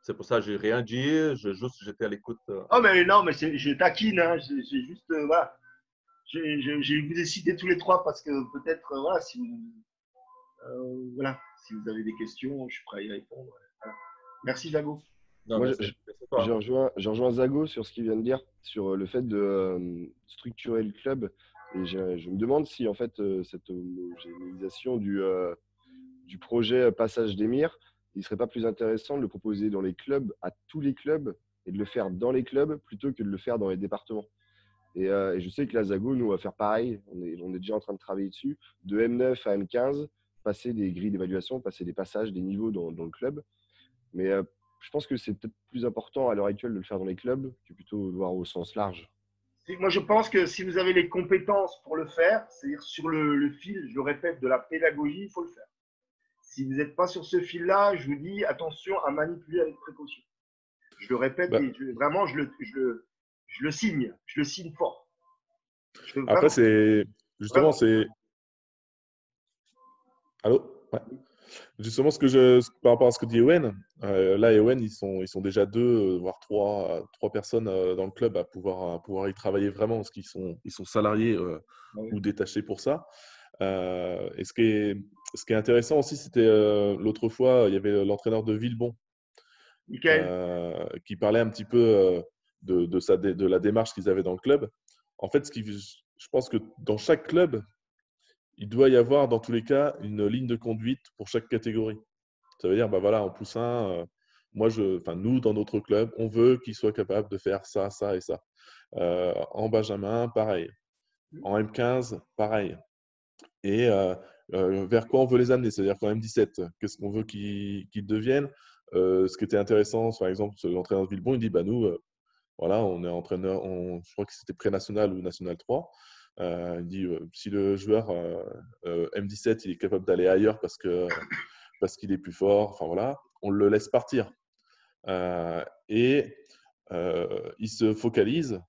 C'est pour ça que je n'ai rien dit, j'étais à l'écoute. Oh, mais non, mais je taquine, hein. J'ai juste, voilà. Je vous ai cités tous les trois parce que peut-être, voilà, si vous avez des questions, je suis prêt à y répondre. Voilà. Merci, Zago. Non, Moi, je rejoins Zago sur ce qu'il vient de dire, sur le fait de structurer le club. Et je me demande si, en fait, cette homogénéisation du projet Passage d'Émir, il ne serait pas plus intéressant de le proposer dans les clubs, à tous les clubs, et de le faire dans les clubs plutôt que de le faire dans les départements. Et je sais que la Zago, nous, on va faire pareil. On est déjà en train de travailler dessus. De M9 à M15, passer des grilles d'évaluation, passer des passages, des niveaux dans le club. Mais je pense que c'est peut-être plus important à l'heure actuelle de le faire dans les clubs que plutôt de voir au sens large. Moi, je pense que si vous avez les compétences pour le faire, c'est-à-dire sur le fil, je le répète, de la pédagogie, il faut le faire. Si vous n'êtes pas sur ce fil-là, je vous dis attention à manipuler avec précaution. Je le répète, et vraiment, je le signe fort. Après, c'est justement, c'est. Allô? Ouais. Justement, par rapport à ce que dit Ewen, là, Ewen, ils sont déjà deux, voire trois personnes dans le club à pouvoir y travailler vraiment, parce qu'ils sont salariés ou détachés pour ça. Et ce qui est intéressant aussi, c'était l'autre fois, il y avait l'entraîneur de Villebon qui parlait un petit peu de la démarche qu'ils avaient dans le club. En fait, je pense que dans chaque club, il doit y avoir dans tous les cas une ligne de conduite pour chaque catégorie. Ça veut dire, bah voilà, en poussin, nous, dans notre club, on veut qu'ils soient capables de faire ça, ça et ça. En Benjamin, pareil. En M15, pareil. Et vers quoi on veut les amener, c'est-à-dire qu'en M17, qu'est-ce qu'on veut qu'ils deviennent. Ce qui était intéressant, par exemple, l'entraîneur de Villebon, il dit, bah nous, voilà, on est entraîneur, je crois que c'était pré-national ou national 3. Il dit, si le joueur M17, il est capable d'aller ailleurs parce qu'il est plus fort, enfin voilà, on le laisse partir. Il se focalise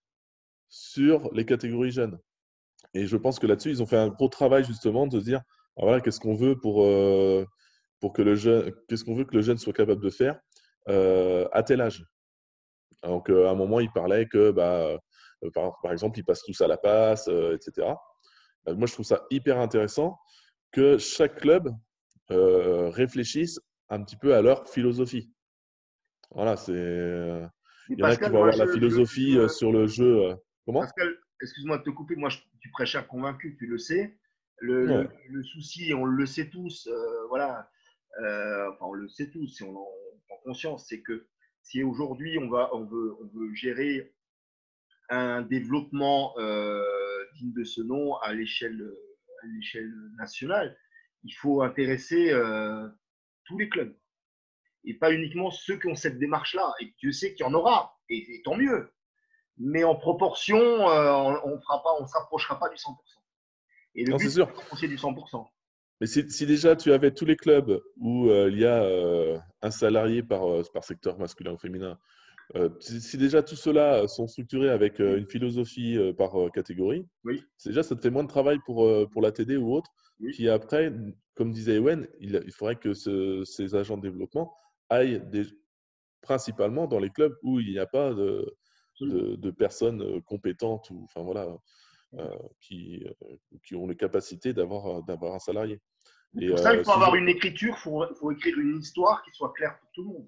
sur les catégories jeunes. Et je pense que là-dessus, ils ont fait un gros travail justement de se dire, ah, voilà, qu'est-ce qu'on veut pour que le jeune soit capable de faire à tel âge. Donc, à un moment, il parlait que, par exemple, ils passent tous à la passe, etc. Moi, je trouve ça hyper intéressant que chaque club réfléchisse un petit peu à leur philosophie. Voilà, il y en a qui vont avoir la philosophie sur le jeu. Comment ? Pascal, excuse-moi de te couper, moi je suis prêcheur convaincu, tu le sais. Le souci, on le sait tous, voilà, on le sait tous, si on en prend conscience, c'est que si aujourd'hui on veut gérer un développement digne de ce nom à l'échelle nationale, il faut intéresser tous les clubs et pas uniquement ceux qui ont cette démarche-là. Et Dieu sait qu'il y en aura, et tant mieux. Mais en proportion, on ne s'approchera pas du 100%. Et le but, c'est de s'approcher du 100%. Mais si déjà tu avais tous les clubs où il y a un salarié par secteur masculin ou féminin, si déjà tout cela sont structurés avec une philosophie par catégorie, déjà ça te fait moins de travail pour la TD ou autre, qui après, comme disait Ewen, il faudrait que ces agents de développement aillent principalement dans les clubs où il n'y a pas de personnes compétentes ou enfin voilà qui ont les capacités d'avoir un salarié. Pour ça, il faut avoir une écriture, il faut écrire une histoire qui soit claire pour tout le monde.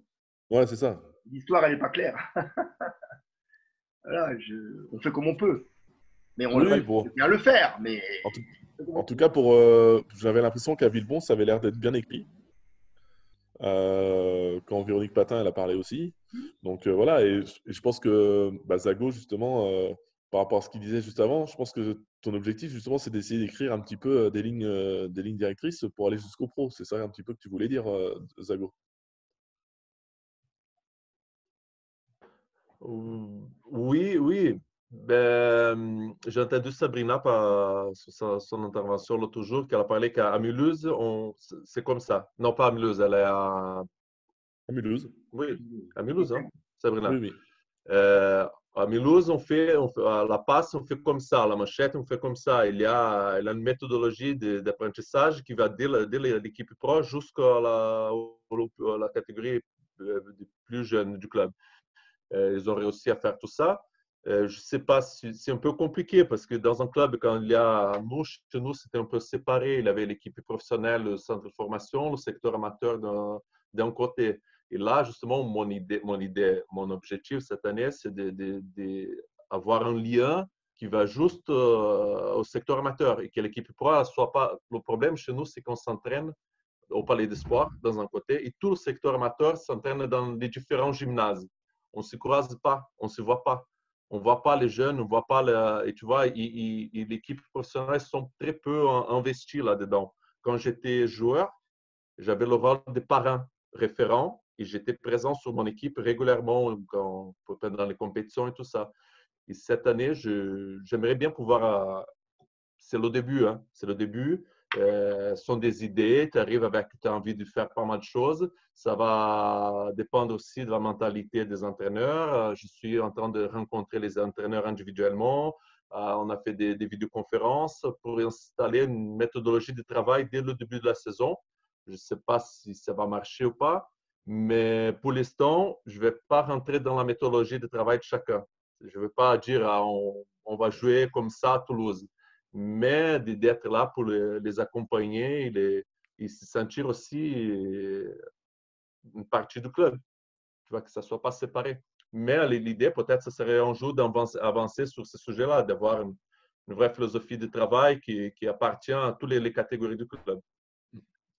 Ouais, c'est ça. L'histoire, elle n'est pas claire. Voilà, on fait comme on peut. Mais on va bien le faire. Mais... En tout cas, j'avais l'impression qu'à Villebon, ça avait l'air d'être bien écrit. Quand Véronique Patin, elle a parlé aussi. Donc voilà, et je pense que Zago, justement, par rapport à ce qu'il disait juste avant, je pense que ton objectif, justement, c'est d'essayer d'écrire un petit peu des lignes directrices pour aller jusqu'au pro. C'est ça un petit peu que tu voulais dire, Zago? Oui. J'ai entendu Sabrina sur son intervention l'autre jour, qu'elle a parlé qu'à Mulhouse, c'est comme ça. Non, pas à Mulhouse, elle est à Mulhouse. Oui, à Mulhouse, hein, Sabrina. Oui. À Mulhouse, à la passe, on fait comme ça. La manchette, on fait comme ça. Il y a une méthodologie d'apprentissage qui va dès l'équipe pro jusqu'à la catégorie plus jeune du club. Ils ont réussi à faire tout ça. Je ne sais pas si c'est un peu compliqué parce que dans un club, quand il y a chez nous, c'était un peu séparé. Il y avait l'équipe professionnelle, le centre de formation, le secteur amateur d'un côté. Et là, justement, mon objectif cette année, c'est d'avoir un lien qui va juste au secteur amateur et que l'équipe pro soit pas. Le problème chez nous, c'est qu'on s'entraîne au Palais des Sports dans un côté et tout le secteur amateur s'entraîne dans les différents gymnases. On ne se croise pas, on ne se voit pas. On ne voit pas les jeunes, on ne voit pas... Et tu vois, l'équipe professionnelle sont très peu investis là-dedans. Quand j'étais joueur, j'avais le rôle de parrain référent et j'étais présent sur mon équipe régulièrement pendant les compétitions et tout ça. Et cette année, j'aimerais bien pouvoir... c'est le début, hein, c'est le début. Sont des idées, tu arrives avec, tu as envie de faire pas mal de choses. Ça va dépendre aussi de la mentalité des entraîneurs. Je suis en train de rencontrer les entraîneurs individuellement. On a fait des vidéoconférences pour installer une méthodologie de travail dès le début de la saison. Je ne sais pas si ça va marcher ou pas, mais pour l'instant, je ne vais pas rentrer dans la méthodologie de travail de chacun. Je ne vais pas dire on va jouer comme ça à Toulouse, mais d'être là pour les accompagner et se sentir aussi une partie du club. tu vois, que ça ne soit pas séparé. Mais l'idée, peut-être, ce serait un jour d'avancer sur ce sujet-là, d'avoir une vraie philosophie de travail qui appartient à toutes les catégories du club.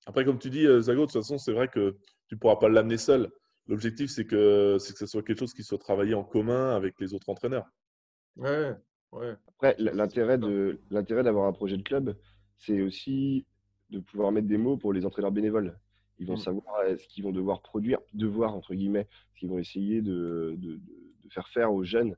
Après, comme tu dis, Zago, de toute façon, c'est vrai que tu ne pourras pas l'amener seul. L'objectif, c'est que ce soit quelque chose qui soit travaillé en commun avec les autres entraîneurs. Ouais, ouais. Après, l'intérêt d'avoir un projet de club, c'est aussi de pouvoir mettre des mots pour les entraîneurs bénévoles. Ils vont savoir ce qu'ils vont devoir produire, devoir entre guillemets, ce qu'ils vont essayer de faire faire aux jeunes,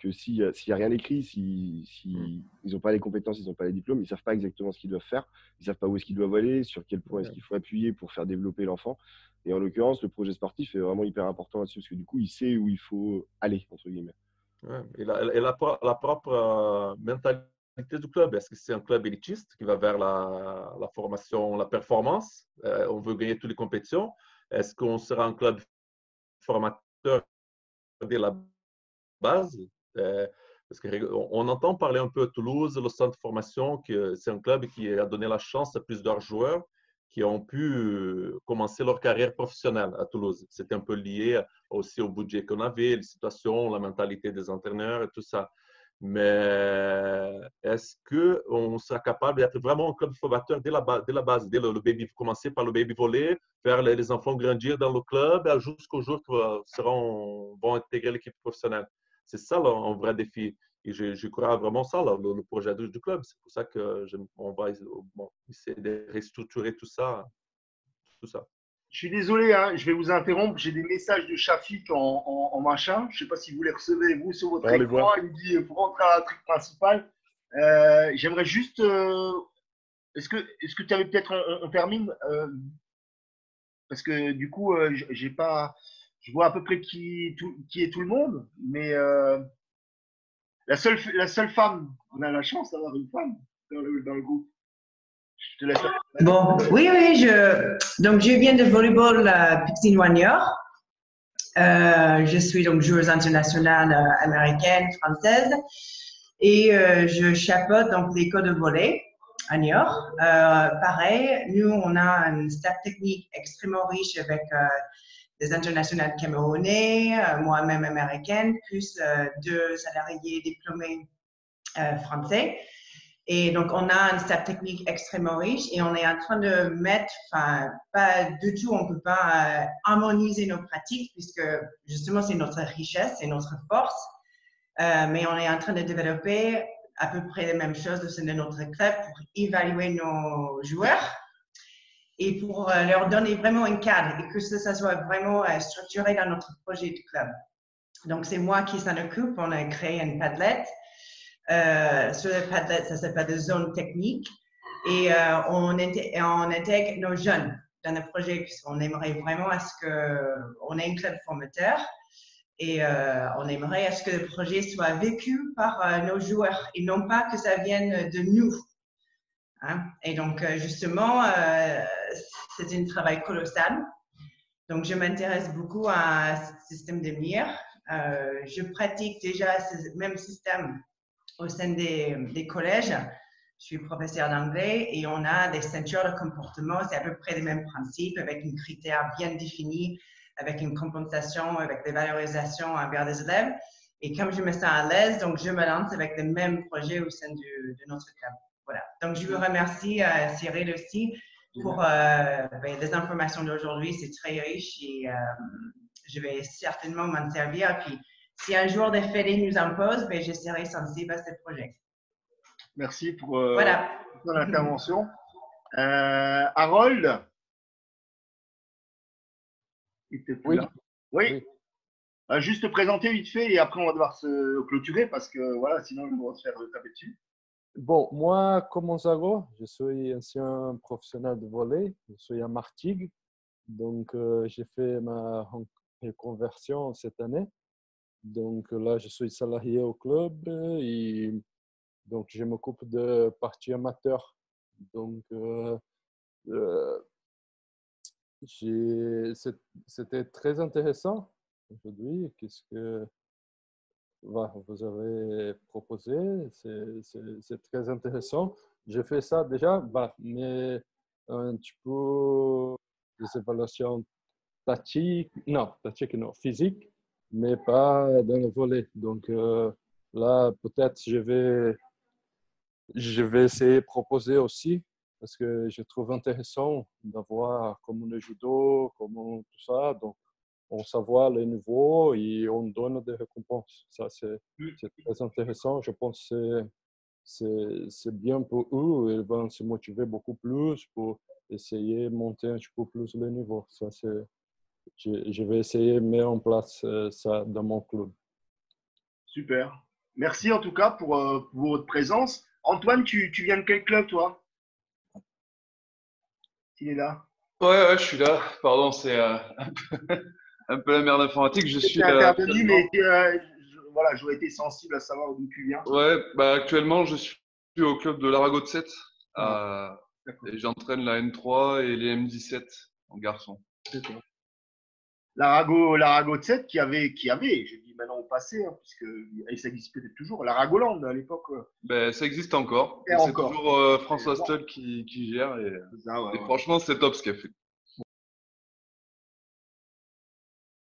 que s'il n'y a rien écrit, si ils n'ont pas les compétences, ils n'ont pas les diplômes, ils ne savent pas exactement ce qu'ils doivent faire, ils ne savent pas où est-ce qu'ils doivent aller, sur quel point est-ce qu'il faut appuyer pour faire développer l'enfant. Et en l'occurrence, le projet sportif est vraiment hyper important là-dessus, parce que du coup, il sait où il faut aller, entre guillemets. Ouais. Et la propre mentalité du club, est-ce que c'est un club élitiste qui va vers la formation, la performance? On veut gagner toutes les compétitions. Est-ce qu'on sera un club formateur dès la base? Parce qu'on entend parler un peu à Toulouse, le centre de formation, que c'est un club qui a donné la chance à plusieurs joueurs qui ont pu commencer leur carrière professionnelle à Toulouse. C'était un peu lié aussi au budget qu'on avait, les situations, la mentalité des entraîneurs et tout ça. Mais est-ce qu'on sera capable d'être vraiment un club formateur dès la base, dès le baby, commencer par le baby volley, faire les enfants grandir dans le club jusqu'au jour qu'ils vont intégrer l'équipe professionnelle? C'est ça là, un vrai défi. Et je crois vraiment ça, là, le projet du club. C'est pour ça qu'on va essayer de restructurer tout ça. Je suis désolé, hein, je vais vous interrompre. J'ai des messages de Shafik en machin. Je ne sais pas si vous les recevez, vous, sur votre écran. Il me dit pour rentrer à la truc principal. J'aimerais juste. Est-ce que tu avais peut-être. On termine parce que du coup, j'ai pas. Je vois à peu près qui est tout le monde. Mais la seule femme, on a la chance d'avoir une femme dans le groupe. Je te laisse. Bon, oui, donc je viens de volleyball Pixie Noignard. Je suis donc joueuse internationale américaine, française, et je chapeaute donc l'école de volley à Niort. Pareil, nous on a un staff technique extrêmement riche avec des internationales camerounais, moi-même américaine, plus 2 salariés diplômés français. Et donc, on a un staff technique extrêmement riche et on est en train de mettre, enfin, pas du tout, on ne peut pas harmoniser nos pratiques puisque justement, c'est notre richesse, c'est notre force. Mais on est en train de développer à peu près les mêmes choses au sein de notre club pour évaluer nos joueurs et pour leur donner vraiment un cadre et que ça soit vraiment structuré dans notre projet du club. Donc, c'est moi qui s'en occupe. On a créé une Padlet. Sur le Padlet, ça s'appelle des zones techniques et on intègre nos jeunes dans le projet puisqu'on aimerait vraiment à ce qu'on ait un club formateur et on aimerait à ce que le projet soit vécu par nos joueurs et non pas que ça vienne de nous. Hein? Et donc, justement, c'est un travail colossal. Donc, je m'intéresse beaucoup à ce système de mire. Je pratique déjà ce même système au sein des collèges. Je suis professeure d'anglais et on a des ceintures de comportement. C'est à peu près les mêmes principes avec un critère bien défini, avec une compensation, avec des valorisations envers les élèves. Et comme je me sens à l'aise, donc je me lance avec le même projet au sein de notre club. Voilà. Donc, je vous remercie, Cyril aussi, pour les informations d'aujourd'hui. C'est très riche et je vais certainement m'en servir. Puis, si un jour des FEDE nous impose, je serai sensible à ce projet. Merci pour voilà. ton intervention. Harold, il était plus là. Oui. Juste te présenter vite fait et après on va devoir se clôturer parce que voilà, sinon on va se faire taper dessus. Bon, moi, comme Zago, je suis ancien professionnel de volley. Je suis à Martigues. Donc, j'ai fait ma reconversion cette année. Donc là, je suis salarié au club et donc je m'occupe de partie amateur. Donc, c'était très intéressant aujourd'hui. Qu'est-ce que vous avez proposé? C'est très intéressant. J'ai fait ça déjà, mais un petit peu des évaluations statique, non, physique, mais pas dans le volley. Donc là, peut-être je vais essayer de proposer aussi parce que je trouve intéressant d'avoir comme le judo, comme tout ça. Donc, on savoir les niveaux et on donne des récompenses. Ça, c'est très intéressant. Je pense que c'est bien pour eux. Ils vont se motiver beaucoup plus pour essayer de monter un petit peu plus le niveau. Ça, je vais essayer de mettre en place ça dans mon club. Super. Merci en tout cas pour votre présence. Antoine, tu viens de quel club, toi? Il est là. Ouais, je suis là. Pardon, c'est un peu la merde informatique. Je suis intervenu, mais voilà, j'aurais été sensible à savoir d'où tu viens. Ouais, actuellement, je suis au club de l'Arago de 7. Et j'entraîne la N3 et les M17 en garçon. L'Arago de 7 qui avait, je dis maintenant au passé, hein, puisque ça existe peut-être toujours, l'Aragoland à l'époque. Ça existe encore. C'est toujours François Stoll qui gère. Et franchement, c'est top ce qu'elle fait.